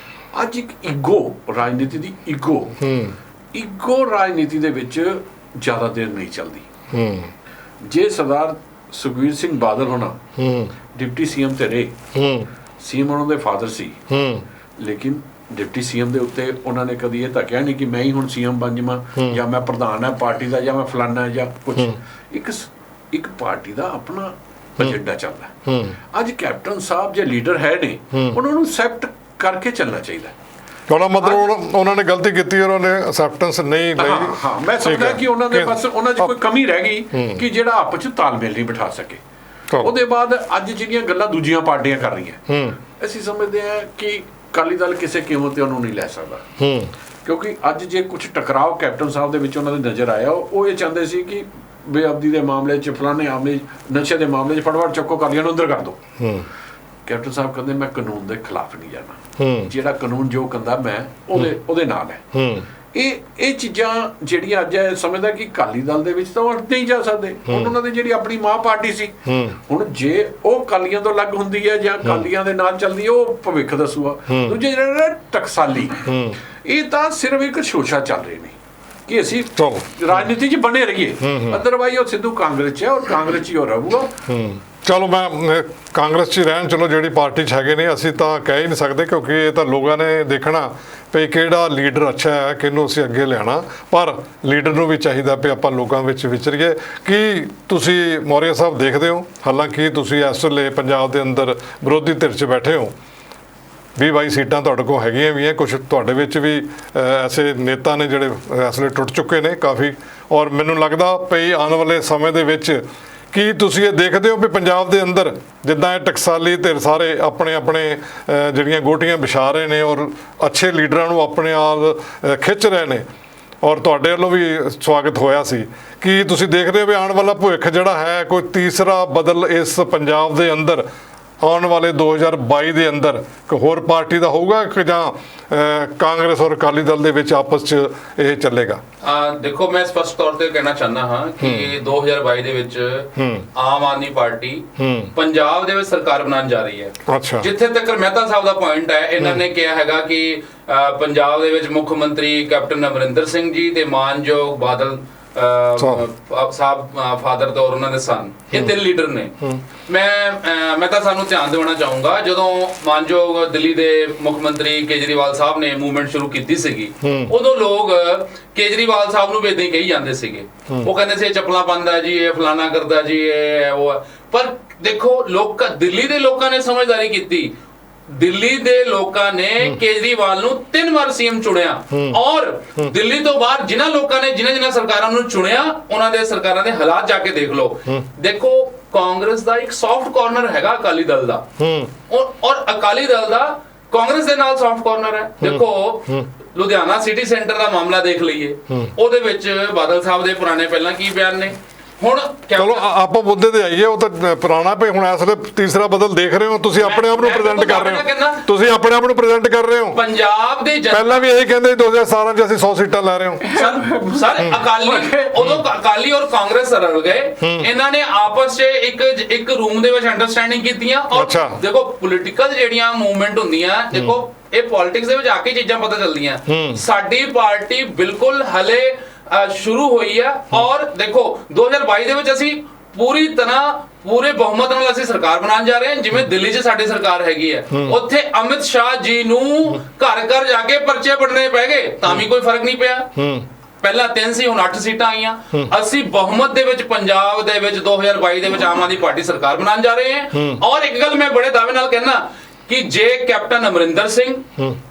Speaker 3: ਅੱਜ ਇੱਕ ਈਗੋ, ਰਾਜਨੀਤੀ ਦੀ ਈਗੋ ਰਾਜਨੀਤੀ ਦੇ ਵਿੱਚ ਜ਼ਿਆਦਾ ਦੇਰ ਨਹੀਂ ਚੱਲਦੀ। ਜੇ ਸਰਦਾਰ ਸੁਖਬੀਰ ਸਿੰਘ ਬਾਦਲ ਹੋਣਾ ਡਿਪਟੀ ਸੀਐਮ ਤੇ ਰਹੇ, ਸੀਐਮ ਉਹਨਾਂ ਦੇ ਫਾਦਰ ਸੀ, ਲੇਕਿਨ ਡਿਪਟੀ ਸੀਐਮ ਦੇ ਉੱਤੇ ਉਹਨਾਂ ਨੇ ਕਦੀ ਇਹ ਤਾਂ ਕਿਹਾ ਨਹੀਂ ਕਿ ਮੈਂ ਹੀ ਹੁਣ ਸੀਐਮ ਬਣ ਜਾਵਾਂ ਜਾਂ ਮੈਂ ਪ੍ਰਧਾਨ ਹਾਂ ਪਾਰਟੀ ਦਾ ਜਾਂ ਮੈਂ ਫਲਾਨਾ ਜਾਂ ਕੁਝ। ਇੱਕ ਪਾਰਟੀ ਦਾ ਆਪਣਾ ਏਜੰਡਾ ਚੱਲਦਾ। ਅੱਜ ਕੈਪਟਨ ਸਾਹਿਬ ਜੇ ਲੀਡਰ ਹੈ ਨੇ, ਉਹਨਾਂ ਨੂੰ ਐਕਸੈਪਟ ਕਰਕੇ ਚੱਲਣਾ ਚਾਹੀਦਾ।
Speaker 1: ਉਹਦਾ ਮਤਲਬ ਉਹਨਾਂ ਨੇ ਗਲਤੀ ਕੀਤੀ, ਉਹਨਾਂ ਨੇ ਅਸੈਪਟੈਂਸ ਨਹੀਂ ਲਈ।
Speaker 3: ਹਾਂ, ਮੈਂ ਸਮਝਦਾ ਕਿ ਉਹਨਾਂ ਦੇ ਪਾਸ ਉਹਨਾਂ 'ਚ ਕੋਈ ਕਮੀ ਰਹਿ ਗਈ ਕਿ ਜਿਹੜਾ ਆਪਸ 'ਚ ਤਾਲਮੇਲ ਨਹੀਂ ਬਿਠਾ ਸਕੇ। ਉਹਦੇ ਬਾਅਦ ਅੱਜ ਜਿਹੜੀਆਂ ਗੱਲਾਂ ਦੂਜੀਆਂ ਪਾਰਟੀਆਂ ਕਰ ਰਹੀਆਂ, ਅਸੀਂ ਸਮਝਦੇ ਹਾਂ ਕਿ ਅਕਾਲੀ ਦਲ ਕਿਸੇ ਕੀਮਤ ਤੇ ਉਹਨੂੰ ਨਹੀਂ ਲੈ ਸਕਦਾ। ਕਿਉਂਕਿ ਅੱਜ ਜੇ ਕੁਝ ਟਕਰਾਅ ਕੈਪਟਨ ਸਾਹਿਬ ਦੇ ਵਿੱਚ ਉਹਨਾਂ ਦੇ ਨਜ਼ਰ ਆਇਆ, ਉਹ ਇਹ ਚਾਹੁੰਦੇ ਸੀ ਕਿ ਬੇਅਬਦੀ ਦੇ ਮਾਮਲੇ 'ਚ, ਫਲਾਣੇ ਮਾਮਲੇ, ਨਸ਼ੇ ਦੇ ਮਾਮਲੇ 'ਚ ਫਟਾਫਟ ਚੱਕੋ ਕਾਲੀਆਂ ਨੂੰ ਅੰਦਰ ਕਰ ਦਿਓ। ਕੈਪਟਨ ਸਾਹਿਬ ਕਹਿੰਦੇ ਮੈਂ ਕਾਨੂੰਨ ਦੇ ਖਿਲਾਫ ਨਹੀਂ ਜਾਣਾ, ਜਿਹੜਾ ਕਾਨੂੰਨ ਜੋ ਕਹਿੰਦਾ ਮੈਂ ਉਹਦੇ ਨਾਲ ਹੈ। ਇਹ ਚੀਜ਼ਾਂ ਜਿਹੜੀਆਂ ਅੱਜ ਸਮਝਦਾ ਕਿ ਅਕਾਲੀ ਦਲ ਦੇ ਵਿੱਚ ਤਾਂ ਉਹ ਨਹੀਂ ਜਾ ਸਕਦੇ। ਹੁਣ ਉਹਨਾਂ ਦੀ ਜਿਹੜੀ ਆਪਣੀ ਮਾਂ ਪਾਰਟੀ ਸੀ, ਹੁਣ ਜੇ ਉਹ ਅਕਾਲੀਆਂ ਤੋਂ ਅਲੱਗ ਹੁੰਦੀ ਹੈ ਜਾਂ ਅਕਾਲੀਆਂ ਦੇ ਨਾਲ ਚੱਲਦੀ ਹੈ, ਉਹ ਭਵਿੱਖ ਦੱਸੂਗਾ। ਦੂਜੇ ਜਿਹੜੇ ਟਕਸਾਲੀ, ਇਹ ਤਾਂ ਸਿਰਫ ਇੱਕ ਸ਼ੋਸ਼ਾ ਚੱਲ ਰਹੇ ਨੇ ਕਿ ਅਸੀਂ ਰਾਜਨੀਤੀ 'ਚ ਬਣੇ ਰਹੀਏ। ਅਦਰਵਾਈਜ਼ ਉਹ ਸਿੱਧੂ ਕਾਂਗਰਸ 'ਚ ਹੈ ਔਰ ਕਾਂਗਰਸ 'ਚ ਹੀ ਹੋ ਰਹੂਗਾ।
Speaker 1: ਚਲੋ ਮੈਂ ਕਾਂਗਰਸ 'ਚ ਰਹਿਣ, ਚਲੋ ਜਿਹੜੀ ਪਾਰਟੀ 'ਚ ਹੈਗੇ ਨੇ, ਅਸੀਂ ਤਾਂ ਕਹਿ ਹੀ ਨਹੀਂ ਸਕਦੇ ਕਿਉਂਕਿ ਇਹ ਤਾਂ ਲੋਕਾਂ ਨੇ ਦੇਖਣਾ ਵੀ ਕਿਹੜਾ ਲੀਡਰ ਅੱਛਾ ਹੈ, ਕਿਹਨੂੰ ਅਸੀਂ ਅੱਗੇ ਲਿਆਉਣਾ। ਪਰ ਲੀਡਰ ਨੂੰ ਵੀ ਚਾਹੀਦਾ ਵੀ ਆਪਾਂ ਲੋਕਾਂ ਵਿੱਚ ਵਿਚਰੀਏ। ਕੀ ਤੁਸੀਂ ਮੌਰੀਆ ਸਾਹਿਬ ਦੇਖਦੇ ਹੋ, ਹਾਲਾਂਕਿ ਤੁਸੀਂ ਇਸ ਵੇਲੇ ਪੰਜਾਬ ਦੇ ਅੰਦਰ ਵਿਰੋਧੀ ਧਿਰ 'ਚ ਬੈਠੇ ਹੋ, 20-22 ਸੀਟਾਂ ਤੁਹਾਡੇ ਕੋਲ ਹੈਗੀਆਂ ਵੀ ਹੈ, ਕੁਝ ਤੁਹਾਡੇ ਵਿੱਚ ਵੀ ਐਸੇ ਨੇਤਾ ਨੇ ਜਿਹੜੇ ਇਸ ਵੇਲੇ ਟੁੱਟ ਚੁੱਕੇ ਨੇ ਕਾਫੀ, ਔਰ ਮੈਨੂੰ ਲੱਗਦਾ ਪਈ ਆਉਣ ਵਾਲੇ ਸਮੇਂ ਦੇ ਵਿੱਚ ਕੀ ਤੁਸੀਂ ਇਹ ਦੇਖਦੇ ਹੋ ਵੀ ਪੰਜਾਬ ਦੇ ਅੰਦਰ ਜਿੱਦਾਂ ਇਹ ਟਕਸਾਲੀ ਧਿਰ ਸਾਰੇ ਆਪਣੇ ਆਪਣੇ ਜਿਹੜੀਆਂ ਗੋਟੀਆਂ ਵਿਛਾ ਰਹੇ ਨੇ ਔਰ ਅੱਛੇ ਲੀਡਰਾਂ ਨੂੰ ਆਪਣੇ ਨਾਲ ਖਿੱਚ ਰਹੇ ਨੇ, ਔਰ ਤੁਹਾਡੇ ਵੱਲੋਂ ਵੀ ਸਵਾਗਤ ਹੋਇਆ ਸੀ, ਕੀ ਤੁਸੀਂ ਦੇਖਦੇ ਹੋ ਵੀ ਆਉਣ ਵਾਲਾ ਭਵਿੱਖ ਜਿਹੜਾ ਹੈ ਕੋਈ ਤੀਸਰਾ ਬਦਲ ਇਸ ਪੰਜਾਬ ਦੇ ਅੰਦਰ ਆਉਣ ਵਾਲੇ 2022 ਦੇ ਅੰਦਰ ਕੋਈ ਹੋਰ ਪਾਰਟੀ ਦਾ ਹੋਊਗਾ ਕਿ ਜਾਂ ਕਾਂਗਰਸ ਔਰ ਅਕਾਲੀ ਦਲ ਦੇ ਵਿੱਚ ਆਪਸ 'ਚ ਇਹ ਚੱਲੇਗਾ?
Speaker 5: ਦੇਖੋ, ਮੈਂ ਸਪਸ਼ਟ ਤੌਰ ਤੇ ਕਹਿਣਾ ਚਾਹੁੰਦਾ ਹਾਂ ਕਿ 2022 ਦੇ ਵਿੱਚ ਆਮ ਆਦਮੀ ਪਾਰਟੀ ਪੰਜਾਬ ਦੇ ਵਿੱਚ ਸਰਕਾਰ ਬਣਾਉਣ ਜਾ ਰਹੀ ਹੈ।
Speaker 1: ਅੱਛਾ,
Speaker 5: ਜਿੱਥੇ ਤੱਕ ਮਹਿਤਾ ਸਾਹਿਬ ਦਾ ਪੁਆਇੰਟ ਹੈ, ਇਹਨਾਂ ਨੇ ਕਿਹਾ ਹੈਗਾ ਕਿ ਪੰਜਾਬ ਦੇ ਵਿੱਚ ਮੁੱਖ ਮੰਤਰੀ ਕੈਪਟਨ ਅਮਰਿੰਦਰ ਸਿੰਘ ਜੀ ਤੇ ਮਾਨਯੋਗ ਬਾਦਲ ਸਾਹਿਬ ਫਾਦਰ ਤੇ ਔਰ ਉਹਨਾਂ ਦੇ ਸਨ, ਇਹ ਤਿੰਨ ਲੀਡਰ ਨੇ। ਮੈਂ ਤਾਂ ਸਾਨੂੰ ਧਿਆਨ ਦਿਵਾਉਣਾ ਚਾਹੂੰਗਾ, ਜਦੋਂ ਮਾਨਯੋਗ ਦਿੱਲੀ ਦੇ ਮੁੱਖ ਮੰਤਰੀ ਕੇਜਰੀਵਾਲ ਸਾਹਿਬ ਨੇ ਮੂਵਮੈਂਟ ਸ਼ੁਰੂ ਕੀਤੀ ਸੀਗੀ, ਉਦੋਂ ਲੋਕ ਕੇਜਰੀਵਾਲ ਸਾਹਿਬ ਨੂੰ ਵੇਦਾਂ ਹੀ ਕਹੀ ਜਾਂਦੇ ਸੀਗੇ। ਉਹ ਕਹਿੰਦੇ ਸੀ ਚੱਪਲਾਂ ਪਾਉਂਦਾ ਜੀ, ਇਹ ਫਲਾਣਾ ਕਰਦਾ ਜੀ, ਇਹ ਉਹ। ਪਰ ਦੇਖੋ, ਦਿੱਲੀ ਦੇ ਲੋਕਾਂ ਨੇ ਸਮਝਦਾਰੀ ਕੀਤੀ। ਦਿੱਲੀ ਦੇ ਲੋਕਾਂ ਨੇ ਕੇਜਰੀਵਾਲ ਨੂੰ 3 ਵਾਰ ਸੀਐਮ ਚੁਣਿਆ, ਔਰ ਦਿੱਲੀ ਤੋਂ ਬਾਹਰ ਜਿਨ੍ਹਾਂ ਲੋਕਾਂ ਨੇ ਜਿਨ੍ਹਾਂ ਸਰਕਾਰਾਂ ਨੂੰ ਚੁਣਿਆ, ਉਹਨਾਂ ਦੇ ਸਰਕਾਰਾਂ ਦੇ ਹਾਲਾਤ ਜਾ ਕੇ ਦੇਖ ਲਓ। ਦੇਖੋ, ਕਾਂਗਰਸ ਦਾ ਇੱਕ ਸੌਫਟ ਕਾਰਨਰ ਹੈਗਾ ਅਕਾਲੀ ਦਲ ਦਾ, ਔਰ ਅਕਾਲੀ ਦਲ ਦਾ ਕਾਂਗਰਸ ਦੇ ਨਾਲ ਸੌਫਟ ਕਾਰਨਰ ਹੈ। ਦੇਖੋ, ਲੁਧਿਆਣਾ ਸਿਟੀ ਸੈਂਟਰ ਦਾ ਮਾਮਲਾ ਦੇਖ ਲਈਏ, ਉਹਦੇ ਵਿੱਚ ਬਾਦਲ ਸਾਹਿਬ ਦੇ ਪੁਰਾਣੇ ਪਹਿਲਾਂ ਕੀ ਬਿਆਨ ਨੇ। ਹੁਣ
Speaker 1: ਚਲੋ ਆਪਾਂ ਮੁੱਦੇ ਤੇ ਆਈਏ, ਉਹ ਤਾਂ ਪੁਰਾਣਾ ਪਈ, ਹੁਣ ਇਸ ਵੇਲੇ ਤੀਸਰਾ ਬਦਲ ਦੇਖ ਰਹੇ ਹੋ, ਤੁਸੀਂ ਆਪਣੇ ਆਪ ਨੂੰ ਪ੍ਰੈਜ਼ੈਂਟ ਕਰ ਰਹੇ ਹੋ, ਤੁਸੀਂ ਆਪਣੇ ਆਪ ਨੂੰ ਪ੍ਰੈਜ਼ੈਂਟ ਕਰ ਰਹੇ ਹੋ।
Speaker 5: ਪੰਜਾਬ ਦੇ
Speaker 1: ਪਹਿਲਾਂ ਵੀ ਇਹੀ ਕਹਿੰਦੇ 2017 ਚ ਅਸੀਂ 100 ਸੀਟਾਂ ਲੈ ਰਹੇ ਹਾਂ।
Speaker 5: ਸਰ ਉਦੋਂ ਅਕਾਲੀ ਔਰ ਕਾਂਗਰਸ ਰਲ ਗਏ, ਇਹਨਾਂ ਨੇ ਆਪਸ 'ਚ ਇੱਕ ਰੂਮ ਦੇ ਵਿੱਚ ਅੰਡਰਸਟੈਂਡਿੰਗ ਕੀਤੀਆਂ। ਔਰ ਦੇਖੋ, ਪੋਲੀਟੀਕਲ ਜਿਹੜੀਆਂ ਮੂਵਮੈਂਟ ਹੁੰਦੀਆਂ, ਦੇਖੋ ਇਹ ਪੋਲਿਟਿਕਸ ਦੇ ਵਿੱਚ ਆ ਕੇ ਚੀਜ਼ਾਂ ਪਤਾ ਚੱਲਦੀਆਂ। ਸਾਡੀ ਪਾਰਟੀ ਬਿਲਕੁਲ ਹਲੇ ਸ਼ੁਰੂ ਹੋਈ ਹੈ, ਔਰ ਦੇਖੋ 2022 ਦੇ ਵਿੱਚ ਅਸੀਂ ਪੂਰੀ ਤਰ੍ਹਾਂ ਪੂਰੇ ਬਹੁਮਤ ਨਾਲ ਅਸੀਂ ਸਰਕਾਰ ਬਣਾਉਣ ਜਾ ਰਹੇ ਹਾਂ। ਜਿਵੇਂ ਦਿੱਲੀ 'ਚ ਸਾਡੀ ਸਰਕਾਰ ਹੈਗੀ ਹੈ, ਉੱਥੇ ਅਮਿਤ ਸ਼ਾਹ ਜੀ ਨੂੰ ਘਰ ਘਰ ਜਾ ਕੇ ਪਰਚੇ ਵੰਡਣੇ ਪੈ ਗਏ, ਤਾਂ ਵੀ ਕੋਈ ਫਰਕ ਨਹੀਂ ਪਿਆ। ਪਹਿਲਾਂ 3 ਸੀ, ਹੁਣ 8 ਸੀਟਾਂ ਆਈਆਂ। ਅਸੀਂ ਬਹੁਮਤ ਦੇ ਵਿੱਚ ਪੰਜਾਬ ਦੇ ਵਿੱਚ 2022 ਦੇ ਵਿੱਚ ਆਮ ਆਦਮੀ ਪਾਰਟੀ ਸਰਕਾਰ ਬਣਾਉਣ ਜਾ ਰਹੇ ਹਾਂ। ਔਰ ਇੱਕ ਗੱਲ ਮੈਂ ਬੜੇ ਦਾਅਵੇ ਨਾਲ ਕਹਿਣਾ ਕਿ ਜੇ ਕੈਪਟਨ ਅਮਰਿੰਦਰ ਸਿੰਘ,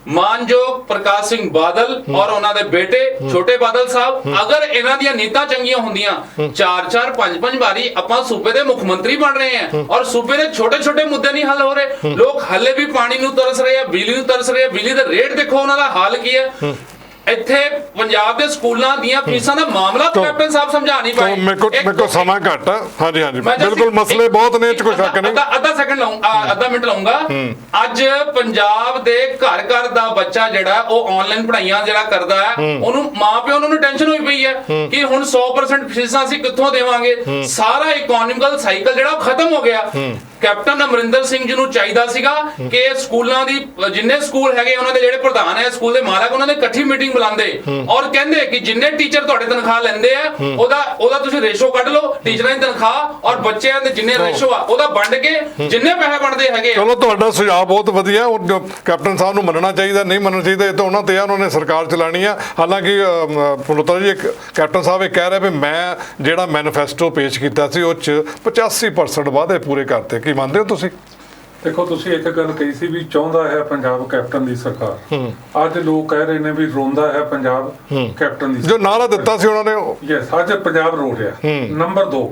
Speaker 5: ਮਾਨਯੋਗ ਪ੍ਰਕਾਸ਼ ਸਿੰਘ ਬਾਦਲ ਔਰ ਉਹਨਾਂ ਦੇ ਬੇਟੇ ਛੋਟੇ ਬਾਦਲ ਸਾਹਿਬ, ਅਗਰ ਇਹਨਾਂ ਦੀਆਂ ਨੀਤਾਂ ਚੰਗੀਆਂ ਹੁੰਦੀਆਂ, 4-4 5-5 ਵਾਰੀ ਆਪਾਂ ਸੂਬੇ ਦੇ ਮੁੱਖ ਮੰਤਰੀ ਬਣ ਰਹੇ ਹਾਂ, ਔਰ ਸੂਬੇ ਦੇ ਛੋਟੇ-ਛੋਟੇ ਮੁੱਦੇ ਨਹੀਂ ਹੱਲ ਹੋ ਰਹੇ। ਲੋਕ ਹੱਲੇ ਵੀ ਪਾਣੀ ਨੂੰ ਤਰਸ ਰਹੇ ਆ, ਬਿਜਲੀ ਨੂੰ ਤਰਸ ਰਹੇ ਆ। ਬਿਜਲੀ ਦਾ ਰੇਟ ਦੇਖੋ, ਉਹਨਾਂ ਦਾ ਹਾਲ ਕੀ ਹੈ। ਇੱਥੇ ਪੰਜਾਬ ਦੇ ਸਕੂਲਾਂ ਦੀਆਂ ਫੀਸਾਂ ਦਾ ਮਾਮਲਾ ਕੈਪਟਨ ਸਾਹਿਬ ਸਮਝਾ ਨਹੀਂ ਪਾਏ।
Speaker 1: ਮੇਰੇ ਕੋਲ ਸਮਾਂ ਘੱਟ ਆ। ਹਾਂਜੀ ਬਿਲਕੁਲ, ਮਸਲੇ ਬਹੁਤ ਨੇ, ਚ ਕੋਈ ਸ਼ੱਕ ਨਹੀਂ।
Speaker 5: ਅੱਧਾ ਮਿੰਟ ਲਾਉਂਗਾ। ਅੱਜ ਪੰਜਾਬ ਦੇ ਘਰ ਘਰ ਦਾ ਬੱਚਾ ਜਿਹੜਾ ਉਹ ਆਨਲਾਈਨ ਪੜ੍ਹਾਈਆਂ ਜਿਹੜਾ ਕਰਦਾ ਹੈ, ਉਹਨੂੰ ਮਾਪਿਓ ਨੂੰ ਟੈਨਸ਼ਨ ਹੋਈ ਪਈ ਹੈ ਕਿ ਹੁਣ 100% ਫੀਸਾਂ ਅਸੀਂ ਕਿੱਥੋਂ ਦੇਵਾਂਗੇ। ਸਾਰਾ ਇਕਨੋਮਿਕਲ ਸਾਈਕਲ ਜਿਹੜਾ ਉਹ ਖਤਮ ਹੋ ਗਿਆ। ਕੈਪਟਨ ਅਮਰਿੰਦਰ ਸਿੰਘ ਜੀ ਨੂੰ ਚਾਹੀਦਾ ਸੀਗਾ ਕਿ ਸਕੂਲਾਂ ਦੀ ਜਿੰਨੇ ਸਕੂਲ ਹੈਗੇ, ਉਹਨਾਂ ਦੇ ਜਿਹੜੇ ਪ੍ਰਧਾਨ ਹੈ, ਸਕੂਲ ਦੇ ਮਾਲਕ, ਉਹਨਾਂ ਨੇ ਇਕੱਠੀ ਮੀਟਿੰਗ ਬੁਲਾਉਂਦੇ ਔਰ ਕਹਿੰਦੇ ਕਿ ਜਿੰਨੇ ਟੀਚਰ ਤੁਹਾਡੇ ਤਨਖਾਹ ਲੈਂਦੇ ਆ, ਉਹਦਾ ਤੁਸੀਂ ਰੇਸ਼ੋ ਕੱਢ ਲਓ, ਟੀਚਰਾਂ ਦੀ ਤਨਖਾਹ ਔਰ ਬੱਚਿਆਂ ਦੇ ਜਿੰਨੇ ਰੇਸ਼ੋ ਆ ਉਹਦਾ ਵੰਡ ਕੇ ਜਿੰਨੇ ਪੈਸੇ ਬਣਦੇ ਹੈਗੇ।
Speaker 1: ਚਲੋ, ਤੁਹਾਡਾ ਸੁਝਾਅ ਬਹੁਤ ਵਧੀਆ। ਕੈਪਟਨ ਸਾਹਿਬ ਨੂੰ ਮੰਨਣਾ ਚਾਹੀਦਾ, ਨਹੀਂ ਮੰਨਣਾ ਚਾਹੀਦਾ, ਇਹ ਤਾਂ ਉਹਨਾਂ ਤੇ ਆ, ਉਹਨਾਂ ਨੇ ਸਰਕਾਰ ਚਲਾਣੀ ਆ। ਹਾਲਾਂਕਿ ਪੁਲਤਰਾ ਜੀ, ਕੈਪਟਨ ਸਾਹਿਬ ਇਹ ਕਹਿ ਰਹੇ ਵੀ ਮੈਂ ਜਿਹੜਾ ਮੈਨੀਫੈਸਟੋ ਪੇਸ਼ ਕੀਤਾ ਸੀ ਉਹ 'ਚ 85% ਵਾਅਦੇ ਪੂਰੇ ਕਰਤੇ। ਕੀ ਮੰਨਦੇ ਹੋ ਤੁਸੀਂ?
Speaker 4: ਦੇਖੋ, ਤੁਸੀਂ ਇੱਕ ਗੱਲ ਕਹੀ ਸੀ ਵੀ ਚਾਹੁੰਦਾ ਹੈ ਪੰਜਾਬ ਕੈਪਟਨ ਦੀ ਸਰਕਾਰ। ਅੱਜ ਲੋਕ ਕਹਿ ਰਹੇ ਨੇ ਵੀ ਰੋਂਦਾ ਹੈ ਪੰਜਾਬ ਕੈਪਟਨ ਦੀ।
Speaker 1: ਜੋ ਨਾਰਾ ਦਿੱਤਾ ਸੀ ਉਹਨਾਂ ਨੇ,
Speaker 4: ਯੈਸ, ਅੱਜ ਪੰਜਾਬ ਰੋ ਰਿਹਾ। ਨੰਬਰ 2,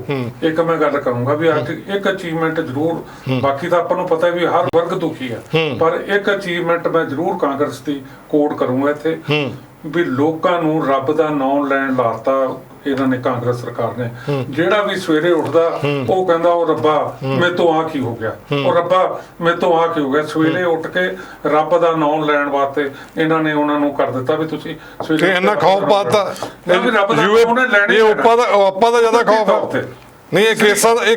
Speaker 4: ਇੱਕ ਮੈਂ ਗੱਲ ਕਰੂੰਗਾ ਵੀ ਅੱਜ ਇੱਕ ਅਚੀਵਮੈਂਟ ਜ਼ਰੂਰ, ਬਾਕੀ ਤਾਂ ਆਪਾਂ ਨੂੰ ਪਤਾ ਵੀ ਹਰ ਵਰਗ ਦੁਖੀ ਹੈ, ਪਰ ਇੱਕ ਅਚੀਵਮੈਂਟ ਮੈਂ ਜ਼ਰੂਰ ਕਾਂਗਰਸ ਦੀ ਕੋਡ ਕਰੂੰਗਾ ਇੱਥੇ, ਵੀ ਲੋਕਾਂ ਨੂੰ ਰੱਬ ਦਾ ਨਾਮ ਲੈਣ ਲਾਤਾ ਇਹਨਾਂ ਨੇ, ਕਾਂਗਰਸ ਸਰਕਾਰ ਨੇ। ਜਿਹੜਾ ਵੀ ਸਵੇਰੇ ਉੱਠਦਾ ਉਹ ਕਹਿੰਦਾ ਉਹ ਰੱਬਾ ਮੇਰੇ ਤੋਂ ਆ ਕੀ ਹੋ ਗਿਆ, ਉਹ ਰੱਬਾ ਮੇਰੇ ਤੋਂ ਆ ਕੀ ਹੋ ਗਿਆ। ਸਵੇਰੇ ਉੱਠ ਕੇ ਰੱਬ ਦਾ ਨਾਮ ਲੈਣ ਵਾਸਤੇ ਇਹਨਾਂ ਨੇ ਉਹਨਾਂ ਨੂੰ ਕਰ ਦਿੱਤਾ ਵੀ ਤੁਸੀਂ
Speaker 1: ਸਵੇਰੇ ਇੰਨਾ ਖੌਫ ਪਾਤਾ। ਆਪਾਂ ਦਾ ਜ਼ਿਆਦਾ ਖੌਫ ਹੈ ਨਹੀਂ, ਇਹ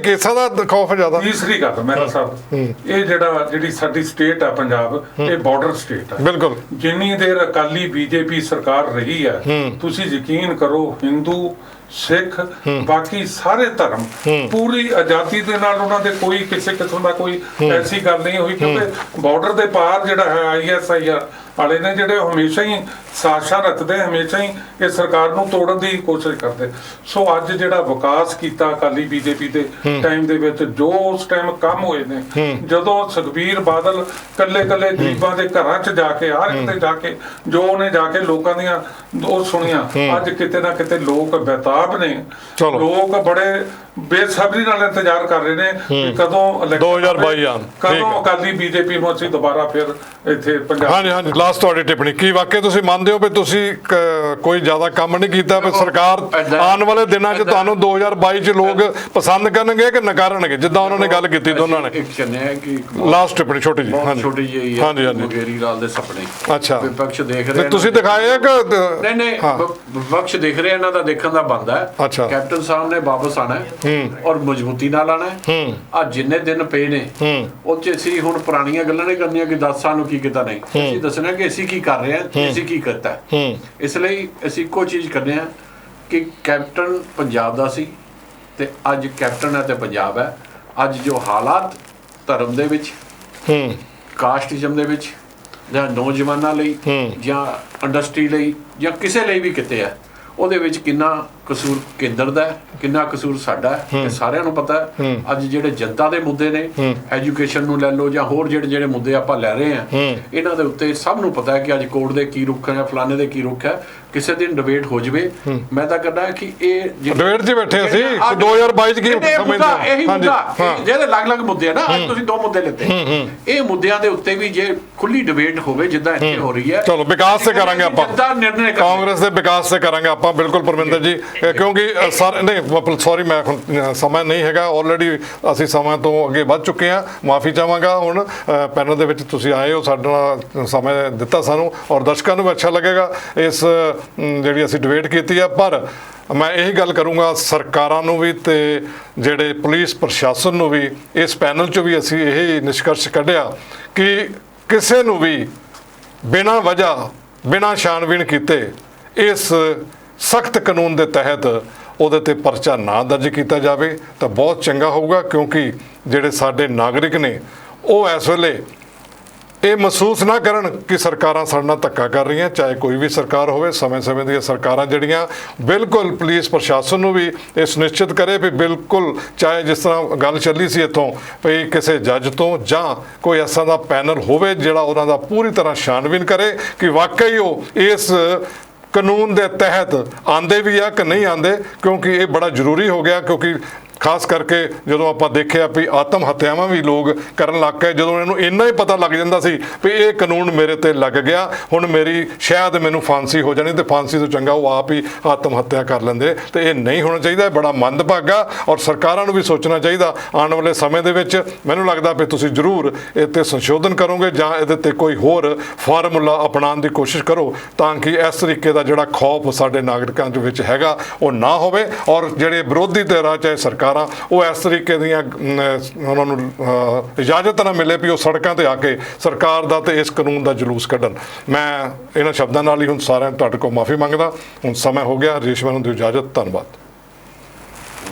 Speaker 1: ਕੇਸਾਂ ਦਾ ਖੌਫ ਜ਼ਿਆਦਾ।
Speaker 4: ਤੀਸਰੀ ਗੱਲ ਮੇਰਾ ਸਾਹਿਬ, ਇਹ ਜਿਹੜੀ ਸਾਡੀ ਸਟੇਟ ਆ ਪੰਜਾਬ, ਇਹ ਬਾਰਡਰ ਸਟੇਟ ਆ।
Speaker 1: ਬਿਲਕੁਲ,
Speaker 4: ਜਿੰਨੀ ਦੇਰ ਅਕਾਲੀ ਬੀਜੇਪੀ ਸਰਕਾਰ ਰਹੀ ਹੈ, ਤੁਸੀਂ ਯਕੀਨ ਕਰੋ, ਹਿੰਦੂ, ਸਿੱਖ, ਬਾਕੀ ਸਾਰੇ ਧਰਮ ਪੂਰੀ ਆਜ਼ਾਦੀ ਦੇ ਨਾਲ ਉਹਨਾਂ ਦੇ ਕੋਈ ਕਿਸੇ ਕਿਸਮ ਦਾ ਕੋਈ ਐਸੀ ਗੱਲ ਨਹੀਂ ਹੋਈ। ਕਿਉਂਕਿ ਬਾਰਡਰ ਦੇ ਪਾਰ ਜਿਹੜਾ ਹੈ ISIR ਵਾਲੇ ਨੇ ਜਿਹੜੇ ਹਮੇਸ਼ਾ ਹੀ ਸਾਜ਼ਿਸ਼ਾਂ ਰਚਦੇ, ਹਮੇਸ਼ਾ ਹੀ ਇਹ ਸਰਕਾਰ ਨੂੰ ਤੋੜਨ ਦੀ ਕੋਸ਼ਿਸ਼ ਕਰਦੇ। ਸੋ ਅੱਜ ਜਿਹੜਾ ਵਿਕਾਸ ਕੀਤਾ ਅਕਾਲੀ ਬੀਜੇਪੀ ਦੇ ਟਾਈਮ ਦੇ ਵਿੱਚ, ਜੋ ਉਸ ਟਾਈਮ ਕੰਮ ਹੋਏ ਨੇ, ਜਦੋਂ ਸੁਖਬੀਰ ਬਾਦਲ ਕੱਲੇ ਗਰੀਬਾਂ ਦੇ ਘਰਾਂ 'ਚ ਜਾ ਕੇ, ਹਰ ਕਿਤੇ ਜਾ ਕੇ ਜੋ ਉਹਨੇ ਜਾ ਕੇ ਲੋਕਾਂ ਦੀਆਂ ਉਹ ਸੁਣੀਆਂ, ਅੱਜ ਕਿਤੇ ਨਾ ਕਿਤੇ ਲੋਕ ਬੇਤਾਬ ਨੇ।
Speaker 1: ਚਲੋ।
Speaker 4: ਲੋਕ ਬੜੇ ਬੇਸਬਰੀ ਨਾਲ ਇੰਤਜ਼ਾਰ ਕਰ ਰਹੇ ਨੇ ਕਿ ਕਦੋਂ
Speaker 1: 2022 ਆਉਣ। ਠੀਕ
Speaker 4: ਕਦੋਂ
Speaker 1: ਹੈ।
Speaker 4: ਅਕਾਲੀ ਬੀਜੇਪੀ ਨੂੰ ਅਸੀਂ ਦੁਬਾਰਾ ਫਿਰ ਇੱਥੇ ਪੰਜਾਬ।
Speaker 1: ਹਾਂਜੀ ਲਾਸਟ ਤੁਹਾਡੀ ਟਿੱਪਣੀ ਕੀ ਵਾਕਈ ਤੁਸੀਂ ਮੰਨਦੇ ਹੋ ਵੀ ਤੁਸੀਂ ਕੋਈ ਜ਼ਿਆਦਾ ਕੰਮ ਨਹੀਂ ਕੀਤਾ ਵੀ ਸਰਕਾਰ ਆਉਣ ਵਾਲੇ ਦਿਨਾਂ 'ਚ ਤੁਹਾਨੂੰ 2022 'ਚ ਲੋਕ ਪਸੰਦ ਕਰਨਗੇ ਕਿ ਨਕਾਰਨਗੇ, ਜਿੱਦਾਂ ਉਹਨਾਂ ਨੇ ਗੱਲ ਕੀਤੀ ਦੋਨਾਂ ਨੇ?
Speaker 2: ਇੱਕ ਚੰਨਿਆ ਕਿ
Speaker 1: ਲਾਸਟ ਟਿੱਪਣੀ ਛੋਟੀ ਜੀ।
Speaker 2: ਬਹੁਤ ਛੋਟੀ ਜਿਹੀ ਹੈ,
Speaker 1: ਹਾਂਜੀ
Speaker 2: ਮੁਗੇਰੀ ਲਾਲ ਦੇ ਸੁਪਨੇ।
Speaker 1: ਅੱਛਾ।
Speaker 2: ਵਿਪਕਸ਼ ਦੇਖ
Speaker 1: ਤੇ
Speaker 2: ਰਹੇ
Speaker 1: ਤੁਸੀਂ ਦਿਖਾਏ ਆ ਕਿ
Speaker 2: ਨਹੀਂ ਵਿਪਕਸ਼ ਦੇਖ ਰਹੇ, ਇਹਨਾਂ ਦਾ ਦੇਖਣ ਦਾ ਬਣਦਾ ਹੈ।
Speaker 1: ਅੱਛਾ।
Speaker 2: ਕੈਪਟਨ ਸਾਹਿਬ ਨੇ ਵਾਪਸ ਆਣਾ ਹੈ ਔਰ ਮਜ਼ਬੂਤੀ ਨਾਲ ਆਣਾ ਹੈ। ਆ ਜਿੰਨੇ ਦਿਨ ਪਏ ਨੇ ਉਹ 'ਚ ਅਸੀਂ ਹੁਣ ਪੁਰਾਣੀਆਂ ਗੱਲਾਂ ਨਹੀਂ ਕਰਨੀਆਂ ਕਿ 10 ਸਾਲ ਨੂੰ ਕੀ ਕੀਤਾ, ਨਹੀਂ, ਅਸੀਂ ਦੱਸਣਾ ਕਿ ਅਸੀਂ ਕੀ ਕਰ ਰਹੇ ਹਾਂ ਤੇ ਅਸੀਂ ਕੀ ਕਰਤਾ। ਇਸ ਲਈ ਅਸੀਂ ਇੱਕੋ ਚੀਜ਼ ਕਰਨੇ ਆ ਕਿ ਕੈਪਟਨ ਪੰਜਾਬ ਦਾ ਸੀ ਤੇ ਅੱਜ ਕੈਪਟਨ ਹੈ ਤੇ ਪੰਜਾਬ ਹੈ। ਅੱਜ ਜੋ ਹਾਲਾਤ ਧਰਮ ਦੇ ਵਿੱਚ, ਕਾਸਟਿਜ਼ਮ ਦੇ ਵਿੱਚ, ਜਾਂ ਨੌਜਵਾਨਾਂ ਲਈ, ਜਾਂ ਇੰਡਸਟਰੀ ਲਈ, ਜਾਂ ਕਿਸੇ ਲਈ ਵੀ ਕਿਤੇ ਹੈ, ਉਹਦੇ ਵਿੱਚ ਕਿੰਨਾ ਕਸੂਰ ਕੇਂਦਰ ਦਾ ਹੈ, ਕਿੰਨਾ ਕਸੂਰ ਸਾਡਾ ਹੈ, ਇਹ ਸਾਰਿਆਂ ਨੂੰ ਪਤਾ ਹੈ। ਅੱਜ ਜਿਹੜੇ ਜਨਤਾ ਦੇ ਮੁੱਦੇ ਨੇ, ਐਜੂਕੇਸ਼ਨ ਨੂੰ ਲੈ ਲਓ ਜਾਂ ਹੋਰ ਜਿਹੜੇ ਮੁੱਦੇ ਆਪਾਂ ਲੈ ਰਹੇ ਹਾਂ, ਇਹਨਾਂ ਦੇ ਉੱਤੇ ਸਭ ਨੂੰ ਪਤਾ ਹੈ ਕਿ ਅੱਜ ਕੋਰਟ ਦੇ ਕੀ ਰੁੱਖ ਹੈ, ਫਲਾਣੇ ਦੇ ਕੀ ਰੁੱਖ ਹੈ। ਕਿਸੇ ਦਿਨ ਡਿਬੇਟ ਹੋ ਜਵੇ, ਮੈਂ ਤਾਂ ਕਹਿੰਦਾ ਕਿ ਇਹ
Speaker 1: ਡਿਬੇਟ 'ਚ ਬੈਠੇ ਅਸੀਂ 2022 'ਚ ਕੀ ਸਮਝਦੇ ਹਾਂ?
Speaker 2: ਇਹੀ ਮੁੱਦਾ, ਜਿਹੜੇ ਅਲੱਗ-ਅਲੱਗ ਮੁੱਦੇ ਆ ਨਾ, ਅੱਜ ਤੁਸੀਂ 2 ਮੁੱਦੇ ਲਿੱਤੇ, ਇਹ ਮੁੱਦਿਆਂ ਦੇ ਉੱਤੇ ਵੀ ਜੇ ਖੁੱਲੀ ਡਿਬੇਟ ਹੋਵੇ ਜਿੱਦਾਂ ਇੱਥੇ ਹੋ ਰਹੀ ਹੈ,
Speaker 1: ਚਲੋ ਵਿਕਾਸ ਤੇ ਕਰਾਂਗੇ ਆਪਾਂ,
Speaker 2: ਜਨਤਾ ਨਿਰਣੇ
Speaker 1: ਕਾਂਗਰਸ ਦੇ ਵਿਕਾਸ ਤੇ ਕਰਾਂਗੇ ਆਪਾਂ ਬਿਲਕੁਲ ਪਰਮਿੰਦਰ ਜੀ, ਕਿਉਂਕਿ ਨਹੀਂ ਸੌਰੀ ਮੈਂ ਹੁਣ ਸਮਾਂ ਨਹੀਂ ਹੈਗਾ, ਆਲਰੇਡੀ ਅਸੀਂ ਸਮਾਂ ਤੋਂ ਅੱਗੇ ਵੱਧ ਚੁੱਕੇ ਹਾਂ। ਮਾਫੀ ਚਾਹਾਂਗਾ। ਹੁਣ ਪੈਨਲ ਦੇ ਵਿੱਚ ਤੁਸੀਂ ਆਏ ਹੋ, ਸਾਡਾ ਸਮਾਂ ਦਿੱਤਾ ਸਾਨੂੰ, ਔਰ ਦਰਸ਼ਕਾਂ ਨੂੰ ਵੀ ਅੱਛਾ ਲੱਗੇਗਾ ਇਸ ਜਿਹੜੀ ਅਸੀਂ ਡਿਬੇਟ ਕੀਤੀ ਆ। ਪਰ ਮੈਂ ਇਹੀ ਗੱਲ ਕਰੂੰਗਾ ਸਰਕਾਰਾਂ ਨੂੰ ਵੀ ਤੇ ਜਿਹੜੇ ਪੁਲਿਸ ਪ੍ਰਸ਼ਾਸਨ ਨੂੰ ਵੀ, ਇਸ ਪੈਨਲ 'ਚੋਂ ਵੀ ਅਸੀਂ ਇਹ ਨਿਸ਼ਕਰਸ਼ ਕੱਢਿਆ ਕਿ ਕਿਸੇ ਨੂੰ ਵੀ ਬਿਨਾਂ ਵਜ੍ਹਾ, ਬਿਨਾਂ ਛਾਣਬੀਣ ਕੀਤੇ ਇਸ ਸਖਤ ਕਾਨੂੰਨ ਦੇ ਤਹਿਤ ਉਹਦੇ ਤੇ ਪਰਚਾ ਨਾ ਦਰਜ ਕੀਤਾ ਜਾਵੇ ਤਾਂ ਬਹੁਤ ਚੰਗਾ ਹੋਊਗਾ, ਕਿਉਂਕਿ ਜਿਹੜੇ ਸਾਡੇ ਨਾਗਰਿਕ ਨੇ ਉਹ ਇਸ ਵੇਲੇ ਇਹ ਮਹਿਸੂਸ ਨਾ ਕਰਨ ਕਿ ਸਰਕਾਰਾਂ ਸਾਡੇ ਨਾਲ ਧੱਕਾ ਕਰ ਰਹੀਆਂ, ਚਾਹੇ ਕੋਈ ਵੀ ਸਰਕਾਰ ਹੋਵੇ। ਸਮੇਂ-ਸਮੇਂ ਦੀਆਂ ਸਰਕਾਰਾਂ ਜਿਹੜੀਆਂ ਬਿਲਕੁਲ ਪੁਲਿਸ ਪ੍ਰਸ਼ਾਸਨ ਨੂੰ ਵੀ ਇਹ ਸੁਨਿਸ਼ਚਿਤ ਕਰੇ ਵੀ ਬਿਲਕੁਲ, ਚਾਹੇ ਜਿਸ ਤਰ੍ਹਾਂ ਗੱਲ ਚੱਲੀ ਸੀ ਇੱਥੋਂ ਵੀ ਕਿਸੇ ਜੱਜ ਤੋਂ ਜਾਂ ਕੋਈ ਐਸਾ ਦਾ ਪੈਨਲ ਹੋਵੇ ਜਿਹੜਾ ਉਹਨਾਂ ਦਾ ਪੂਰੀ ਤਰ੍ਹਾਂ ਛਾਣਬੀਨ ਕਰੇ ਕਿ ਵਾਕਈ ਉਹ ਇਸ ਕਾਨੂੰਨ ਦੇ ਤਹਿਤ ਆਂਦੇ ਵੀ ਆ ਕਿ ਨਹੀਂ ਆਂਦੇ, ਕਿਉਂਕਿ ਇਹ ਬੜਾ ਜ਼ਰੂਰੀ ਹੋ ਗਿਆ। ਕਿਉਂਕਿ ਖਾਸ ਕਰਕੇ ਜਦੋਂ ਆਪਾਂ ਦੇਖਿਆ ਵੀ ਆਤਮ ਹੱਤਿਆਵਾਂ ਵੀ ਲੋਕ ਕਰਨ ਲੱਗ ਗਏ, ਜਦੋਂ ਇਹਨੂੰ ਇੰਨਾ ਹੀ ਪਤਾ ਲੱਗ ਜਾਂਦਾ ਸੀ ਵੀ ਇਹ ਕਾਨੂੰਨ ਮੇਰੇ ਤੇ ਲੱਗ ਗਿਆ, ਹੁਣ ਮੇਰੀ ਸ਼ਾਇਦ ਮੈਨੂੰ ਫਾਂਸੀ ਹੋ ਜਾਣੀ, ਤੇ ਫਾਂਸੀ ਤੋਂ ਚੰਗਾ ਉਹ ਆਪ ਹੀ ਆਤਮ ਹੱਤਿਆ ਕਰ ਲੈਂਦੇ। ਤੇ ਇਹ ਨਹੀਂ ਹੋਣਾ ਚਾਹੀਦਾ, ਬੜਾ ਮੰਦਭਾਗਾ। ਔਰ ਸਰਕਾਰਾਂ ਨੂੰ ਵੀ ਸੋਚਣਾ ਚਾਹੀਦਾ ਆਉਣ ਵਾਲੇ ਸਮੇਂ ਦੇ ਵਿੱਚ। ਮੈਨੂੰ ਲੱਗਦਾ ਵੀ ਤੁਸੀਂ ਜ਼ਰੂਰ ਇਹ 'ਤੇ ਸੰਸ਼ੋਧਨ ਕਰੋਗੇ ਜਾਂ ਇਹਦੇ 'ਤੇ ਕੋਈ ਹੋਰ ਫਾਰਮੂਲਾ ਅਪਣਾਉਣ ਦੀ ਕੋਸ਼ਿਸ਼ ਕਰੋ, ਤਾਂ ਕਿ ਇਸ ਤਰੀਕੇ ਦਾ ਜਿਹੜਾ ਖੌਫ ਸਾਡੇ ਨਾਗਰਿਕਾਂ ਦੇ ਵਿੱਚ ਹੈਗਾ ਉਹ ਨਾ ਹੋਵੇ। ਔਰ ਜਿਹੜੇ ਵਿਰੋਧੀ ਧਿਰਾਂ ਚਾਹੇ ਸਰਕਾਰ ਉਹ ਇਸ ਤਰੀਕੇ ਦੀਆਂ ਉਹਨਾਂ ਨੂੰ ਇਜਾਜ਼ਤ ਨਾ ਮਿਲੇ ਵੀ ਉਹ ਸੜਕਾਂ ਤੇ ਆ ਕੇ ਸਰਕਾਰ ਦਾ ਤੇ ਇਸ ਕਾਨੂੰਨ ਦਾ ਜਲੂਸ ਕੱਢਣ। ਮੈਂ ਇਹਨਾਂ ਸ਼ਬਦਾਂ ਨਾਲ ਹੀ ਹੁਣ ਸਾਰਿਆਂ ਤੁਹਾਡੇ ਕੋਲ ਮਾਫੀ ਮੰਗਦਾ। ਹੁਣ ਸਮਾਂ ਹੋ ਗਿਆ, ਰੇਸ਼ਮਾ ਨੂੰ ਦਿਓ ਇਜਾਜ਼ਤ। ਧੰਨਵਾਦ।